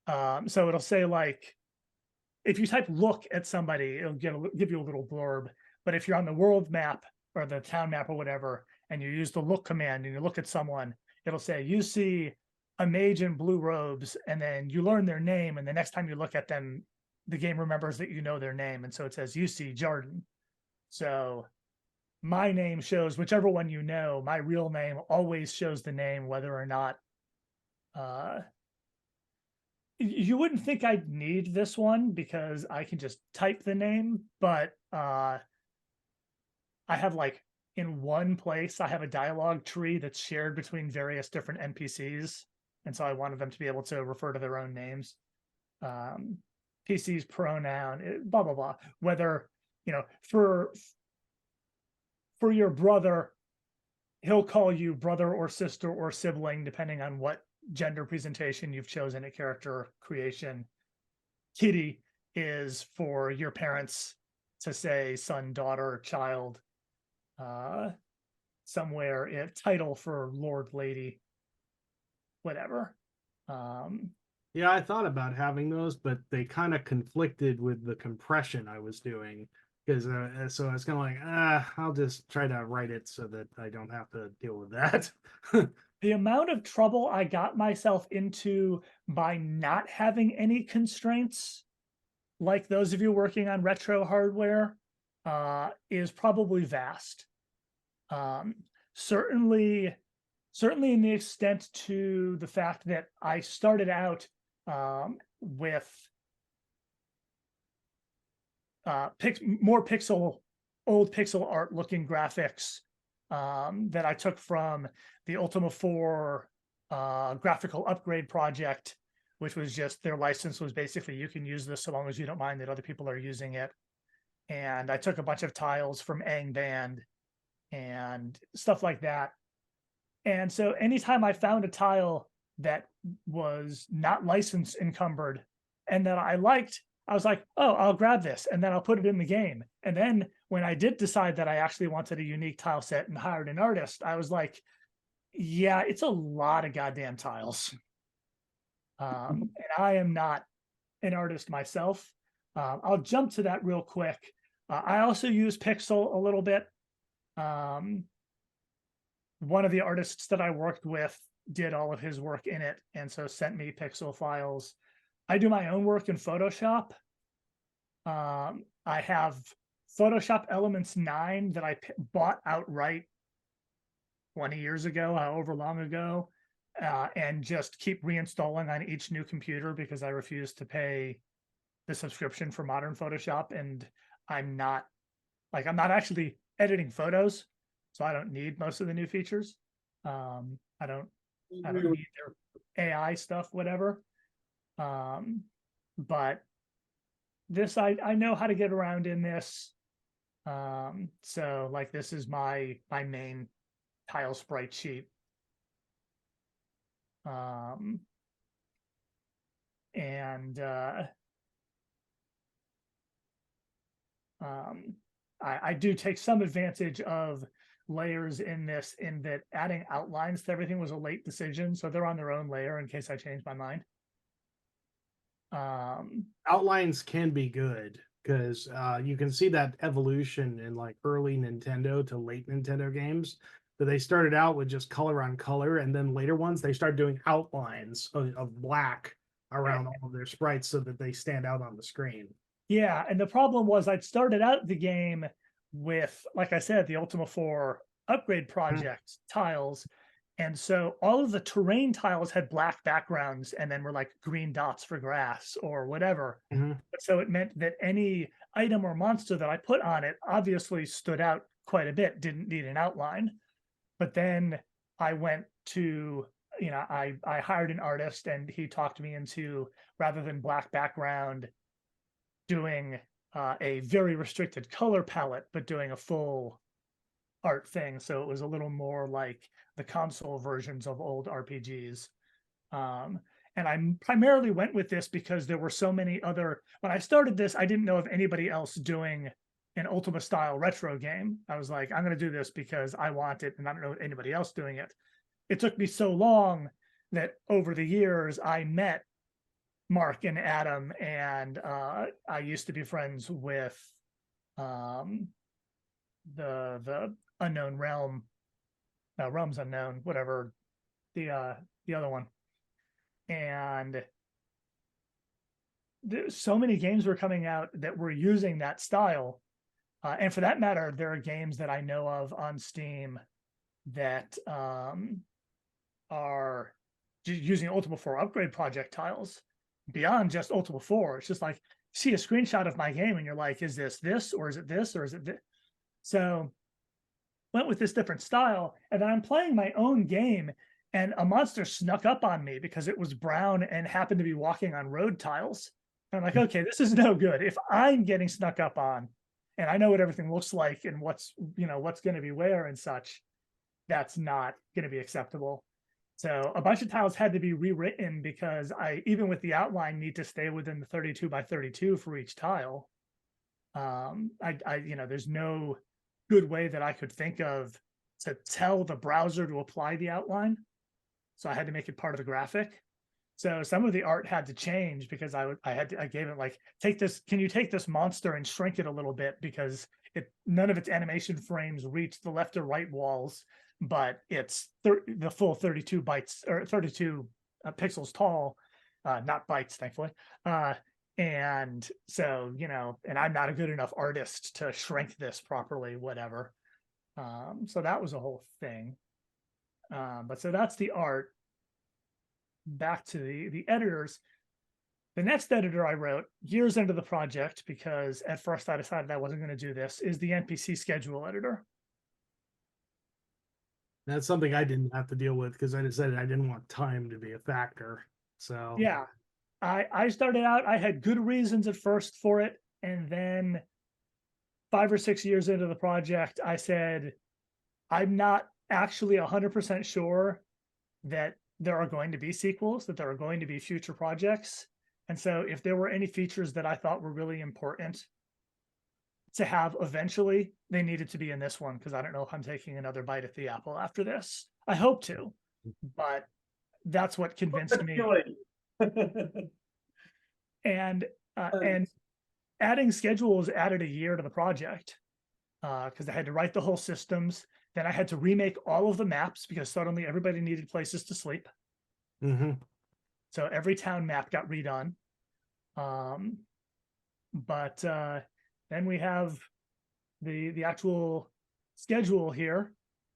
So it'll say, like, if you type look at somebody, it'll give you a little blurb. But if you're on the world map or the town map or whatever, and you use the look command and you look at someone, it'll say, you see a mage in blue robes, and then you learn their name. And the next time you look at them, the game remembers that you know their name. And so it says, you see Jordan. So my name shows whichever one you know. My real name always shows the name, whether or not you wouldn't think I'd need this one because I can just type the name, but I have, like, in one place, I have a dialogue tree that's shared between various different NPCs. And so I wanted them to be able to refer to their own names. PC's pronoun, blah, blah, blah. Whether, you know, for your brother, he'll call you brother or sister or sibling, depending on what gender presentation you've chosen at character creation. Kitty is for your parents to say son, daughter, child. Somewhere title for lord, lady, whatever. Yeah, I thought about having those, but they kind of conflicted with the compression I was doing. Because so I was kind of like, I'll just try to write it so that I don't have to deal with that. The amount of trouble I got myself into by not having any constraints, like those of you working on retro hardware, is probably vast. Certainly in the extent to the fact that I started out with old pixel art looking graphics that I took from the Ultima 4 graphical upgrade project, which was just, their license was basically, you can use this so long as you don't mind that other people are using it. And I took a bunch of tiles from Angband and stuff like that. And so anytime I found a tile that was not license encumbered and that I liked, I was like, oh, I'll grab this and then I'll put it in the game. And then when I did decide that I actually wanted a unique tile set and hired an artist, I was like, yeah, it's a lot of goddamn tiles. And I am not an artist myself. I'll jump to that real quick. I also use Pixel a little bit. One of the artists that I worked with did all of his work in it, and so sent me Pixel files. I do my own work in Photoshop. I have Photoshop Elements 9 that I bought outright 20 years ago, however long ago, and just keep reinstalling on each new computer because I refuse to pay the subscription for modern Photoshop. And I'm not actually editing photos, so I don't need most of the new features. I don't need their AI stuff, whatever. But this, I know how to get around in this. So like, this is my main tile sprite sheet. I do take some advantage of layers in this, in that adding outlines to everything was a late decision, so they're on their own layer in case I change my mind. Outlines can be good because you can see that evolution in like early Nintendo to late Nintendo games. That they started out with just color on color, and then later ones they started doing outlines of black around all of their sprites so that they stand out on the screen. Yeah, and the problem was I'd started out the game with, like I said, the Ultima 4 upgrade project tiles. And so all of the terrain tiles had black backgrounds and then were like green dots for grass or whatever. So it meant that any item or monster that I put on it obviously stood out quite a bit, didn't need an outline. But then I went to, I hired an artist and he talked me into, rather than black background, doing a very restricted color palette, but doing a full art thing. So it was a little more like the console versions of old RPGs. And I primarily went with this because there were so many other, when I started this, I didn't know of anybody else doing an Ultima style retro game. I was like, I'm going to do this because I want it and I don't know anybody else doing it. It took me so long that over the years I met Mark and Adam, and I used to be friends with the Unknown Realm, Realms Unknown, whatever the other one. And so many games were coming out that were using that style. And for that matter, there are games that I know of on Steam that are using Ultima 4 upgrade projectiles beyond just Ultima 4. It's just like, see a screenshot of my game and you're like, is this, or is it this, or is it this? So went with this different style. And then I'm playing my own game and a monster snuck up on me because it was brown and happened to be walking on road tiles. And I'm like, okay, this is no good. If I'm getting snuck up on and I know what everything looks like and what's going to be where and such, that's not going to be acceptable. So a bunch of tiles had to be rewritten because I, even with the outline, need to stay within the 32 by 32 for each tile. There's no good way that I could think of to tell the browser to apply the outline. So I had to make it part of the graphic. So some of the art had to change because I gave it like, take this, can you take this monster and shrink it a little bit, because none of its animation frames reach the left or right walls, but it's the full 32 bytes or 32 pixels tall, not bytes, thankfully. And so, and I'm not a good enough artist to shrink this properly, whatever. So that was a whole thing. But so that's the art. Back to the editors. The next editor I wrote years into the project, because at first I decided I wasn't going to do this, is the NPC schedule editor. That's something I didn't have to deal with because I decided I didn't want time to be a factor. So yeah, I started out, I had good reasons at first for it. And then 5 or 6 years into the project, I said, I'm not actually 100% sure that there are going to be sequels, that there are going to be future projects. And so if there were any features that I thought were really important to have eventually, they needed to be in this one, because I don't know if I'm taking another bite at the apple after this. I hope to, but that's what convinced me. And adding schedules added a year to the project, because I had to write the whole systems. Then I had to remake all of the maps because suddenly everybody needed places to sleep. Mm-hmm. So every town map got redone. But then we have the actual schedule here,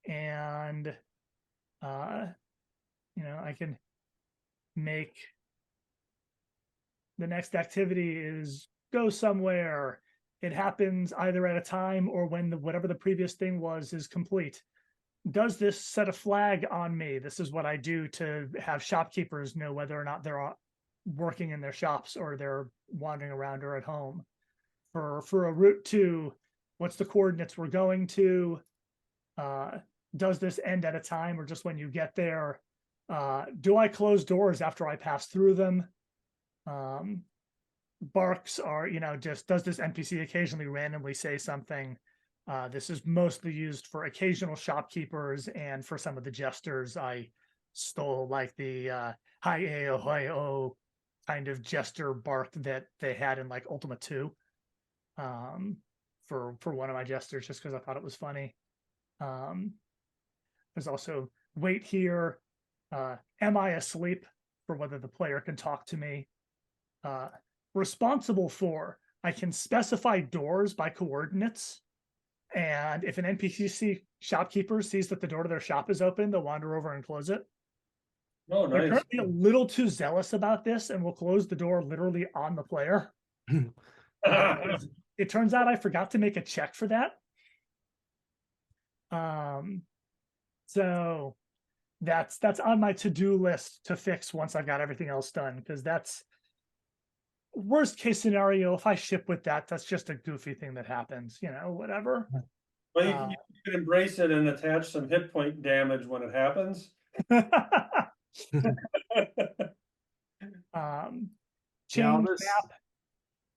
and I can make the next activity is go somewhere. It happens either at a time or when whatever the previous thing was is complete. Does this set a flag on me? This is what I do to have shopkeepers know whether or not they're working in their shops or they're wandering around or at home. For a route to, what's the coordinates we're going to? Does this end at a time or just when you get there? Do I close doors after I pass through them? Barks are, just does this NPC occasionally randomly say something? This is mostly used for occasional shopkeepers, and for some of the jesters, I stole like the hi-a-o-hi-o kind of jester bark that they had in like Ultima 2 for one of my jesters, just because I thought it was funny. There's also wait here. Am I asleep? For whether the player can talk to me. Responsible for, I can specify doors by coordinates. And if an NPC shopkeeper sees that the door to their shop is open, they'll wander over and close it. Oh, They're nice. currently a little too zealous about this and will close the door literally on the player. It turns out I forgot to make a check for that. So that's on my to-do list to fix once I've got everything else done, because that's worst case scenario. If I ship with that, that's just a goofy thing that happens, whatever. Well, you can embrace it and attach some hit point damage when it happens. Change this-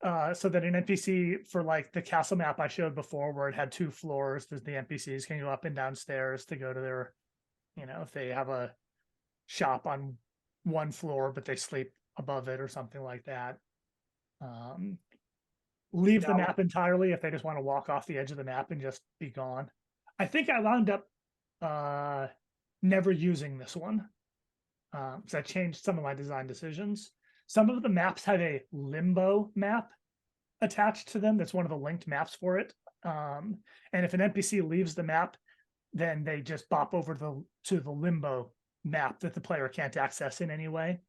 map so that an NPC for like the castle map I showed before, where it had 2 floors, the NPCs can go up and down stairs to go to their, if they have a shop on 1 floor but they sleep above it or something like that. Leave the map entirely if they just want to walk off the edge of the map and just be gone. I think I wound up never using this one because I changed some of my design decisions. Some of the maps have a limbo map attached to them. That's one of the linked maps for it. And if an NPC leaves the map, then they just bop over to the limbo map that the player can't access in any way.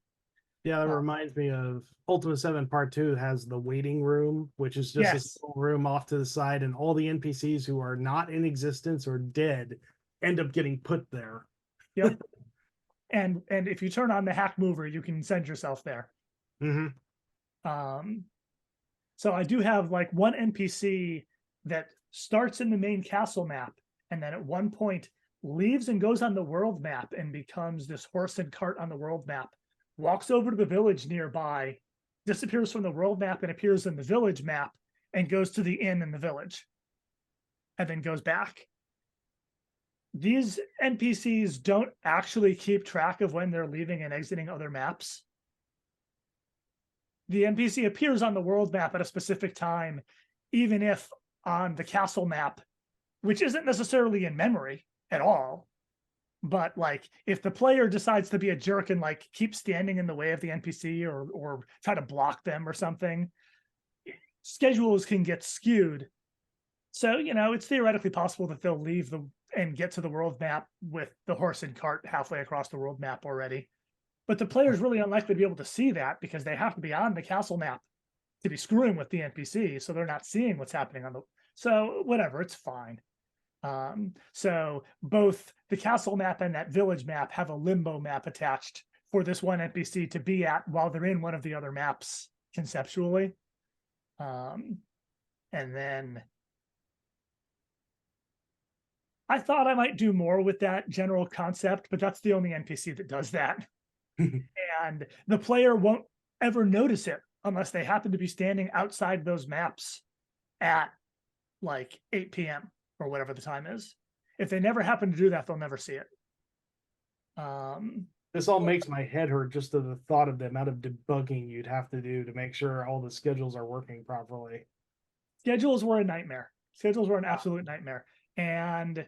Yeah, that reminds me of Ultima 7 Part 2 has the waiting room, which is just a small room off to the side, and all the NPCs who are not in existence or dead end up getting put there. Yep. and if you turn on the hack mover, you can send yourself there. Mm-hmm. So I do have like one NPC that starts in the main castle map, and then at one point leaves and goes on the world map and becomes this horse and cart on the world map, walks over to the village nearby, disappears from the world map and appears in the village map, and goes to the inn in the village, and then goes back. These NPCs don't actually keep track of when they're leaving and exiting other maps. The NPC appears on the world map at a specific time, even if on the castle map, which isn't necessarily in memory at all, but like if the player decides to be a jerk and like keep standing in the way of the NPC or try to block them or something, schedules can get skewed. So, it's theoretically possible that they'll leave and get to the world map with the horse and cart halfway across the world map already. But the player is really unlikely to be able to see that because they have to be on the castle map to be screwing with the NPC, so they're not seeing what's happening so whatever, it's fine. So both the castle map and that village map have a limbo map attached for this one NPC to be at while they're in one of the other maps conceptually. And then I thought I might do more with that general concept, but that's the only NPC that does that. And the player won't ever notice it unless they happen to be standing outside those maps at like 8 p.m. or whatever the time is. If they never happen to do that, they'll never see it. This all makes my head hurt just to the thought of the amount of debugging you'd have to do to make sure all the schedules are working properly. Schedules were a nightmare. Schedules were an absolute nightmare. And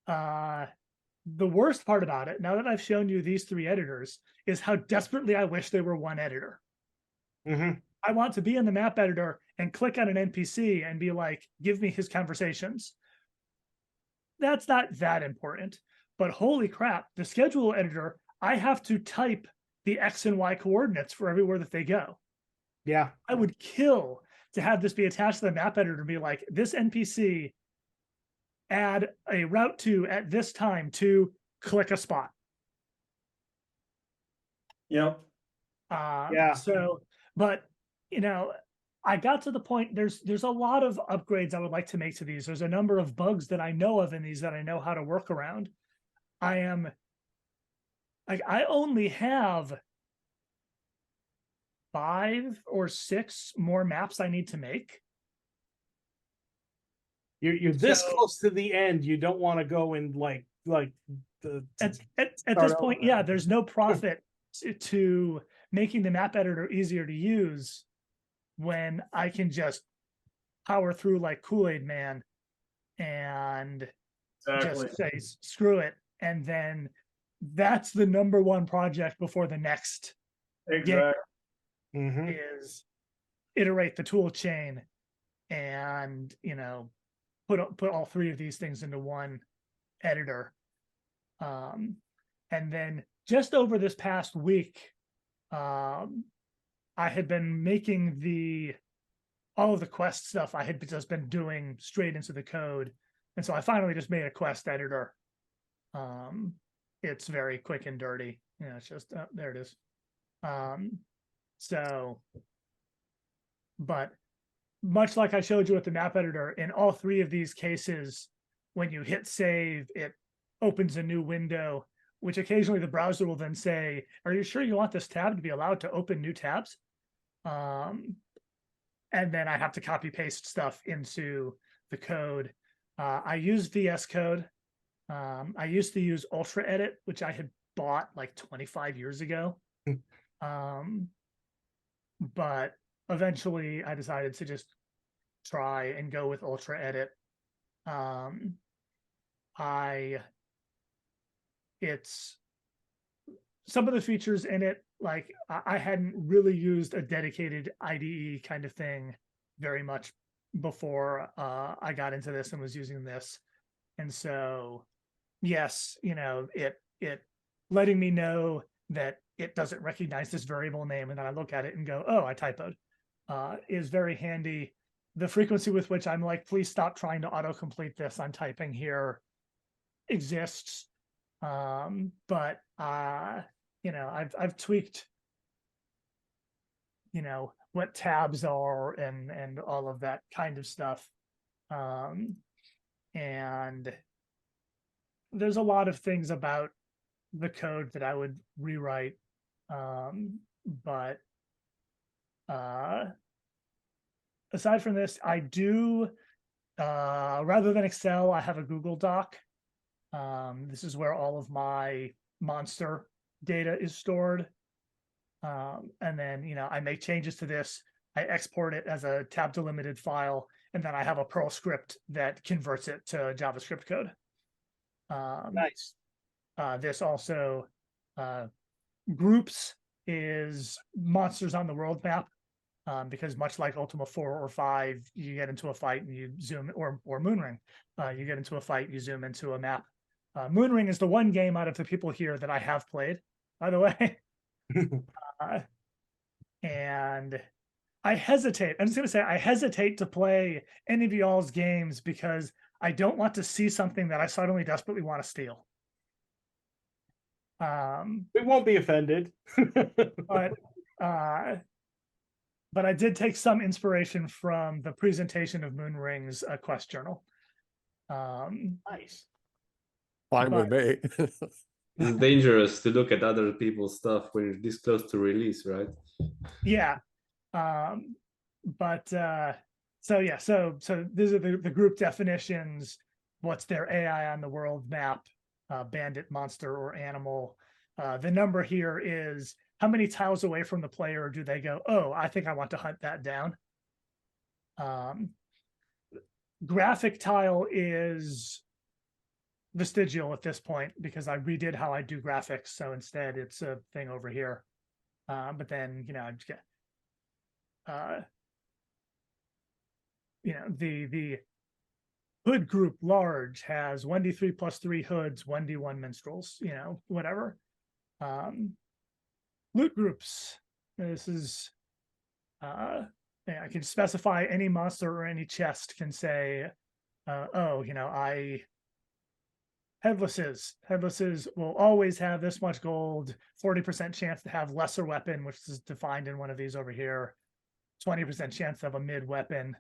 the worst part about it, now that I've shown you these 3 editors, is how desperately I wish they were one editor. Mm-hmm. I want to be in the map editor and click on an NPC and be like, give me his conversations. That's not that important, but holy crap, the schedule editor, I have to type the X and Y coordinates for everywhere that they go. Yeah. I would kill to have this be attached to the map editor and be like, this NPC add a route to at this time to click a spot. Yep. Yeah. So, but I got to the point, there's a lot of upgrades I would like to make to these. There's a number of bugs that I know of in these that I know how to work around. I only have 5 or 6 more maps I need to make. You're this close to the end. You don't want to go and like at this point, yeah, there's no profit to making the map editor easier to use when I can just power through like Kool-Aid Man and just say screw it, and then that's the number 1 project before the next Exactly. is iterate the tool chain and put all 3 of these things into one editor. And then just over this past week, I had been making all of the quest stuff I had just been doing straight into the code. And so I finally just made a quest editor. it's very quick and dirty. You know, it's just, there it is. So, but much like I showed you with the map editor, in all three of these cases, when you hit save, it opens a new window, which occasionally the browser will then say, are you sure you want this tab to be allowed to open new tabs? And then I have to copy paste stuff into the code. I use VS Code. I used to use Ultra Edit, which I had bought like 25 years ago. But eventually I decided to just try and go with Ultra Edit. It's some of the features in it, like I hadn't really used a dedicated IDE kind of thing very much before I got into this and was using this. And so, yes, you know, it letting me know that it doesn't recognize this variable name, and then I look at it and go, oh, I typoed, is very handy. The frequency with which I'm like, please stop trying to autocomplete this, I'm typing here, exists. But you know, I've tweaked, you know, what tabs are and all of that kind of stuff. And there's a lot of things about the code that I would rewrite. But aside from this, I do, rather than Excel, I have a Google Doc. This is where all of my monster data is stored. And then, you know, I make changes to this. I export it as a tab delimited file, and then I have a Perl script that converts it to JavaScript code. Nice. This also groups is monsters on the world map, because much like Ultima 4 or 5, you get into a fight and you zoom, or Moonring, you get into a fight, you zoom into a map. Moonring is the one game out of the people here that I have played, by the way. And I hesitate. I'm just going to say I hesitate to play any of y'all's games because I don't want to see something that I suddenly desperately want to steal. We won't be offended. But I did take some inspiration from the presentation of Moonring's quest journal. Nice. Fine with me. It's dangerous to look at other people's stuff when you're this close to release, right? Yeah. So yeah, so these are the group definitions. What's their AI on the world map? Bandit, monster, or animal. The number here is how many tiles away from the player do they go, oh, I think I want to hunt that down. Graphic tile is vestigial at this point because I redid how I do graphics. So instead it's a thing over here. But then, you know, I just get, you know, the hood group large has 1d3 plus 3 hoods, 1d1 minstrels, you know, whatever. Loot groups. This is, I can specify any monster or any chest can say, oh, you know, headlesses will always have this much gold, 40% chance to have lesser weapon, which is defined in one of these over here, 20% chance to have a mid weapon,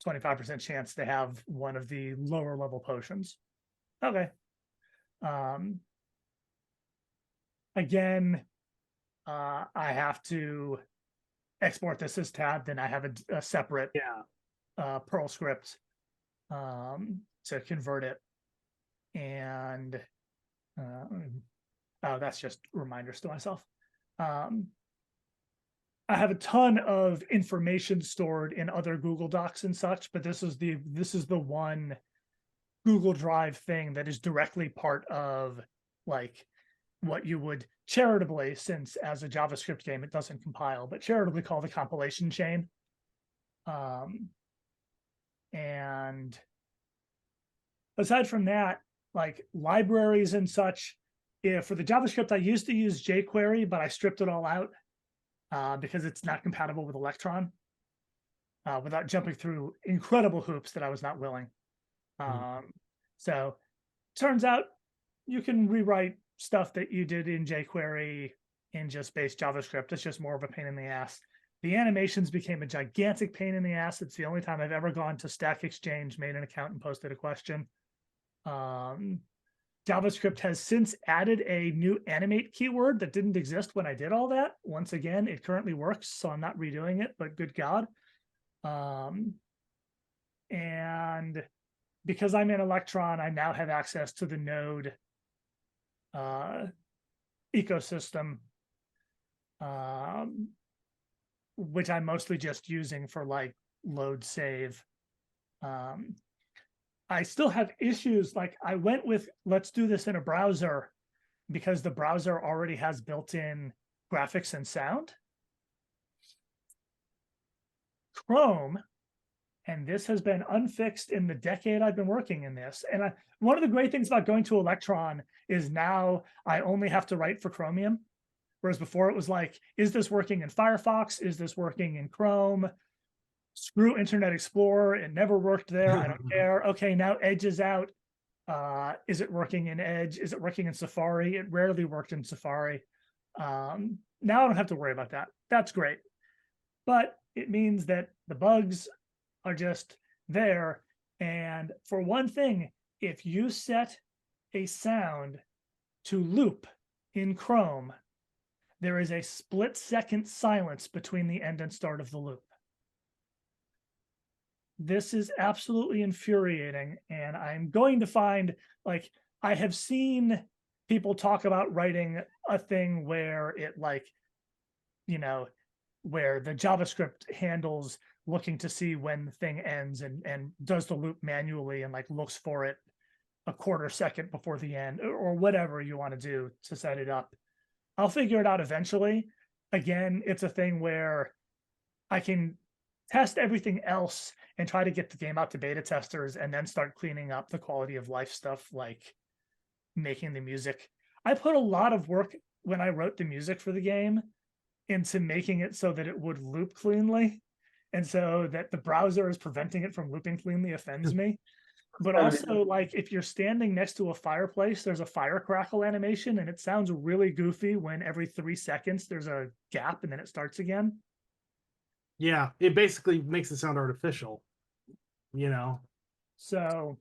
25% chance to have one of the lower level potions. Okay. Again, I have to export this as tab, then I have a separate Perl script to convert it. And oh, that's just reminders to myself. I have a ton of information stored in other Google Docs and such, but this is the one Google Drive thing that is directly part of like what you would charitably, since as a JavaScript game it doesn't compile, but charitably call the compilation chain. And aside from that, like libraries and such, for the JavaScript, I used to use jQuery, but I stripped it all out because it's not compatible with Electron without jumping through incredible hoops that I was not willing. So turns out you can rewrite stuff that you did in jQuery in just base JavaScript. It's just more of a pain in the ass. The animations became a gigantic pain in the ass. It's the only time I've ever gone to Stack Exchange, made an account, and posted a question. JavaScript has since added a new animate keyword that didn't exist when I did all that. Once again, it currently works, so I'm not redoing it, but good God. And because I'm in Electron, I now have access to the Node ecosystem, which I'm mostly just using for like load save. I still have issues. Like I went with, let's do this in a browser because the browser already has built-in graphics and sound. Chrome, and this has been unfixed in the decade I've been working in this. And one of the great things about going to Electron is now I only have to write for Chromium. Whereas before it was like, is this working in Firefox? Is this working in Chrome? Screw Internet Explorer. It never worked there. I don't care. Okay, now Edge is out. Is it working in Edge? Is it working in Safari? It rarely worked in Safari. Now I don't have to worry about that. That's great. But it means that the bugs are just there. And for one thing, if you set a sound to loop in Chrome, there is a split-second silence between the end and start of the loop. This is absolutely infuriating, and I'm going to find, like, I have seen people talk about writing a thing where it, like, you know, where the JavaScript handles looking to see when the thing ends and does the loop manually and like looks for it a quarter second before the end, or whatever you want to do to set it up. I'll figure it out eventually. Again, it's a thing where I can test everything else and try to get the game out to beta testers and then start cleaning up the quality of life stuff, like making the music. I put a lot of work when I wrote the music for the game into making it so that it would loop cleanly. And so that the browser is preventing it from looping cleanly offends me. But also, like, if you're standing next to a fireplace, there's a fire crackle animation, and it sounds really goofy when every 3 seconds there's a gap and then it starts again. Yeah, it basically makes it sound artificial, you know. So,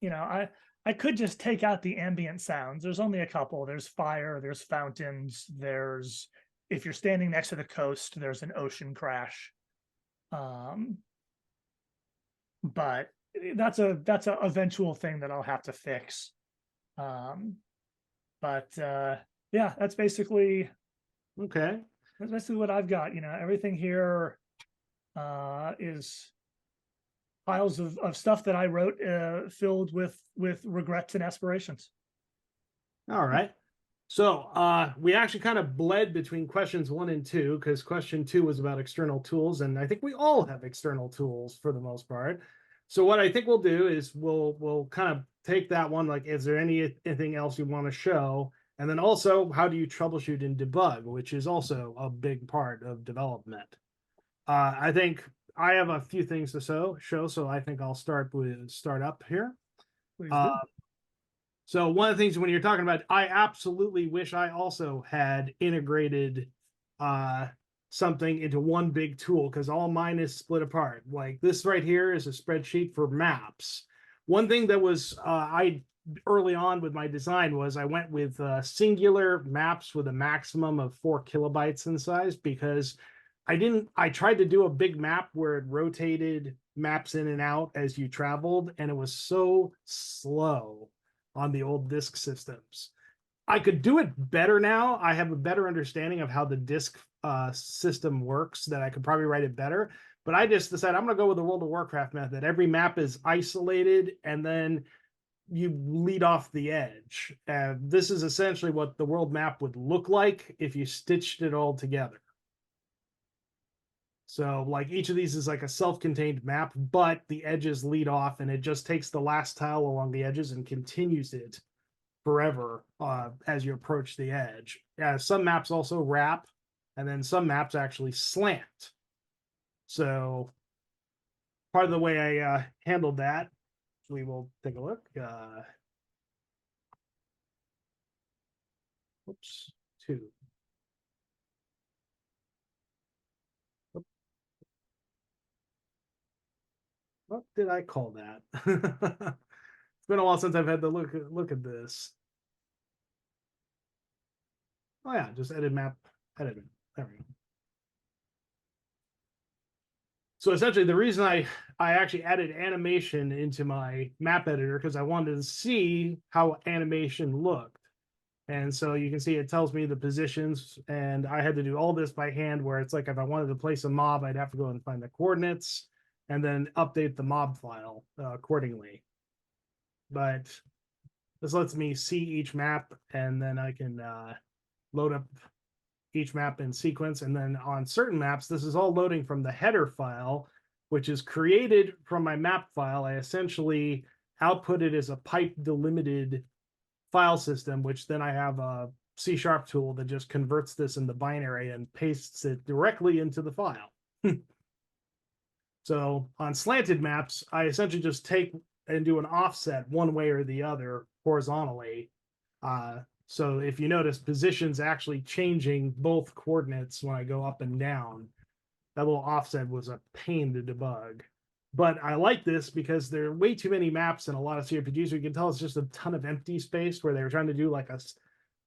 you know, I could just take out the ambient sounds. There's only a couple. There's fire, there's fountains, there's, if you're standing next to the coast, there's an ocean crash. But that's a eventual thing that I'll have to fix. Yeah, that's basically Okay. That's basically what I've got. You know, everything here is piles of stuff that I wrote filled with regrets and aspirations. All right. So we actually kind of bled between questions 1 and 2 because question 2 was about external tools, and I think we all have external tools for the most part. So what I think we'll do is we'll kind of take that one, like, is there anything else you want to show? And then also, how do you troubleshoot and debug, which is also a big part of development. I think I have a few things to show, so I think I'll start up here. Please do. So one of the things when you're talking about, I absolutely wish I also had integrated something into one big tool, because all mine is split apart. Like this right here is a spreadsheet for maps. One thing that was I early on with my design was I went with singular maps with a maximum of 4 kilobytes in size, because I tried to do a big map where it rotated maps in and out as you traveled, and it was so slow on the old disk systems. I could do it better now. I have a better understanding of how the disk system works, that I could probably write it better. But I just decided I'm going to go with the World of Warcraft method. Every map is isolated, and then you lead off the edge. This is essentially what the world map would look like if you stitched it all together. So like each of these is like a self-contained map, but the edges lead off, and it just takes the last tile along the edges and continues it forever as you approach the edge. Some maps also wrap, and then some maps actually slant. So part of the way I handled that, we will take a look. Oops, 2. What did I call that? It's been a while since I've had to look at this. Oh yeah, just edit map, edit. There we go. So essentially, the reason I actually added animation into my map editor because I wanted to see how animation looked. And so you can see it tells me the positions, and I had to do all this by hand, where it's like if I wanted to place a mob, I'd have to go and find the coordinates and then update the mob file accordingly. But this lets me see each map, and then I can load up each map in sequence. And then on certain maps, this is all loading from the header file, which is created from my map file. I essentially output it as a pipe delimited file system, which then I have a C# tool that just converts this into binary and pastes it directly into the file. So on slanted maps, I essentially just take and do an offset one way or the other horizontally. So if you notice, position's actually changing both coordinates when I go up and down. That little offset was a pain to debug. But I like this because there are way too many maps in a lot of CRPGs. You can tell it's just a ton of empty space where they were trying to do like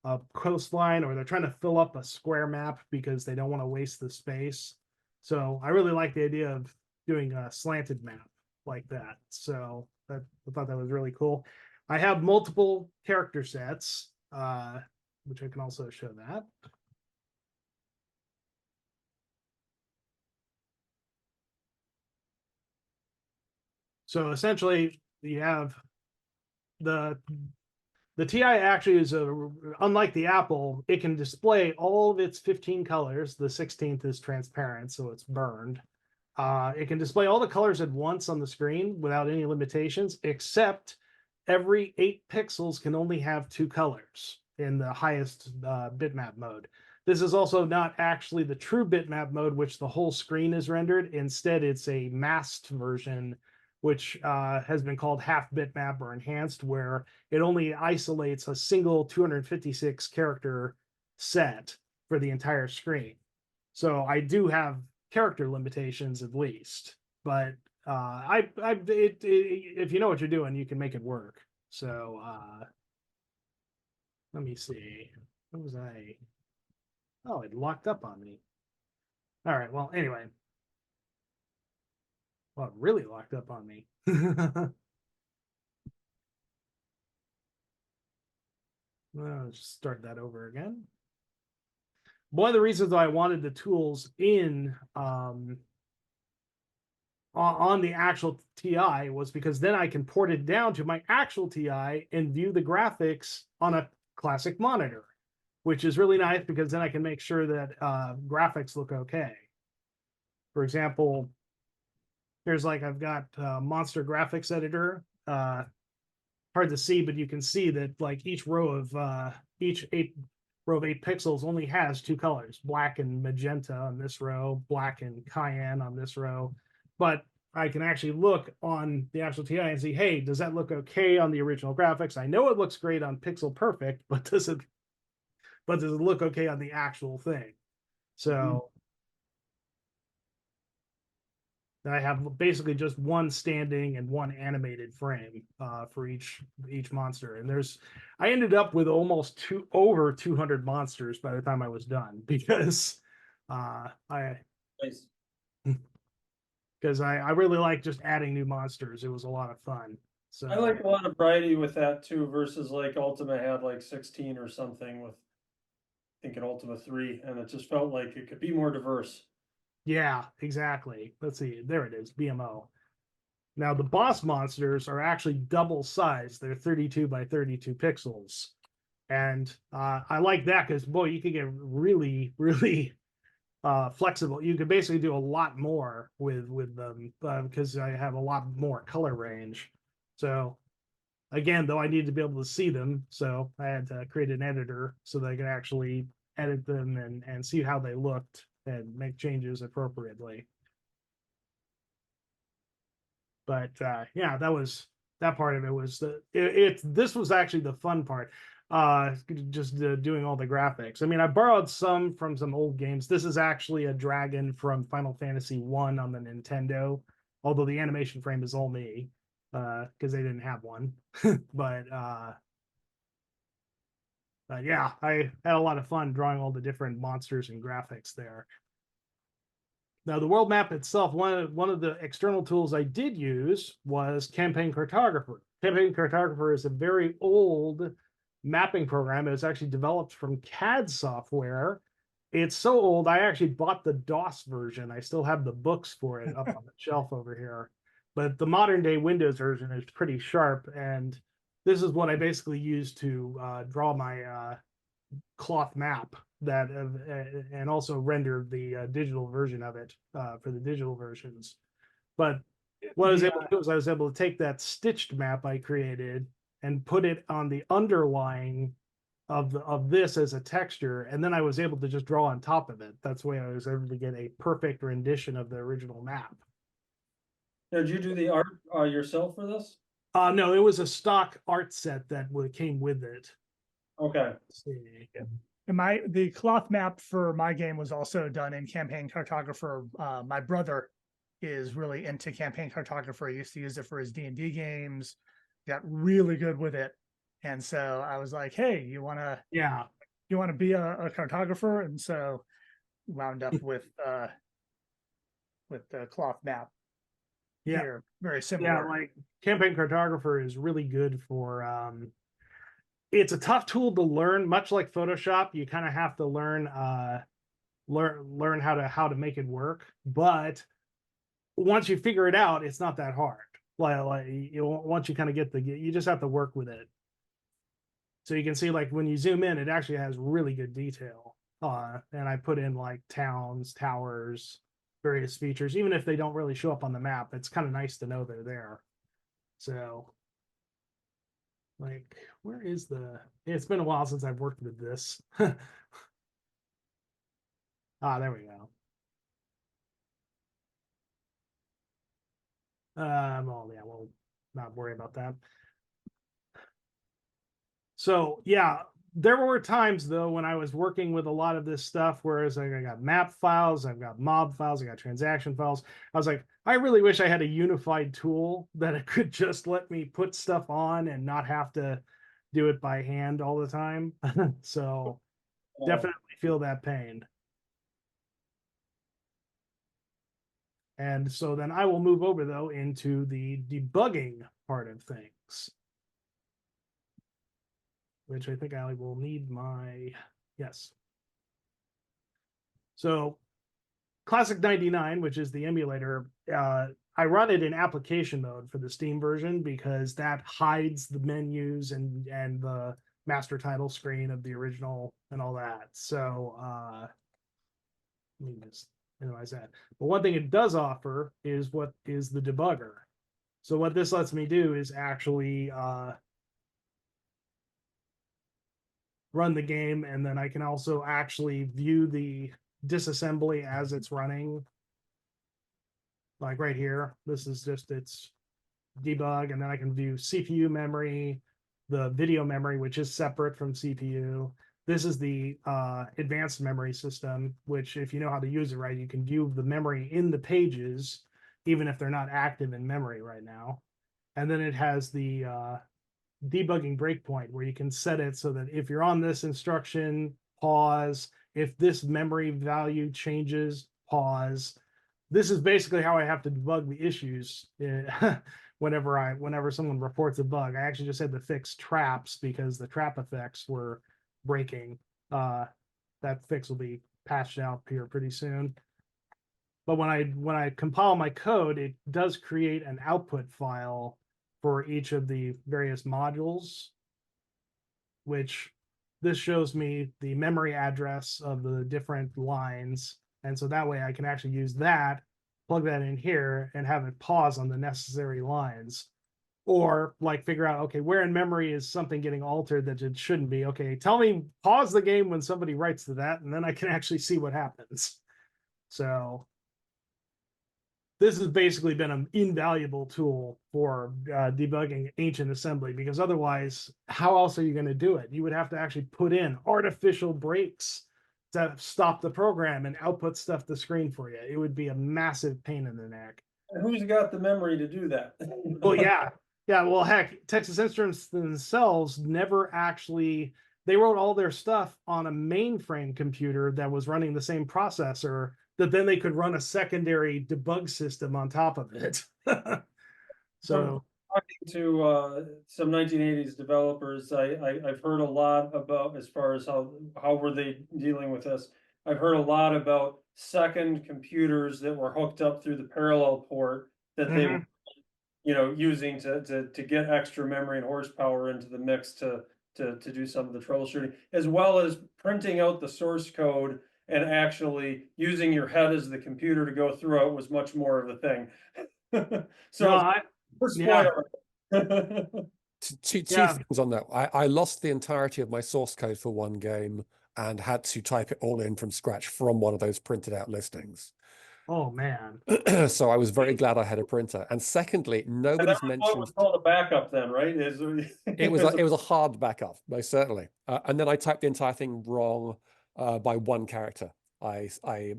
a coastline, or they're trying to fill up a square map because they don't want to waste the space. So I really like the idea of doing a slanted map like that. So I thought that was really cool. I have multiple character sets, which I can also show that. So essentially, you have the TI actually is unlike the Apple. It can display all of its 15 colors. The 16th is transparent, so it's burned. It can display all the colors at once on the screen without any limitations, except every 8 pixels can only have 2 colors in the highest bitmap mode. This is also not actually the true bitmap mode, which the whole screen is rendered. Instead, it's a masked version, which has been called half bitmap or enhanced, where it only isolates a single 256 character set for the entire screen. So I do have character limitations at least, but if you know what you're doing, you can make it work. So let me see. What was I? Oh, it locked up on me. All right. Well, anyway. Well, it really locked up on me. Let's start that over again. One of the reasons I wanted the tools in on the actual TI was because then I can port it down to my actual TI and view the graphics on a classic monitor, which is really nice because then I can make sure that graphics look okay. For example, here's like I've got Monster Graphics Editor. Hard to see, but you can see that like each row of 8 pixels only has 2 colors, black and magenta on this row, black and cayenne on this row. But I can actually look on the actual TI and see, hey, does that look okay on the original graphics? I know it looks great on Pixel Perfect, but does it look okay on the actual thing? So I have basically just one standing and one animated frame for each monster. And I ended up with almost over 200 monsters by the time I was done because Nice. because I really like just adding new monsters. It was a lot of fun. So I like a lot of variety with that too, versus like Ultima had like 16 or something with, I think, an Ultima 3, and it just felt like it could be more diverse. yeah, exactly. Let's see. There it is, BMO. Now the boss monsters are actually double size. They're 32 by 32 pixels. And I like that because, boy, you can get really, really flexible. You can basically do a lot more with them because I have a lot more color range. So again, though, I needed to be able to see them. So I had to create an editor so that I could actually edit them and see how they looked and make changes appropriately. But yeah, that part of it was this was actually the fun part. just doing all the graphics. I mean, I borrowed some from some old games. This is actually a dragon from Final Fantasy 1 on the Nintendo, although the animation frame is all me, because they didn't have one. But yeah, I had a lot of fun drawing all the different monsters and graphics there. Now, the world map itself, one of the external tools I did use was Campaign Cartographer. Campaign Cartographer is a very old mapping program. It was actually developed from CAD software. It's so old, I actually bought the DOS version. I still have the books for it up on the shelf over here. But the modern day Windows version is pretty sharp. And this is what I basically use to draw my cloth map that and also render the digital version of it for the digital versions. But what I was able to do is I was able to take that stitched map I created and put it on the underlying of this as a texture, and then I was able to just draw on top of it. That's the way I was able to get a perfect rendition of the original map. Did you do the art yourself for this? No, it was a stock art set that came with it. Okay. Let's see. And the cloth map for my game was also done in Campaign Cartographer. My brother is really into Campaign Cartographer. He used to use it for his D&D games. Got really good with it. And so I was like, hey, you want to be a cartographer? And so wound up with the cloth map. Yeah. Here. Very similar. Yeah, like Campaign Cartographer is really good for it's a tough tool to learn, much like Photoshop. You kind of have to learn how to make it work. But once you figure it out, it's not that hard. Once you kind of you just have to work with it. So you can see, like, when you zoom in, it actually has really good detail. And I put in like towns, towers, various features, even if they don't really show up on the map. It's kind of nice to know they're there. So, like, where is it's been a while since I've worked with this. There we go. Well, yeah, we'll not worry about that. So yeah, there were times though when I was working with a lot of this stuff, whereas I got map files, I've got mob files, I got transaction files. I was like, I really wish I had a unified tool that it could just let me put stuff on and not have to do it by hand all the time. So definitely feel that pain. And so then I will move over though into the debugging part of things, which I think I will need yes. So Classic 99, which is the emulator, I run it in application mode for the Steam version because that hides the menus and the master title screen of the original and all that. So let me just minimize that. But one thing it does offer is what is the debugger. So what this lets me do is actually run the game, and then I can also actually view the disassembly as it's running. Like right here, this is just its debug, and then I can view CPU memory, the video memory, which is separate from CPU. This is the advanced memory system, which if you know how to use it right, you can view the memory in the pages, even if they're not active in memory right now. And then it has the debugging breakpoint where you can set it so that if you're on this instruction, pause. If this memory value changes, pause. This is basically how I have to debug the issues whenever someone reports a bug. I actually just had to fix traps because the trap effects were breaking. That fix will be patched out here pretty soon. But when I compile my code, it does create an output file for each of the various modules, which this shows me the memory address of the different lines. And so that way I can actually use that, plug that in here, and have it pause on the necessary lines. Or like figure out, okay, where in memory is something getting altered that it shouldn't be? Okay, tell me, pause the game when somebody writes to that, and then I can actually see what happens. So this has basically been an invaluable tool for debugging ancient assembly, because otherwise, how else are you going to do it? You would have to actually put in artificial breaks to stop the program and output stuff to screen for you. It would be a massive pain in the neck. And who's got the memory to do that? Well, yeah. Yeah, well, heck, Texas Instruments themselves never actually, they wrote all their stuff on a mainframe computer that was running the same processor, that then they could run a secondary debug system on top of it. So talking to some 1980s developers, I've heard a lot about, as far as how were they dealing with this. I've heard a lot about second computers that were hooked up through the parallel port that they were, you know, using to get extra memory and horsepower into the mix to do some of the troubleshooting, as well as printing out the source code and actually using your head as the computer to go through it was much more of a thing. So no, spoiler. Two Yeah. things on that. I lost the entirety of my source code for one game and had to type it all in from scratch from one of those printed out listings. oh man. So I was very glad I had a printer. And secondly, nobody's What mentioned was called a backup then, right? it was a hard backup, most certainly. And then I typed the entire thing wrong by one character. I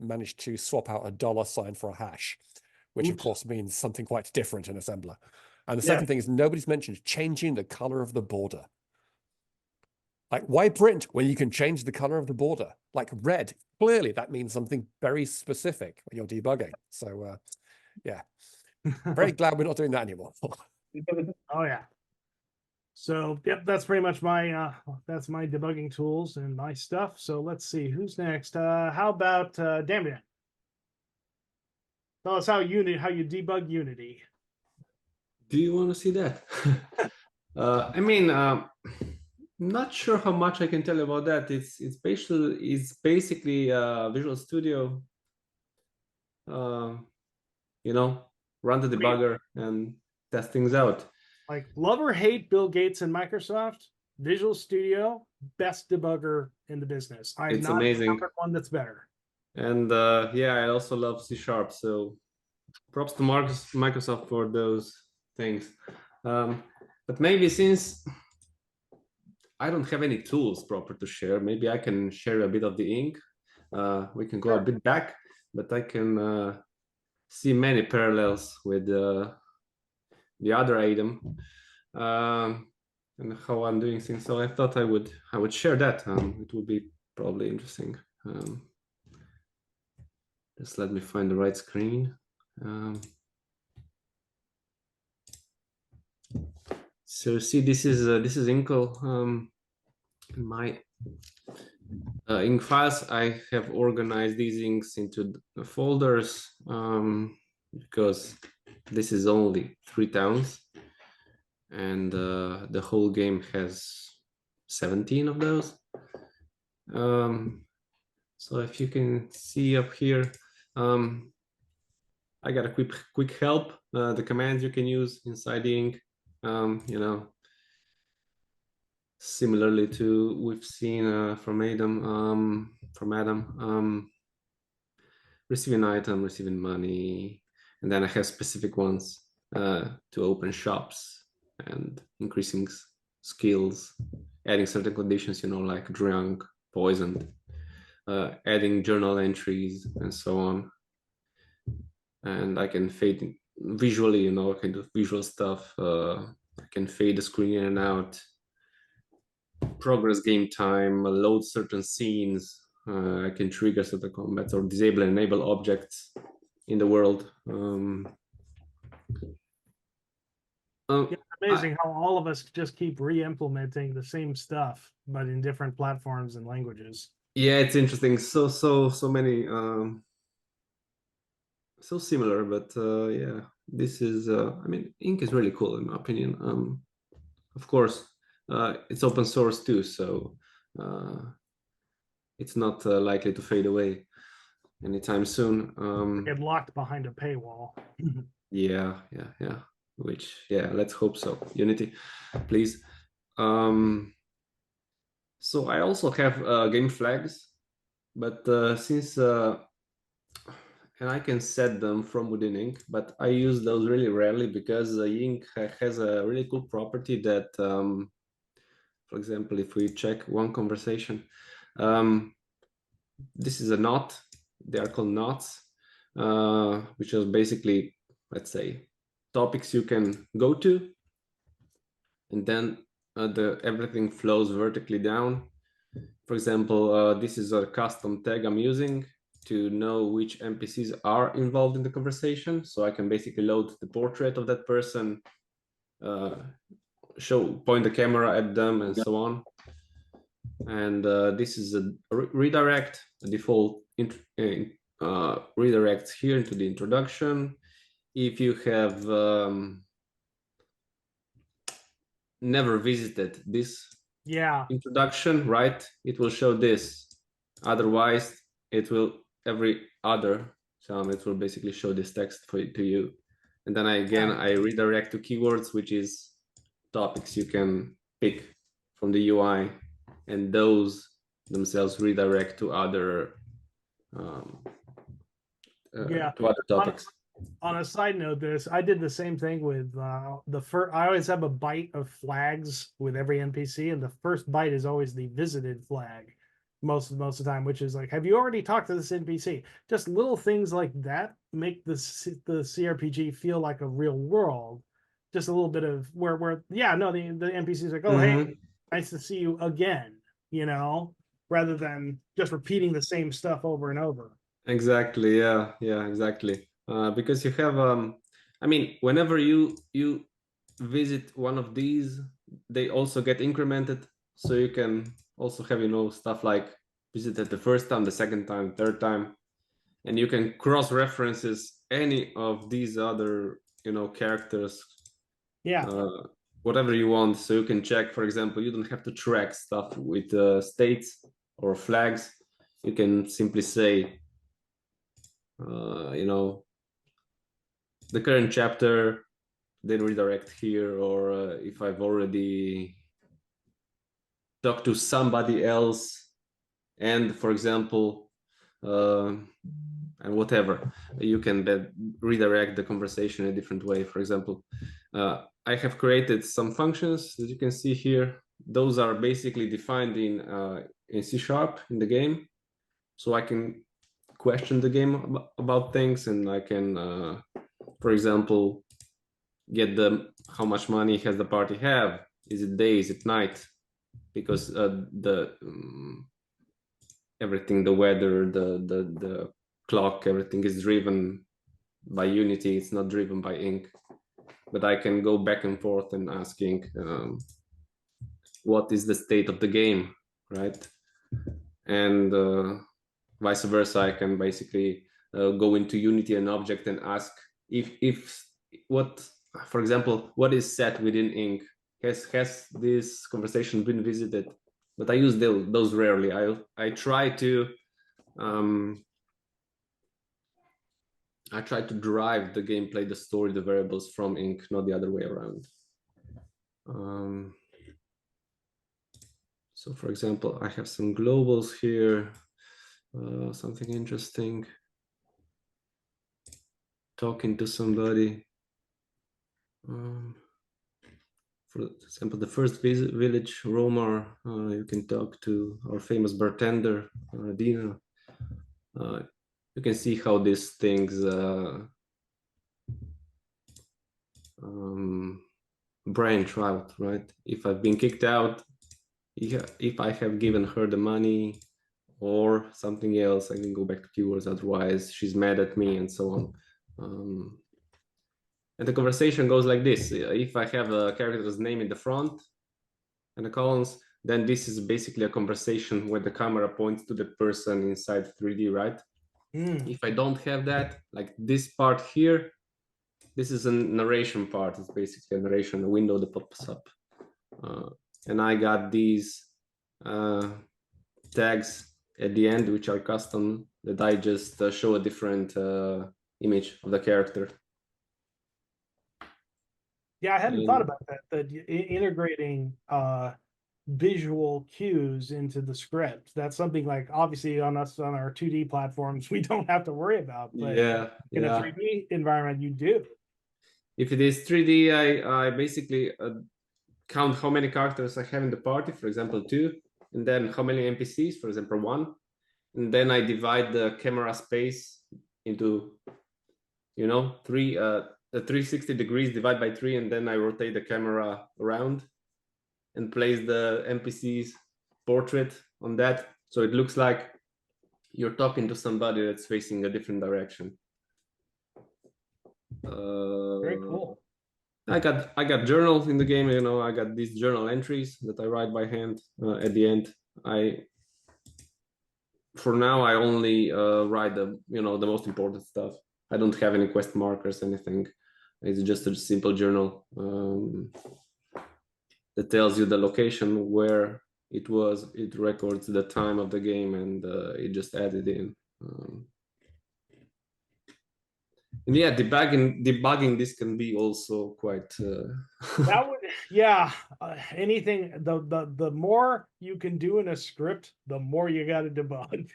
managed to swap out a $sign for a hash, which of Oops. course means something quite different in assembler. And the Yeah. second thing is nobody's mentioned changing the color of the border. Like, why print when you can change the color of the border? Like red, clearly that means something very specific when you're debugging. So yeah, very glad we're not doing that anymore. Oh yeah. So yep, that's pretty much my that's my debugging tools and my stuff. So let's see who's next. How about Damien? Tell us how you debug Unity. Do you want to see that? I mean, not sure how much I can tell you about that. It's basically Visual Studio. You know, run the debugger and test things out. Like, love or hate Bill Gates and Microsoft, Visual Studio, best debugger in the business. I'm It's not amazing. found one that's better. And yeah, I also love C#. So props to Microsoft for those things. But maybe since I don't have any tools proper to share, maybe I can share a bit of the ink. We can go a bit back, but I can see many parallels with the other item and how I'm doing things. So I thought I would share that. It would be probably interesting. Just let me find the right screen. So see, this is Inkle. My ink files, I have organized these inks into folders because this is only 3 towns, and the whole game has 17 of those. So if you can see up here, I got a quick help. The commands you can use inside the ink, you know, similarly to we've seen from Adam, receiving item, receiving money, and then I have specific ones to open shops and increasing skills, adding certain conditions, you know, like drunk, poisoned, adding journal entries and so on. And I can fade visually, you know, I can do visual stuff. I can fade the screen in and out, progress game time, load certain scenes. I can trigger certain combats or disable and enable objects in the world. It's amazing how all of us just keep re-implementing the same stuff, but in different platforms and languages. Yeah, it's interesting. So many, so similar, but yeah, this is. I mean, ink is really cool in my opinion. Of course, it's open source too, so it's not likely to fade away anytime soon. Get locked behind a paywall. Yeah. Which, yeah, let's hope so. Unity, please. So I also have game flags, but since and I can set them from within Ink, but I use those really rarely because Ink has a really cool property that, for example, if we check one conversation, this is a knot. They are called knots, which is basically, let's say, topics you can go to, and then everything flows vertically down. For example, this is a custom tag I'm using to know which NPCs are involved in the conversation. So I can basically load the portrait of that person, point the camera at them, and so on. And this is a redirect, a default redirects here into the introduction. If you have never visited this introduction, right, it will show this. Otherwise, it will every other time it will basically show this text to you. And then I redirect to keywords, which is topics you can pick from the UI, and those themselves redirect to other to other topics. On a side note, I did the same thing with the first. I always have a byte of flags with every NPC, and the first byte is always the visited flag most of the time, which is like, have you already talked to this NPC? Just little things like that make the CRPG feel like a real world. Just a little bit of where the NPC is like, oh, hey, nice to see you again, rather than just repeating the same stuff over and over. Exactly. Yeah, exactly. Because you have, I mean, whenever you visit one of these, they also get incremented. So you can also have, stuff like visited the first time, the second time, third time, and you can cross references any of these other, characters. Yeah. Whatever you want. So you can check, for example, you don't have to track stuff with states or flags. You can simply say, the current chapter, then redirect here, or if I've already talked to somebody else, and for example, and whatever, you can then redirect the conversation in a different way. For example, I have created some functions that you can see here. Those are basically defined in C# in the game, so I can question the game about things, and I can, for example, get how much money has the party have? Is it day? Is it night? Because everything, the weather, the clock, everything is driven by Unity. It's not driven by Ink. But I can go back and forth and ask Ink, what is the state of the game, right? And vice versa, I can basically go into Unity and object and ask for example, what is set within Ink? Has this conversation been visited? But I use those rarely. I try to drive the gameplay, the story, the variables from Ink, not the other way around. So, for example, I have some globals here. Something interesting. Talking to somebody. For example, the first village, Romar, you can talk to our famous bartender, Dina. You can see how these things branch out, right? If I've been kicked out, if I have given her the money or something else, I can go back to keywords. Otherwise, she's mad at me, and so on. And the conversation goes like this. If I have a character's name in the front and the columns, then this is basically a conversation where the camera points to the person inside 3D, right? If I don't have that, like this part here, this is a narration part. It's basically a narration, a window that pops up. And I got these tags at the end, which are custom, that I just show a different image of the character. Yeah, I hadn't thought about that. That integrating visual cues into the script. That's something like obviously on our 2D platforms we don't have to worry about, but Yeah, in a yeah. 3D environment you do. If it is 3D, I basically count how many characters I have in the party, for example, 2, and then how many NPCs, for example, 1, and then I divide the camera space into, 360 degrees, divide by 3, and then I rotate the camera around and place the NPC's portrait on that, so it looks like you're talking to somebody that's facing a different direction. Very cool. I got journals in the game. I got these journal entries that I write by hand. At the end, for now I only write the most important stuff. I don't have any quest markers, anything. It's just a simple journal that tells you the location where it was. It records the time of the game, and it just added in. And yeah, debugging this can be also quite. That would, yeah. Anything the more you can do in a script, the more you got to debug.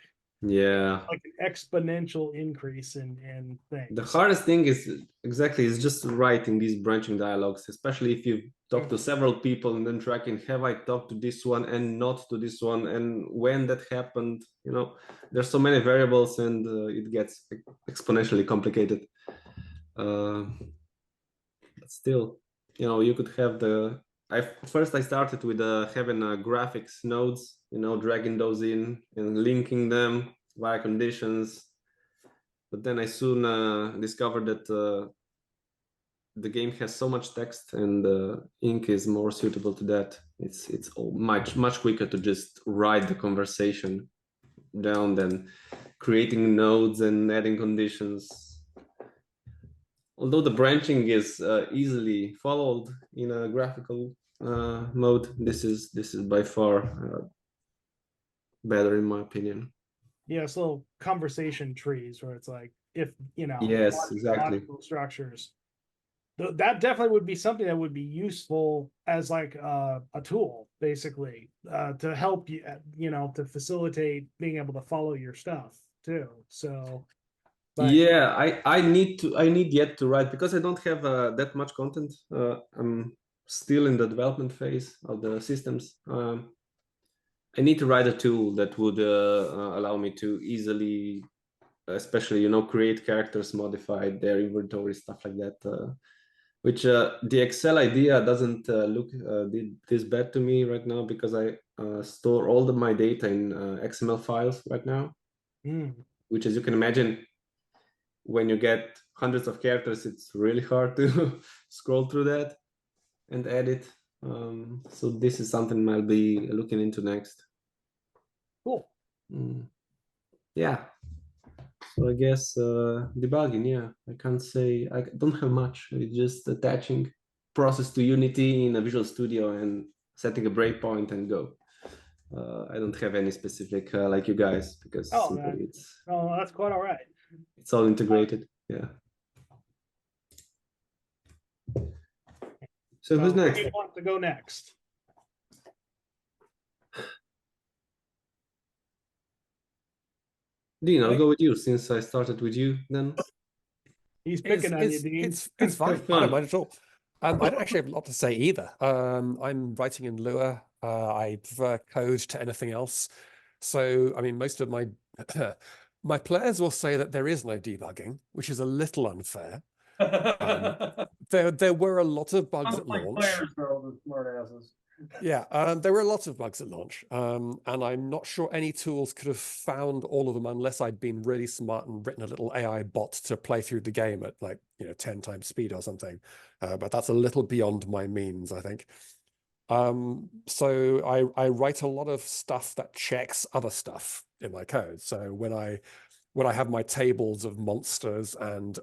Yeah. Like an exponential increase in things. The hardest thing is just writing these branching dialogues, especially if you talk to several people and then tracking, have I talked to this one and not to this one, and when that happened. There's so many variables, and it gets exponentially complicated. But still, you could have I started with having graphics nodes, dragging those in and linking them via conditions. But then I soon discovered that the game has so much text, and ink is more suitable to that. It's much quicker to just write the conversation down than creating nodes and adding conditions. Although the branching is easily followed in a graphical mode, this is by far better in my opinion. Yeah, it's little conversation trees where it's like if yes, exactly, logical structures. That definitely would be something that would be useful as like a tool, basically, to help you, to facilitate being able to follow your stuff too. So. But yeah, I need yet to write, because I don't have that much content. I'm still in the development phase of the systems. I need to write a tool that would allow me to easily, especially create characters, modify their inventory, stuff like that. Which the Excel idea doesn't look this bad to me right now, because I store all of my data in XML files right now, which, as you can imagine, when you get hundreds of characters, it's really hard to scroll through that and edit. So this is something I'll be looking into next. Cool. Yeah. So I guess debugging, yeah, I can't say, I don't have much. It's just attaching process to Unity in a Visual Studio and setting a breakpoint and go. I don't have any specific like you guys, because that's quite all right. It's all integrated. Yeah. So who's next? Who wants to go next? Dean, I'll go with you, since I started with you then. He's picking on you, Dean. It's fine. I don't mind at all. I don't actually have a lot to say either. I'm writing in Lua. I prefer code to anything else. So, I mean, most of my my players will say that there is no debugging, which is a little unfair. There were a lot of bugs at launch. Players are all the smart asses. Yeah, there were lots of bugs at launch, and I'm not sure any tools could have found all of them unless I'd been really smart and written a little AI bot to play through the game at 10 times speed or something. But that's a little beyond my means, I think. So I write a lot of stuff that checks other stuff in my code. So when I have my tables of monsters and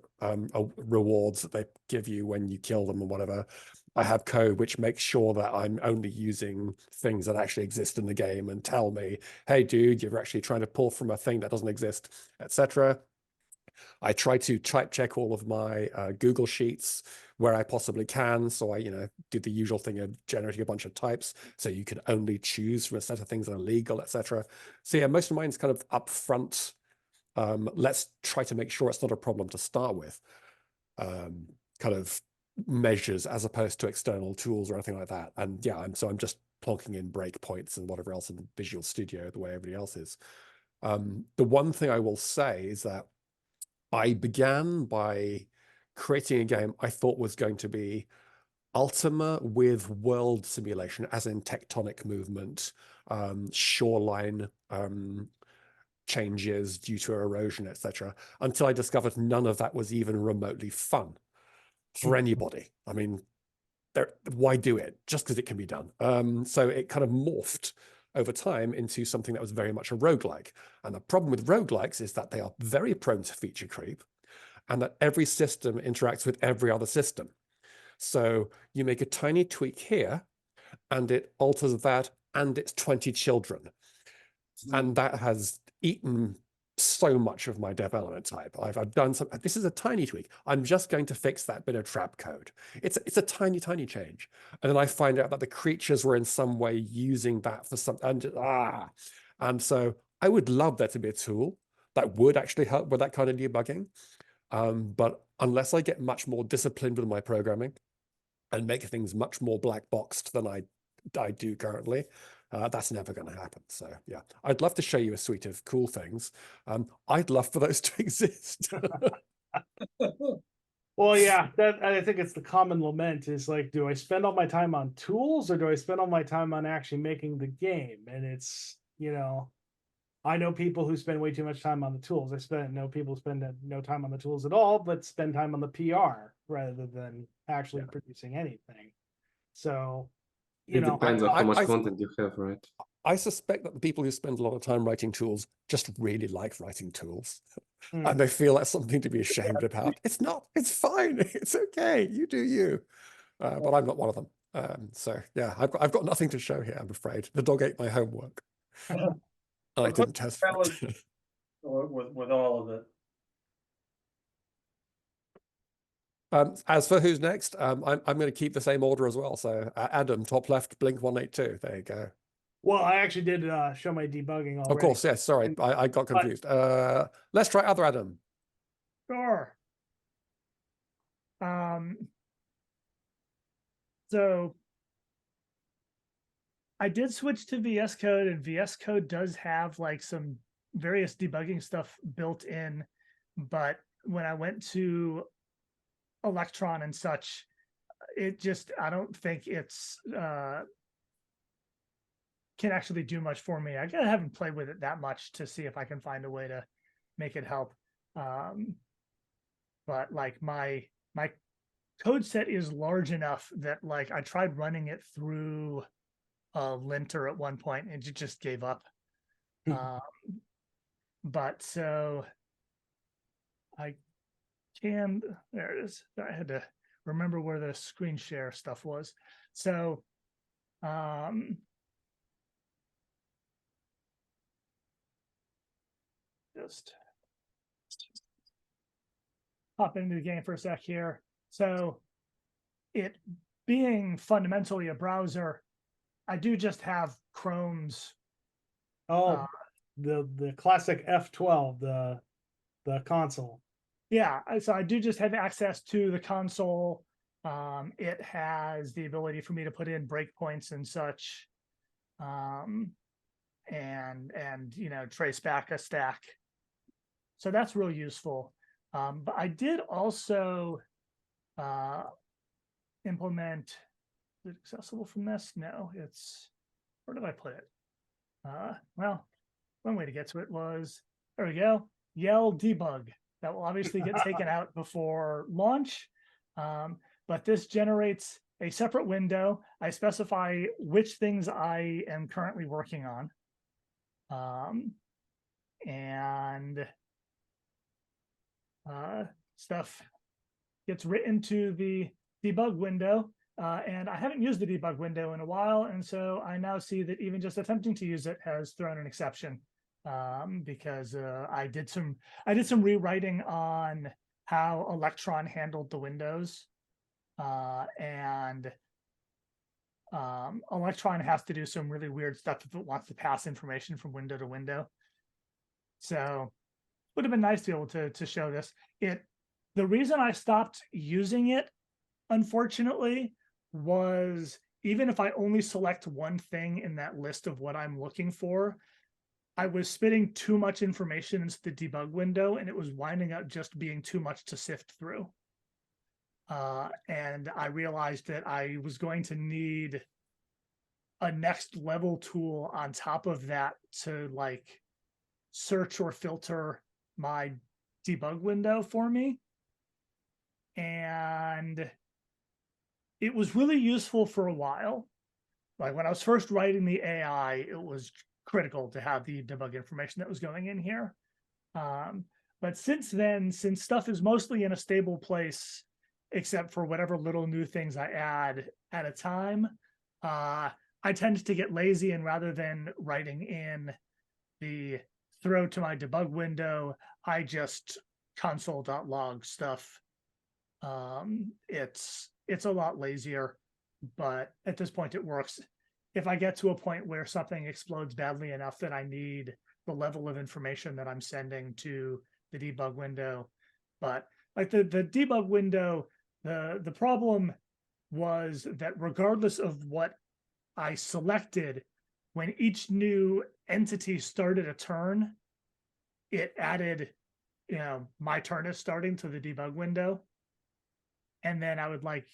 rewards that they give you when you kill them or whatever, I have code which makes sure that I'm only using things that actually exist in the game and tell me, hey, dude, you're actually trying to pull from a thing that doesn't exist, etc. I try to type check all of my Google Sheets where I possibly can. So I, do the usual thing of generating a bunch of types, so you can only choose from a set of things that are legal, etc. So yeah, most of mine's kind of upfront. Let's try to make sure it's not a problem to start with. Kind of measures as opposed to external tools or anything like that. And yeah, I'm just plonking in breakpoints and whatever else in Visual Studio the way everybody else is. The one thing I will say is that I began by creating a game I thought was going to be Ultima with world simulation, as in tectonic movement, shoreline changes due to erosion, etc., until I discovered none of that was even remotely fun for anybody. I mean, why do it? Just because it can be done. So it kind of morphed over time into something that was very much a roguelike. And the problem with roguelikes is that they are very prone to feature creep, and that every system interacts with every other system. So you make a tiny tweak here, and it alters that and its 20 children. And that has eaten so much of my development type. I've done some, this is a tiny tweak. I'm just going to fix that bit of trap code. It's a tiny, tiny change. And then I find out that the creatures were in some way using that for some, and so I would love there to be a tool that would actually help with that kind of debugging. But unless I get much more disciplined with my programming and make things much more black boxed than I do currently, that's never going to happen. So yeah, I'd love to show you a suite of cool things. I'd love for those to exist. Well, yeah, that I think it's the common lament is like, do I spend all my time on tools or do I spend all my time on actually making the game? And it's, I know people who spend way too much time on the tools. Know people who spend no time on the tools at all, but spend time on the PR rather than actually producing anything. So, it depends on how much content you have, right? I suspect that the people who spend a lot of time writing tools just really like writing tools. And they feel that's something to be ashamed about. It's not, it's fine. It's okay. You do you. But I'm not one of them. So yeah, I've got nothing to show here, I'm afraid. The dog ate my homework. I didn't test for it. with all of it. As for who's next, I'm going to keep the same order as well. So Adam, top left, Blink 182. There you go. Well, I actually did show my debugging already. Of course, yes. Sorry, I got confused. Let's try other Adam. Sure. So I did switch to VS Code, and VS Code does have like some various debugging stuff built in, but when I went to Electron and such, it just, I don't think it's can actually do much for me. I haven't played with it that much to see if I can find a way to make it help. But like my code set is large enough that like I tried running it through a linter at one point and it just gave up. But so I can, there it is. I had to remember where the screen share stuff was. So just hop into the game for a sec here. So it being fundamentally a browser, I do just have Chrome's. The classic F12, the console. Yeah, so I do just have access to the console. It has the ability for me to put in breakpoints and such, and trace back a stack. So that's real useful. But I did also implement. Is it accessible from this? No, it's. Where did I put it? Well, one way to get to it was, there we go, yell debug. That will obviously get taken out before launch. But this generates a separate window. I specify which things I am currently working on. And stuff gets written to the debug window. And I haven't used the debug window in a while. And so I now see that even just attempting to use it has thrown an exception. Because I did some rewriting on how Electron handled the windows. And Electron has to do some really weird stuff if it wants to pass information from window to window. So would have been nice to be able to show this. The reason I stopped using it, unfortunately, was even if I only select one thing in that list of what I'm looking for, I was spitting too much information into the debug window, and it was winding up just being too much to sift through. And I realized that I was going to need a next level tool on top of that to like search or filter my debug window for me. And it was really useful for a while. Like when I was first writing the AI, it was critical to have the debug information that was going in here. But since then, since stuff is mostly in a stable place, except for whatever little new things I add at a time, I tend to get lazy, and rather than writing in the throw to my debug window, I just console.log stuff. It's a lot lazier, but at this point it works. If I get to a point where something explodes badly enough that I need the level of information that I'm sending to the debug window, but like the debug window, the problem was that regardless of what I selected, when each new entity started a turn, it added, my turn is starting to the debug window. And then I would like,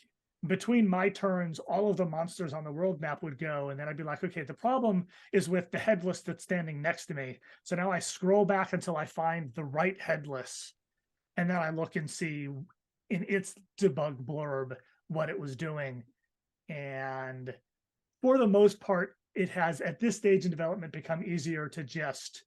between my turns, all of the monsters on the world map would go. And then I'd be like, okay, the problem is with the headless that's standing next to me. So now I scroll back until I find the right headless. And then I look and see in its debug blurb what it was doing. And for the most part, it has at this stage in development become easier to just,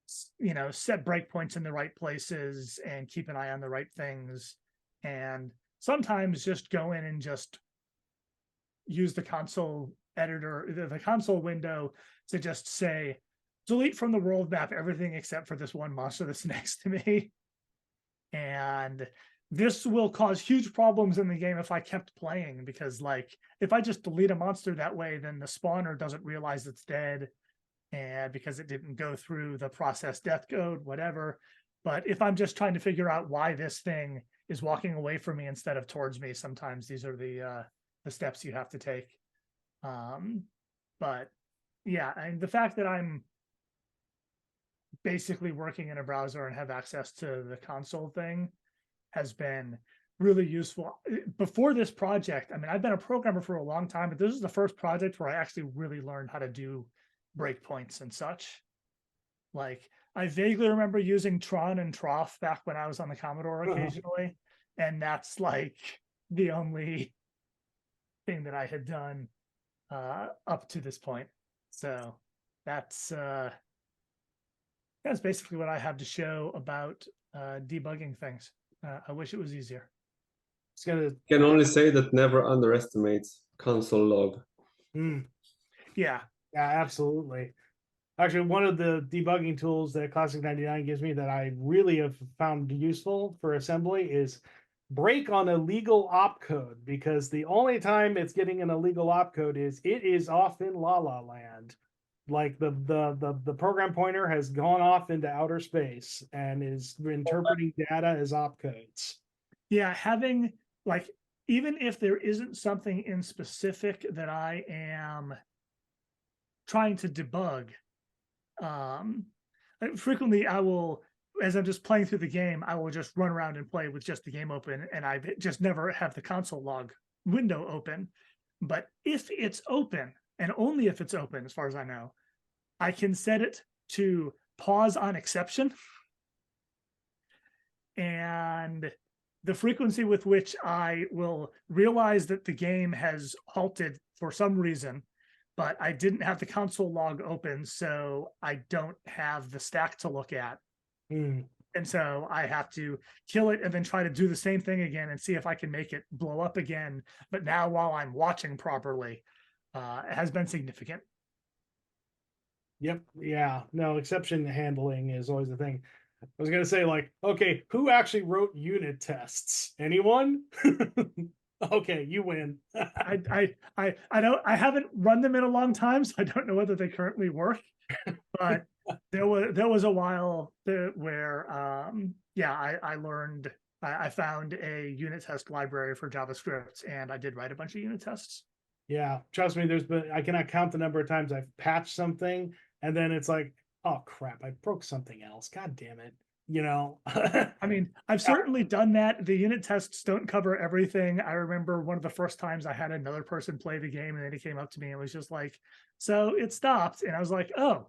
set breakpoints in the right places and keep an eye on the right things. And sometimes just go in and just use the console editor, the console window, to just say, delete from the world map everything except for this one monster that's next to me. And this will cause huge problems in the game if I kept playing, because like if I just delete a monster that way, then the spawner doesn't realize it's dead, and because it didn't go through the process death code, whatever. But if I'm just trying to figure out why this thing is walking away from me instead of towards me, sometimes these are the steps you have to take. But yeah, and the fact that I'm basically working in a browser and have access to the console thing has been really useful. Before this project, I mean, I've been a programmer for a long time, but this is the first project where I actually really learned how to do breakpoints and such. Like, I vaguely remember using Tron and Troff back when I was on the Commodore occasionally, and that's like the only thing that I had done up to this point. So that's basically what I have to show about debugging things. I wish it was easier. Can only say that never underestimates console log. Yeah, absolutely. Actually, one of the debugging tools that Classic 99 gives me that I really have found useful for assembly is break on illegal opcode, because the only time it's getting an illegal opcode is it is off in La La Land. Like the program pointer has gone off into outer space and is interpreting data as opcodes. Yeah, having like, even if there isn't something in specific that I am trying to debug, frequently I will, as I'm just playing through the game, I will just run around and play with just the game open, and I just never have the console log window open. But if it's open, and only if it's open, as far as I know, I can set it to pause on exception. And the frequency with which I will realize that the game has halted for some reason, but I didn't have the console log open, so I don't have the stack to look at. And so I have to kill it and then try to do the same thing again and see if I can make it blow up again. But now while I'm watching properly, it has been significant. Yep. Yeah. No, exception handling is always the thing. I was going to say, like, okay, who actually wrote unit tests? Anyone? Okay, you win. I haven't run them in a long time, so I don't know whether they currently work. But there was a while where yeah, I learned I found a unit test library for JavaScript, and I did write a bunch of unit tests. Yeah, trust me, I cannot count the number of times I've patched something and then it's like, oh crap, I broke something else. God damn it. You know. I mean, I've certainly done that. The unit tests don't cover everything. I remember one of the first times I had another person play the game, and then he came up to me and was just like, so it stopped. And I was like, oh,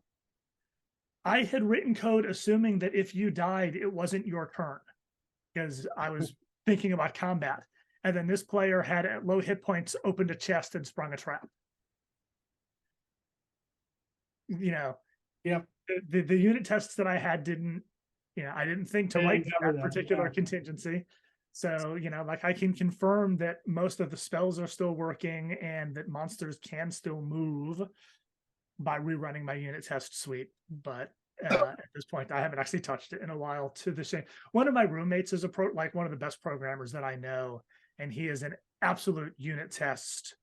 I had written code assuming that if you died, it wasn't your turn, because I was thinking about combat. And then this player had at low hit points opened a chest and sprung a trap. You know, Yep. The unit tests that I had didn't, you know, I didn't think to They write didn't for cover that that, particular yeah. contingency. So, you know, like I can confirm that most of the spells are still working and that monsters can still move by rerunning my unit test suite. But at this point, I haven't actually touched it in a while. To the shame, one of my roommates is like one of the best programmers that I know, and he is an absolute unit test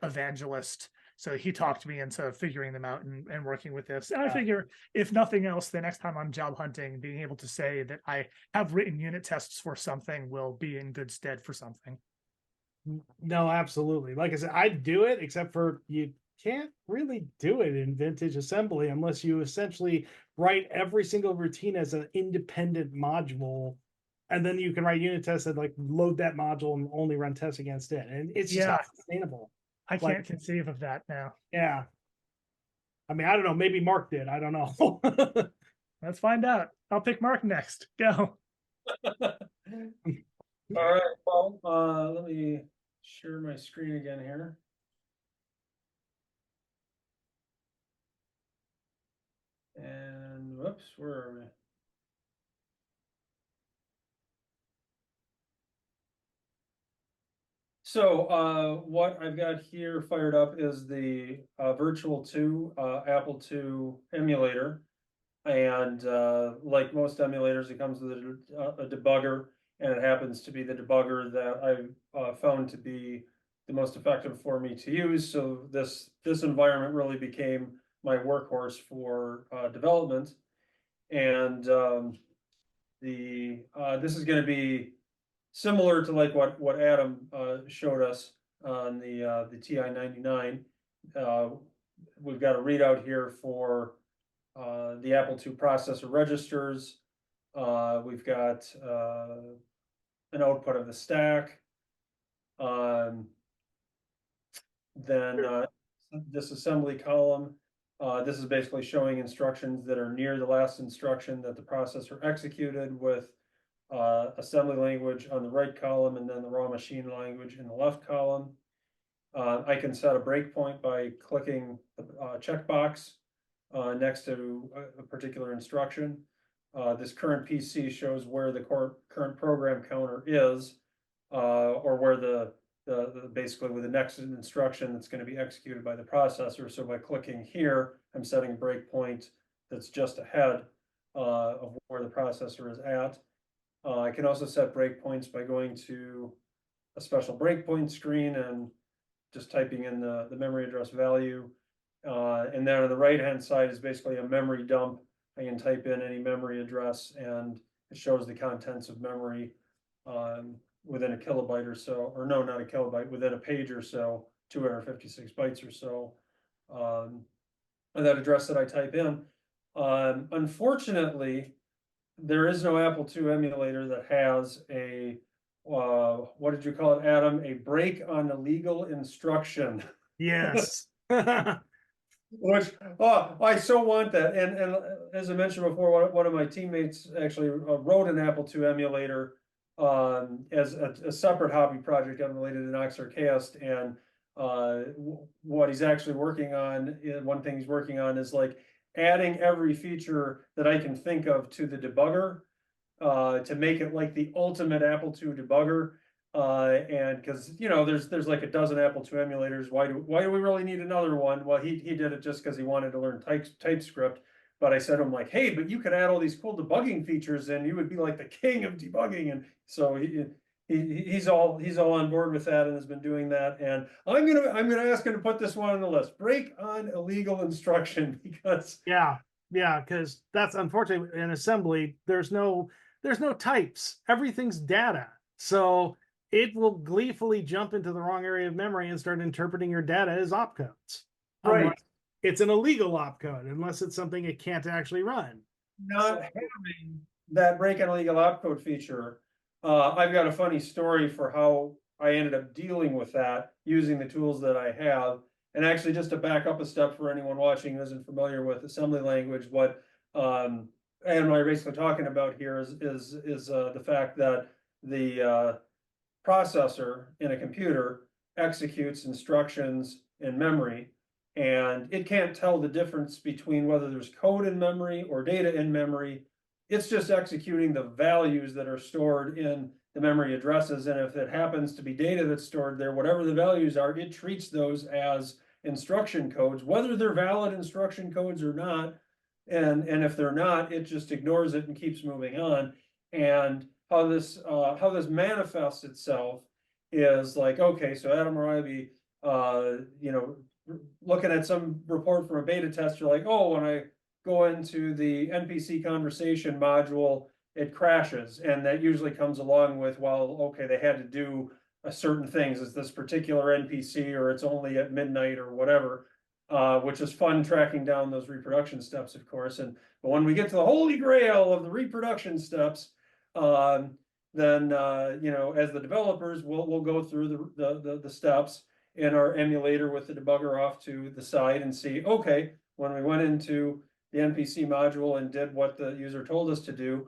evangelist. So he talked me into figuring them out and working with this. And I figure, if nothing else, the next time I'm job hunting, being able to say that I have written unit tests for something will be in good stead for something. No, absolutely. Like I said, I'd do it, except for you can't really do it in vintage assembly unless you essentially write every single routine as an independent module. And then you can write unit tests that like load that module and only run tests against it. And it's just not sustainable. I can't conceive of that now. Yeah. I mean, I don't know. Maybe Mark did. I don't know. Let's find out. I'll pick Mark next. Go. All right, well, let me share my screen again here. And whoops, where are we? So what I've got here fired up is the Virtual 2 Apple II emulator. And like most emulators, it comes with a debugger, and it happens to be the debugger that I've found to be the most effective for me to use. So this environment really became my workhorse for development. And this is going to be similar to like what Adam showed us on the TI-99. We've got a readout here for the Apple II processor registers. We've got an output of the stack. Then this assembly column, this is basically showing instructions that are near the last instruction that the processor executed, with assembly language on the right column and then the raw machine language in the left column. I can set a breakpoint by clicking the checkbox next to a particular instruction. This current PC shows where the current program counter is, or where the basically with the next instruction that's going to be executed by the processor. So by clicking here, I'm setting a breakpoint that's just ahead of where the processor is at. I can also set breakpoints by going to a special breakpoint screen and just typing in the memory address value. And then on the right-hand side is basically a memory dump. I can type in any memory address and it shows the contents of memory within a kilobyte or so, or no, not a kilobyte, within a page or so, 256 bytes or so, and that address that I type in. Unfortunately, there is no Apple II emulator that has a, what did you call it, Adam? A break on the legal instruction. Yes. Which, I so want that. And as I mentioned before, one of my teammates actually wrote an Apple II emulator as a separate hobby project unrelated to Noxer Cast. And what he's actually working on, one thing he's working on is like adding every feature that I can think of to the debugger to make it like the ultimate Apple II debugger. And because there's like a dozen Apple II emulators. Why do we really need another one? Well, he did it just because he wanted to learn TypeScript. But I said to him like, hey, but you could add all these cool debugging features and you would be like the king of debugging. And so he's all on board with that and has been doing that. And I'm gonna ask him to put this one on the list. Break on illegal instruction, because Yeah, because that's unfortunately in assembly, there's no types. Everything's data. So it will gleefully jump into the wrong area of memory and start interpreting your data as opcodes. Right. Unless it's an illegal opcode, unless it's something it can't actually run. not having that break on illegal opcode feature, I've got a funny story for how I ended up dealing with that using the tools that I have. And actually, just to back up a step for anyone watching who isn't familiar with assembly language, what Anne and I are basically talking about here is the fact that the processor in a computer executes instructions in memory, and it can't tell the difference between whether there's code in memory or data in memory. It's just executing the values that are stored in the memory addresses. And if it happens to be data that's stored there, whatever the values are, it treats those as instruction codes, whether they're valid instruction codes or not. And if they're not, it just ignores it and keeps moving on. And how this manifests itself is like, okay, so Adam Riley, looking at some report from a beta test, you're like, oh, when I go into the NPC conversation module, it crashes. And that usually comes along with, well, okay, they had to do a certain things. Is this particular NPC, or it's only at midnight or whatever, which is fun tracking down those reproduction steps, of course. But when we get to the holy grail of the reproduction steps, then as the developers, we'll go through the steps in our emulator with the debugger off to the side and see, okay, when we went into the NPC module and did what the user told us to do,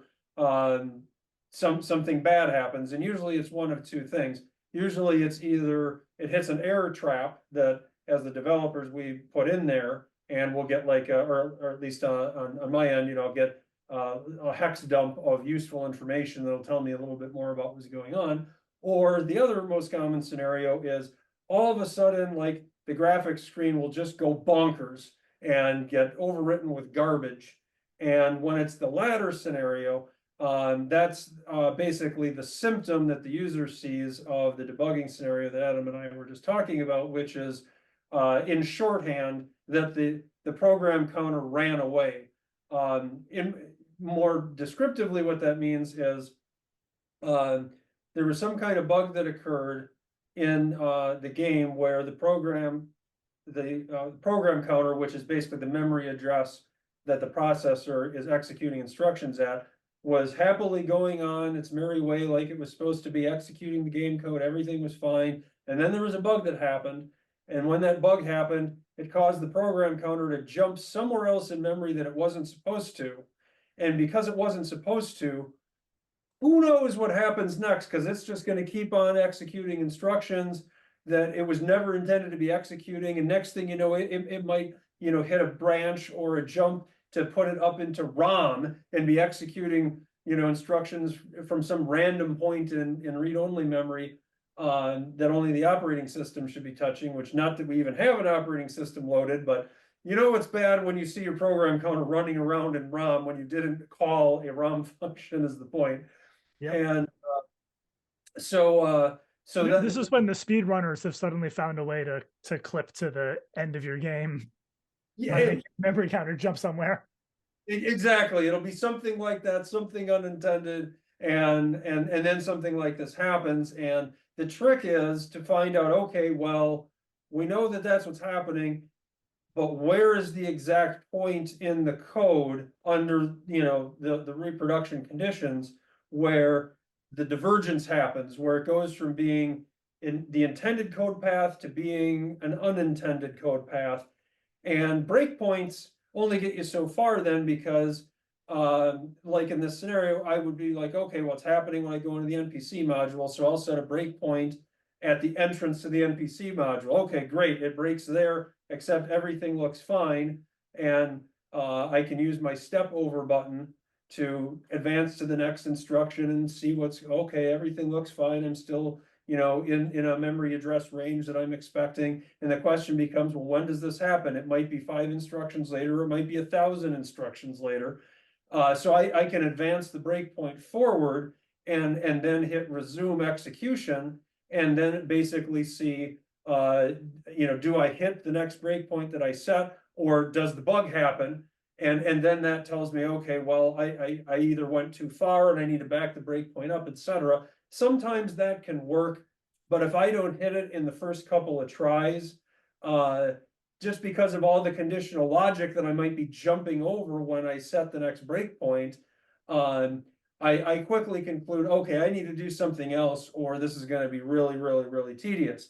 something bad happens. And usually it's one of two things. Usually it's either it hits an error trap that, as the developers, we put in there, and we'll get like or at least on my end, I'll get a hex dump of useful information that'll tell me a little bit more about what's going on. Or the other most common scenario is all of a sudden, like, the graphics screen will just go bonkers and get overwritten with garbage. And when it's the latter scenario, that's basically the symptom that the user sees of the debugging scenario that Adam and I were just talking about, which is in shorthand that the program counter ran away. In more descriptively, what that means is there was some kind of bug that occurred in the game where the program counter, which is basically the memory address that the processor is executing instructions at, was happily going on its merry way like it was supposed to be, executing the game code. Everything was fine. And then there was a bug that happened. And when that bug happened, it caused the program counter to jump somewhere else in memory that it wasn't supposed to. And because it wasn't supposed to, who knows what happens next, because it's just going to keep on executing instructions that it was never intended to be executing. And next thing you know, it might, hit a branch or a jump to put it up into ROM and be executing, instructions from some random point in read-only memory that only the operating system should be touching, which, not that we even have an operating system loaded, but it's bad when you see your program counter running around in ROM when you didn't call a ROM function, is the point. Yep. And so this is when the speedrunners have suddenly found a way to clip to the end of your game. Yeah, memory counter jump somewhere. Exactly. It'll be something like that, something unintended, and then something like this happens. And the trick is to find out, okay, well, we know that that's what's happening, but where is the exact point in the code under, the reproduction conditions where the divergence happens, where it goes from being in the intended code path to being an unintended code path. And breakpoints only get you so far then, because like in this scenario, I would be like, okay, what's happening when I go into the NPC module? So I'll set a breakpoint at the entrance to the NPC module. Okay, great, it breaks there, except everything looks fine. And I can use my step over button to advance to the next instruction and see what's okay, everything looks fine. I'm still, in a memory address range that I'm expecting. And the question becomes, well, when does this happen? It might be 5 instructions later, or it might be 1,000 instructions later. So I can advance the breakpoint forward and then hit resume execution, and then it basically see, do I hit the next breakpoint that I set, or does the bug happen? And then that tells me, okay, well, I either went too far and I need to back the breakpoint up, etc. Sometimes that can work, but if I don't hit it in the first couple of tries, just because of all the conditional logic that I might be jumping over when I set the next breakpoint, I quickly conclude, okay, I need to do something else, or this is going to be really, really, really tedious.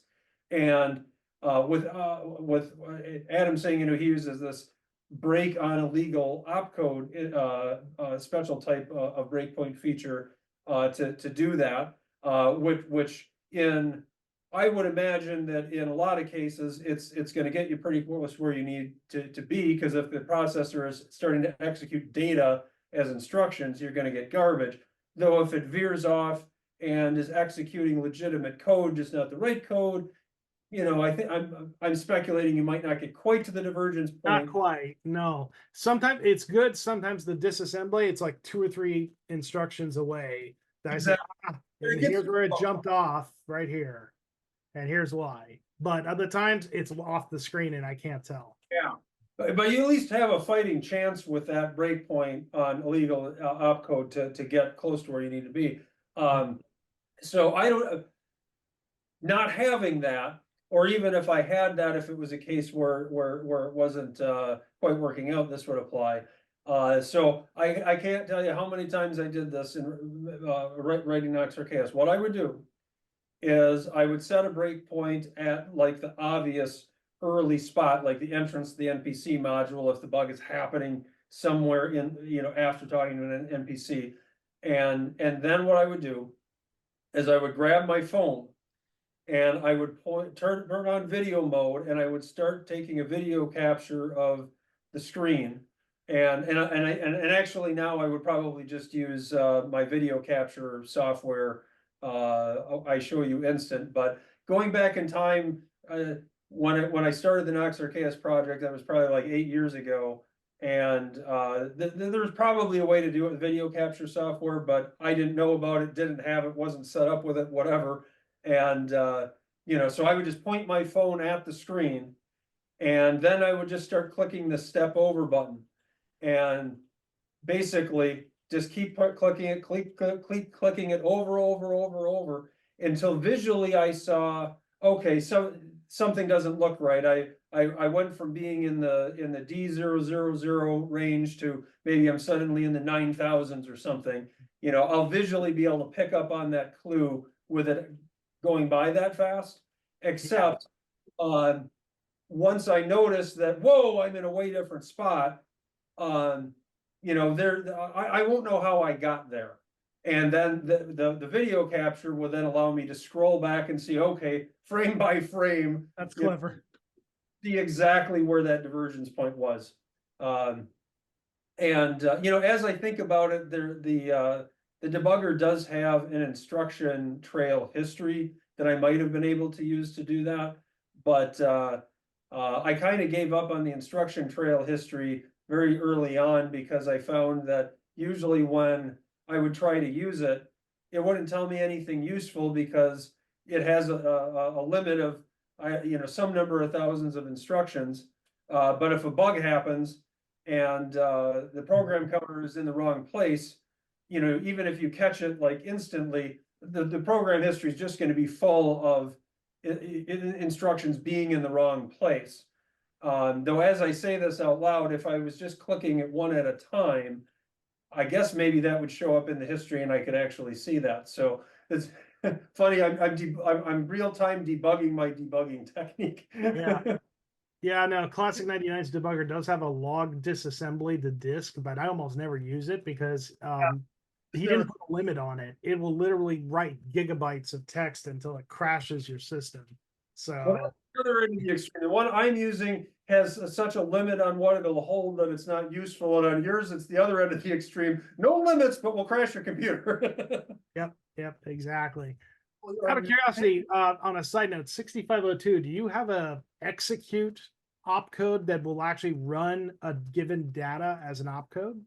And with Adam saying, he uses this break on illegal opcode special type of breakpoint feature to do that, which in I would imagine that in a lot of cases it's going to get you pretty close where you need to be, because if the processor is starting to execute data as instructions, you're going to get garbage. Though if it veers off and is executing legitimate code, just not the right code, I think I'm speculating you might not get quite to the divergence point. Not quite, no. Sometimes it's good. Sometimes the disassembly, it's like 2 or 3 instructions away. Exactly. And here's where it jumped off right here. And here's why. But other times it's off the screen and I can't tell. Yeah. But you at least have a fighting chance with that breakpoint on illegal opcode to get close to where you need to be. So I don't, not having that, or even if I had that, if it was a case where it wasn't quite working out, this would apply. So I can't tell you how many times I did this in writing Noxer Chaos. What I would do is I would set a breakpoint at like the obvious early spot, like the entrance to the NPC module, if the bug is happening somewhere in, after talking to an NPC. And then what I would do is I would grab my phone and I would turn on video mode, and I would start taking a video capture of the screen. And actually now I would probably just use my video capture software. I show you instant, but going back in time, when I started the Noxer Chaos project, that was probably like 8 years ago. And there was probably a way to do it with video capture software, but I didn't know about it, didn't have it, wasn't set up with it, whatever. And so I would just point my phone at the screen, and then I would just start clicking the step over button, and basically just keep clicking it, clicking it over until visually I saw, okay, so something doesn't look right. I went from being in the D000 range to maybe I'm suddenly in the 9,000s or something. I'll visually be able to pick up on that clue with it going by that fast, except once I notice that, whoa, I'm in a way different spot, I won't know how I got there. And then the video capture will then allow me to scroll back and see, okay, frame by frame. That's clever. See exactly where that divergence point was. As I think about it, the debugger does have an instruction trail history that I might have been able to use to do that. But I kind of gave up on the instruction trail history very early on, because I found that usually when I would try to use it, it wouldn't tell me anything useful, because it has a limit of some number of thousands of instructions. But if a bug happens and the program counter is in the wrong place, even if you catch it like instantly, the program history is just going to be full of instructions being in the wrong place. Though as I say this out loud, if I was just clicking it one at a time, I guess maybe that would show up in the history and I could actually see that. So it's funny, I'm real-time debugging my debugging technique. Yeah. Yeah, no, Classic 99's debugger does have a log disassembly to disk, but I almost never use it because he didn't put a limit on it. It will literally write gigabytes of text until it crashes your system. So the other end of the extreme, the one I'm using has such a limit on what it'll hold that it's not useful, and on yours it's the other end of the extreme. No limits, but will crash your computer. Yep, exactly. Out of curiosity, on a side note, 6502, do you have a execute opcode that will actually run a given data as an opcode?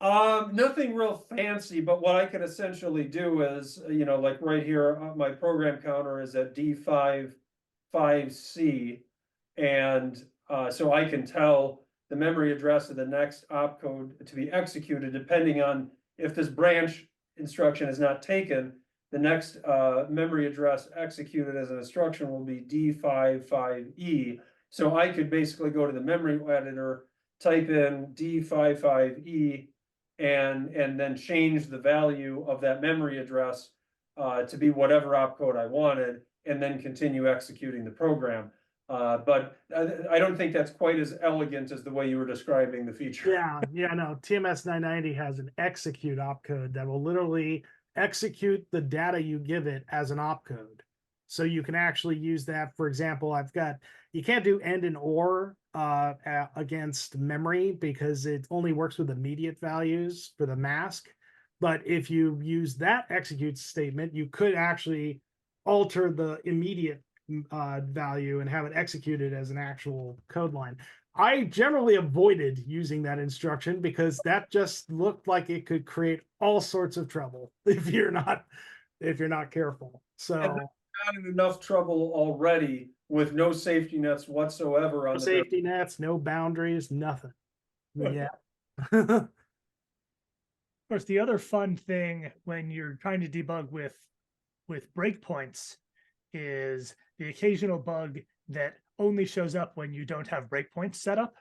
Nothing real fancy, but what I can essentially do is, like right here, my program counter is at D5C. And so I can tell the memory address of the next opcode to be executed, depending on if this branch instruction is not taken, the next memory address executed as an instruction will be D55E. So I could basically go to the memory editor, type in D55E, and then change the value of that memory address to be whatever opcode I wanted, and then continue executing the program. But I don't think that's quite as elegant as the way you were describing the feature. Yeah, no. TMS 990 has an execute opcode that will literally execute the data you give it as an opcode. So you can actually use that. For example, you can't do AND and OR against memory because it only works with immediate values for the mask. But if you use that execute statement, you could actually alter the immediate value and have it executed as an actual code line. I generally avoided using that instruction because that just looked like it could create all sorts of trouble if you're not careful. So Got in enough trouble already with no safety nets whatsoever on no safety nets, no boundaries, nothing. Yeah. Of course, the other fun thing when you're trying to debug with breakpoints is the occasional bug that only shows up when you don't have breakpoints set up.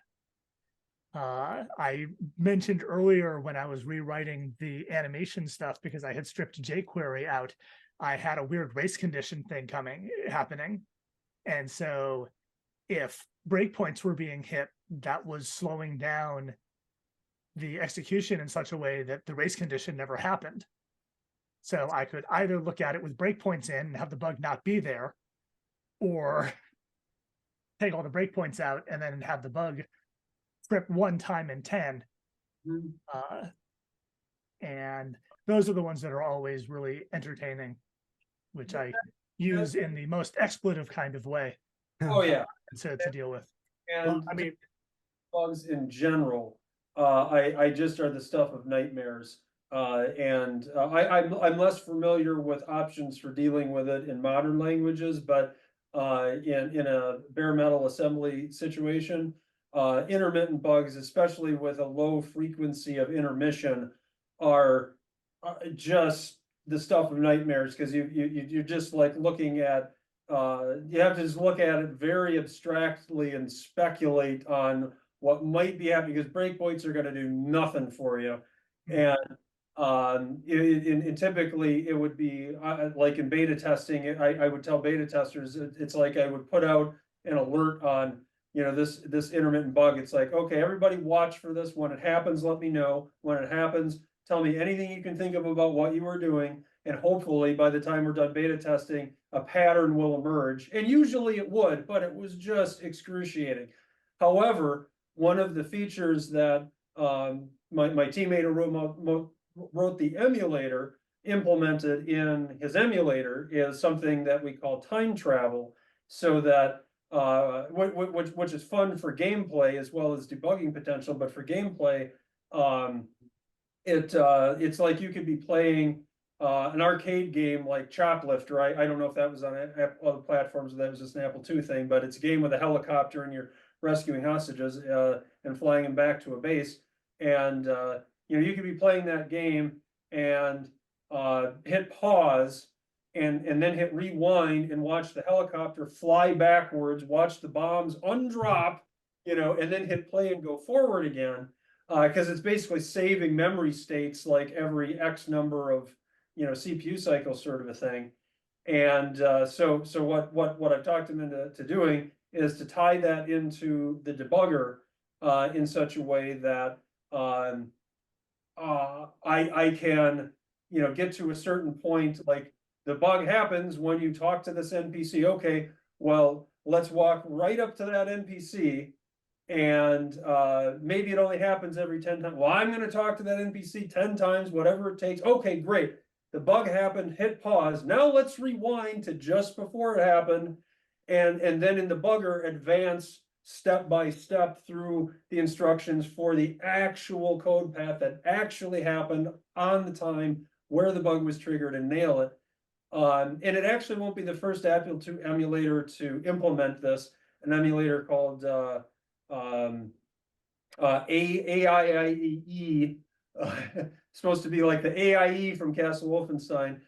I mentioned earlier when I was rewriting the animation stuff because I had stripped jQuery out, I had a weird race condition thing happening. And so if breakpoints were being hit, that was slowing down the execution in such a way that the race condition never happened. So I could either look at it with breakpoints in and have the bug not be there, or take all the breakpoints out and then have the bug trip one time in 10. And those are the ones that are always really entertaining, which I use in the most expletive kind of way. Oh yeah, to deal with. and Well, I mean, bugs in general, I just are the stuff of nightmares. I'm less familiar with options for dealing with it in modern languages, but in a bare metal assembly situation, intermittent bugs, especially with a low frequency of intermission, are just the stuff of nightmares, because you're just like looking at you have to just look at it very abstractly and speculate on what might be happening, because breakpoints are going to do nothing for you. And typically it would be like in beta testing, I would tell beta testers, it's like I would put out an alert on, this intermittent bug. It's like, okay, everybody watch for this. When it happens, let me know. When it happens, tell me anything you can think of about what you are doing. And hopefully by the time we're done beta testing, a pattern will emerge. And usually it would, but it was just excruciating. However, one of the features that my teammate who wrote the emulator implemented in his emulator is something that we call time travel, so that which is fun for gameplay as well as debugging potential. But for gameplay, it's like you could be playing an arcade game like Choplifter. I don't know if that was on other platforms, or that was just an Apple II thing, but it's a game with a helicopter and you're rescuing hostages and flying them back to a base. And you could be playing that game and hit pause and then hit rewind and watch the helicopter fly backwards, watch the bombs undrop, and then hit play and go forward again, because it's basically saving memory states like every X number of CPU cycles, sort of a thing. And so what I've talked him into doing is to tie that into the debugger in such a way that I can get to a certain point. Like, the bug happens when you talk to this NPC. Okay, well, let's walk right up to that NPC, and maybe it only happens every 10 times. Well, I'm going to talk to that NPC 10 times, whatever it takes. Okay, great. The bug happened, hit pause. Now let's rewind to just before it happened, and then in the debugger advance step by step through the instructions for the actual code path that actually happened on the time where the bug was triggered and nail it. And it actually won't be the first Apple II emulator to implement this. An emulator called AIE, supposed to be like the AIE from Castle Wolfenstein,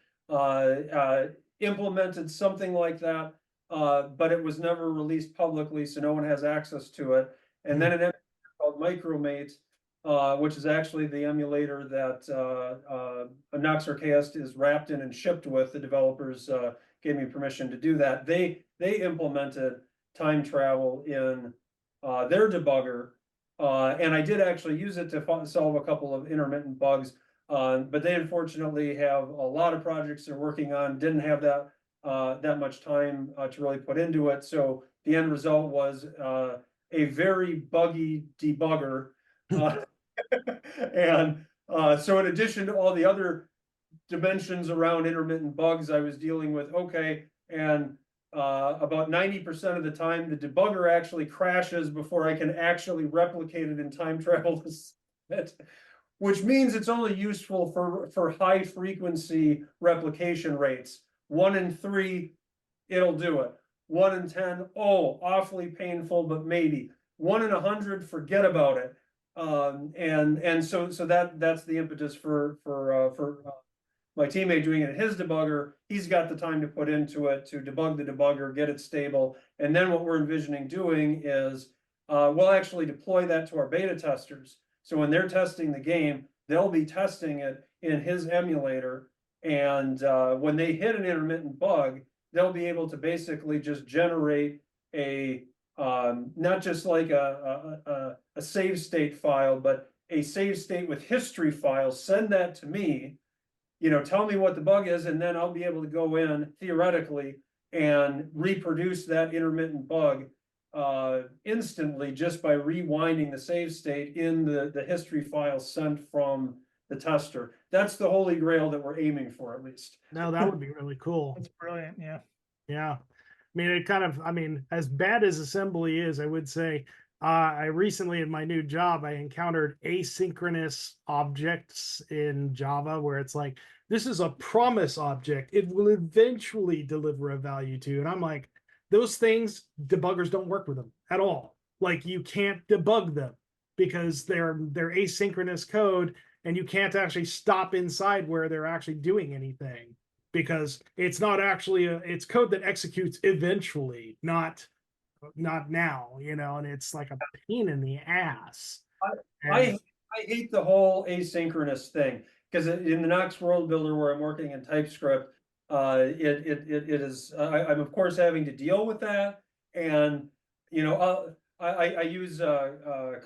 implemented something like that, but it was never released publicly, so no one has access to it. And then an emulator called Micromate, which is actually the emulator that Noxarcast is wrapped in and shipped with. The developers gave me permission to do that. They implemented time travel in their debugger, and I did actually use it to solve a couple of intermittent bugs. But they unfortunately have a lot of projects they're working on, didn't have that much time to really put into it. So the end result was a very buggy debugger. And so in addition to all the other dimensions around intermittent bugs I was dealing with, okay, and about 90% of the time, the debugger actually crashes before I can actually replicate it in time travel, which means it's only useful for high frequency replication rates. 1 in 3, it'll do it. 1 in 10, oh, awfully painful, but maybe. 1 in 100, forget about it. And so that's the impetus for my teammate doing it in his debugger. He's got the time to put into it to debug the debugger, get it stable. And then what we're envisioning doing is we'll actually deploy that to our beta testers. So when they're testing the game, they'll be testing it in his emulator. And when they hit an intermittent bug, they'll be able to basically just generate a not just like a save state file, but a save state with history files, send that to me, tell me what the bug is, and then I'll be able to go in theoretically and reproduce that intermittent bug instantly just by rewinding the save state in the history file sent from the tester. That's the holy grail that we're aiming for, at least. No, that would be really cool. That's brilliant. Yeah. Yeah. I mean, as bad as assembly is, I would say, I recently in my new job, I encountered asynchronous objects in Java where it's like, this is a promise object. It will eventually deliver a value to. And I'm like, those things, debuggers don't work with them at all. Like, you can't debug them because they're asynchronous code, and you can't actually stop inside where they're actually doing anything, because it's not actually it's code that executes eventually, not now, and it's like a pain in the ass. I hate the whole asynchronous thing, because in the Nox World Builder where I'm working in TypeScript, it is I'm of course having to deal with that, and I use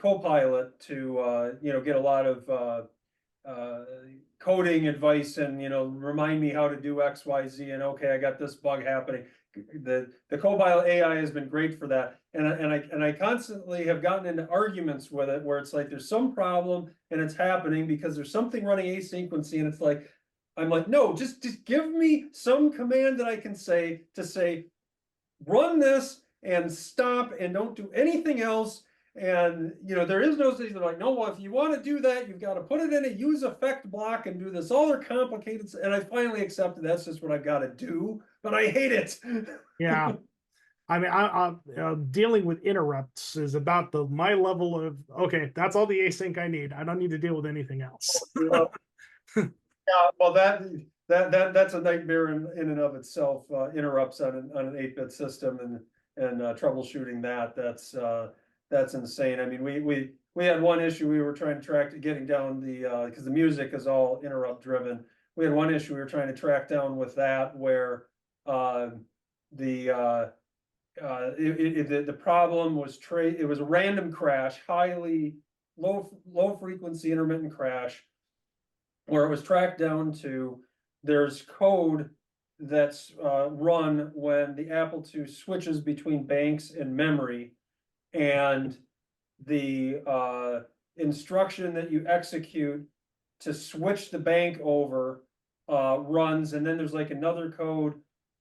Copilot to get a lot of coding advice and remind me how to do X, Y, Z, and okay, I got this bug happening. The Copilot AI has been great for that, and I constantly have gotten into arguments with it where it's like there's some problem and it's happening because there's something running asynchronously, and it's like I'm like, no, just give me some command that I can say to say run this and stop and don't do anything else. And there is no thing. They're like, no, well, if you want to do that, you've got to put it in a use effect block and do this. All they're complicated, and I finally accepted that's just what I've got to do. But I hate it. Yeah, I mean, I'm dealing with interrupts is about my level of okay. That's all the async I need. I don't need to deal with anything else. Yeah, well, that's a nightmare in and of itself. Interrupts on an 8-bit system and troubleshooting that's insane. I mean, we had one issue we were trying to track getting down because the music is all interrupt driven. We had one issue we were trying to track down with that where the problem was it was a random crash, highly low frequency intermittent crash, where it was tracked down to there's code that's run when the Apple II switches between banks and memory, and the instruction that you execute to switch the bank over runs, and then there's like another code,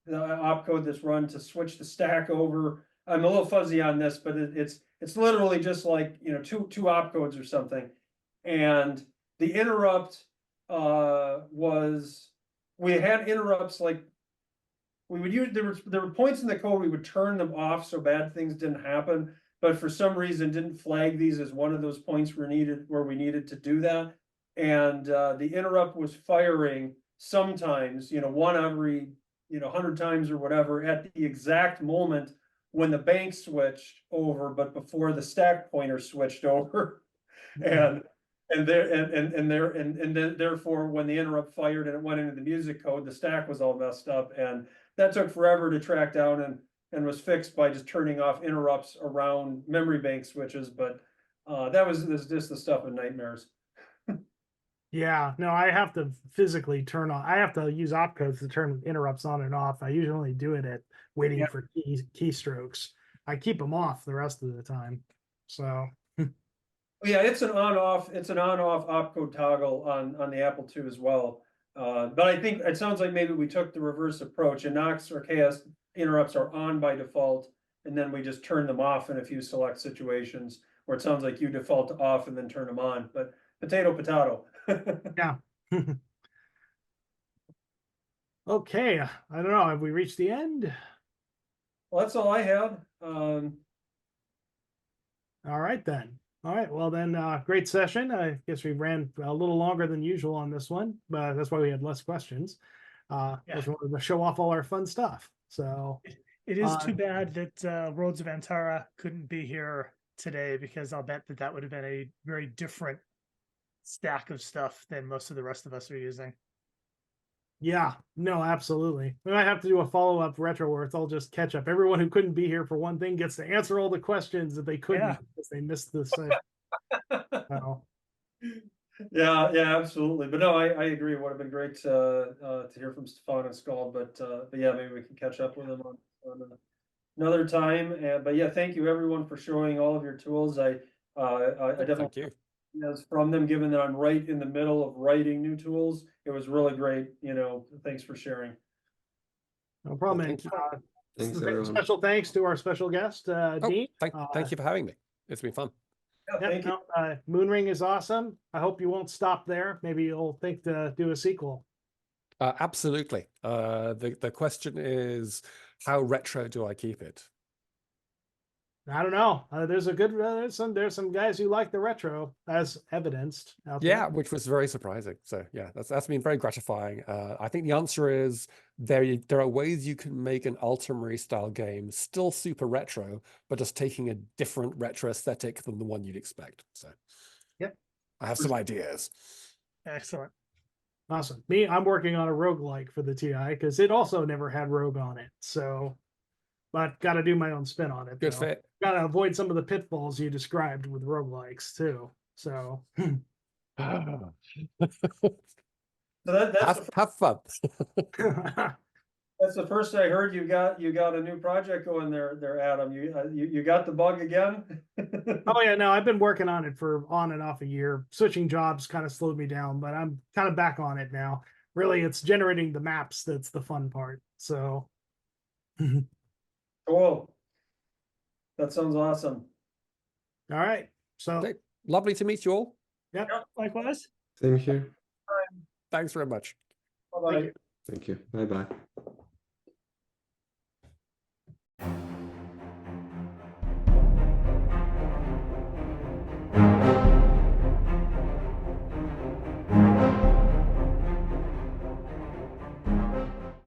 the opcode that's run to switch the stack over. I'm a little fuzzy on this, but it's literally just like, you know, two opcodes or something. And the interrupt was, we had interrupts like, we would use, there were points in the code we would turn them off so bad things didn't happen, but for some reason didn't flag these as one of those points where we needed to do that. And the interrupt was firing sometimes, you know, one every, you know, 100 times or whatever at the exact moment when the bank switched over, but before the stack pointer switched over. And therefore when the interrupt fired and it went into the music code, the stack was all messed up, and that took forever to track down and was fixed by just turning off interrupts around memory bank switches. But that was just the stuff of nightmares. Yeah, no, I have to physically turn on. I have to use opcodes to turn interrupts on and off. I usually do it at waiting for keystrokes. I keep them off the rest of the time. So Yeah, it's an on-off opcode toggle on the Apple II as well. But I think it sounds like maybe we took the reverse approach, and Knox or KS interrupts are on by default, and then we just turn them off in a few select situations, where it sounds like you default to off and then turn them on. But potato, potato. yeah. Okay, I don't know. Have we reached the end? Well, that's all I had. All right then. All right. Well then, great session. I guess we ran a little longer than usual on this one, but that's why we had less questions. Just wanted to show off all our fun stuff. So it is too bad that Roads of Antara couldn't be here today, because I'll bet that would have been a very different stack of stuff than most of the rest of us are using. yeah, no, absolutely. We might have to do a follow-up retro where it's all just catch up. Everyone who couldn't be here for one thing gets to answer all the questions that they couldn't because they missed this. So. Yeah, absolutely. But no, I agree. It would have been great to hear from Stefan and Scald, but yeah, maybe we can catch up with them on another time. But yeah, thank you everyone for showing all of your tools. I definitely Thank you. from them, given that I'm right in the middle of writing new tools. It was really great. You know, thanks for sharing. No problem. Thank you. Thanks, everyone. Special thanks to our special guest, Dean. Thank you for having me. It's been fun. Yeah, thank you. Moonring is awesome. I hope you won't stop there. Maybe you'll think to do a sequel. Absolutely. The question is, how retro do I keep it? I don't know. There's a good there's some guys who like the retro, as evidenced out there. Yeah, which was very surprising. So yeah, that's been very gratifying. I think the answer is there are ways you can make an Ultramarine style game still super retro, but just taking a different retro aesthetic than the one you'd expect. So yep, I have some ideas. Excellent. Awesome. I'm working on a roguelike for the TI because it also never had rogue on it. So, but got to do my own spin on it. Good fit. Got to avoid some of the pitfalls you described with roguelikes too. So, So that's have fun. That's the first I heard. You got a new project going there, Adam. You got the bug again? Oh yeah, no, I've been working on it for on and off a year. Switching jobs kind of slowed me down, but I'm kind of back on it now. Really, it's generating the maps that's the fun part. So, Cool. That sounds awesome. all right. So Okay. Lovely to meet you all. yep. Likewise. Same here. Thanks very much. Bye-bye. Thank you. Bye-bye.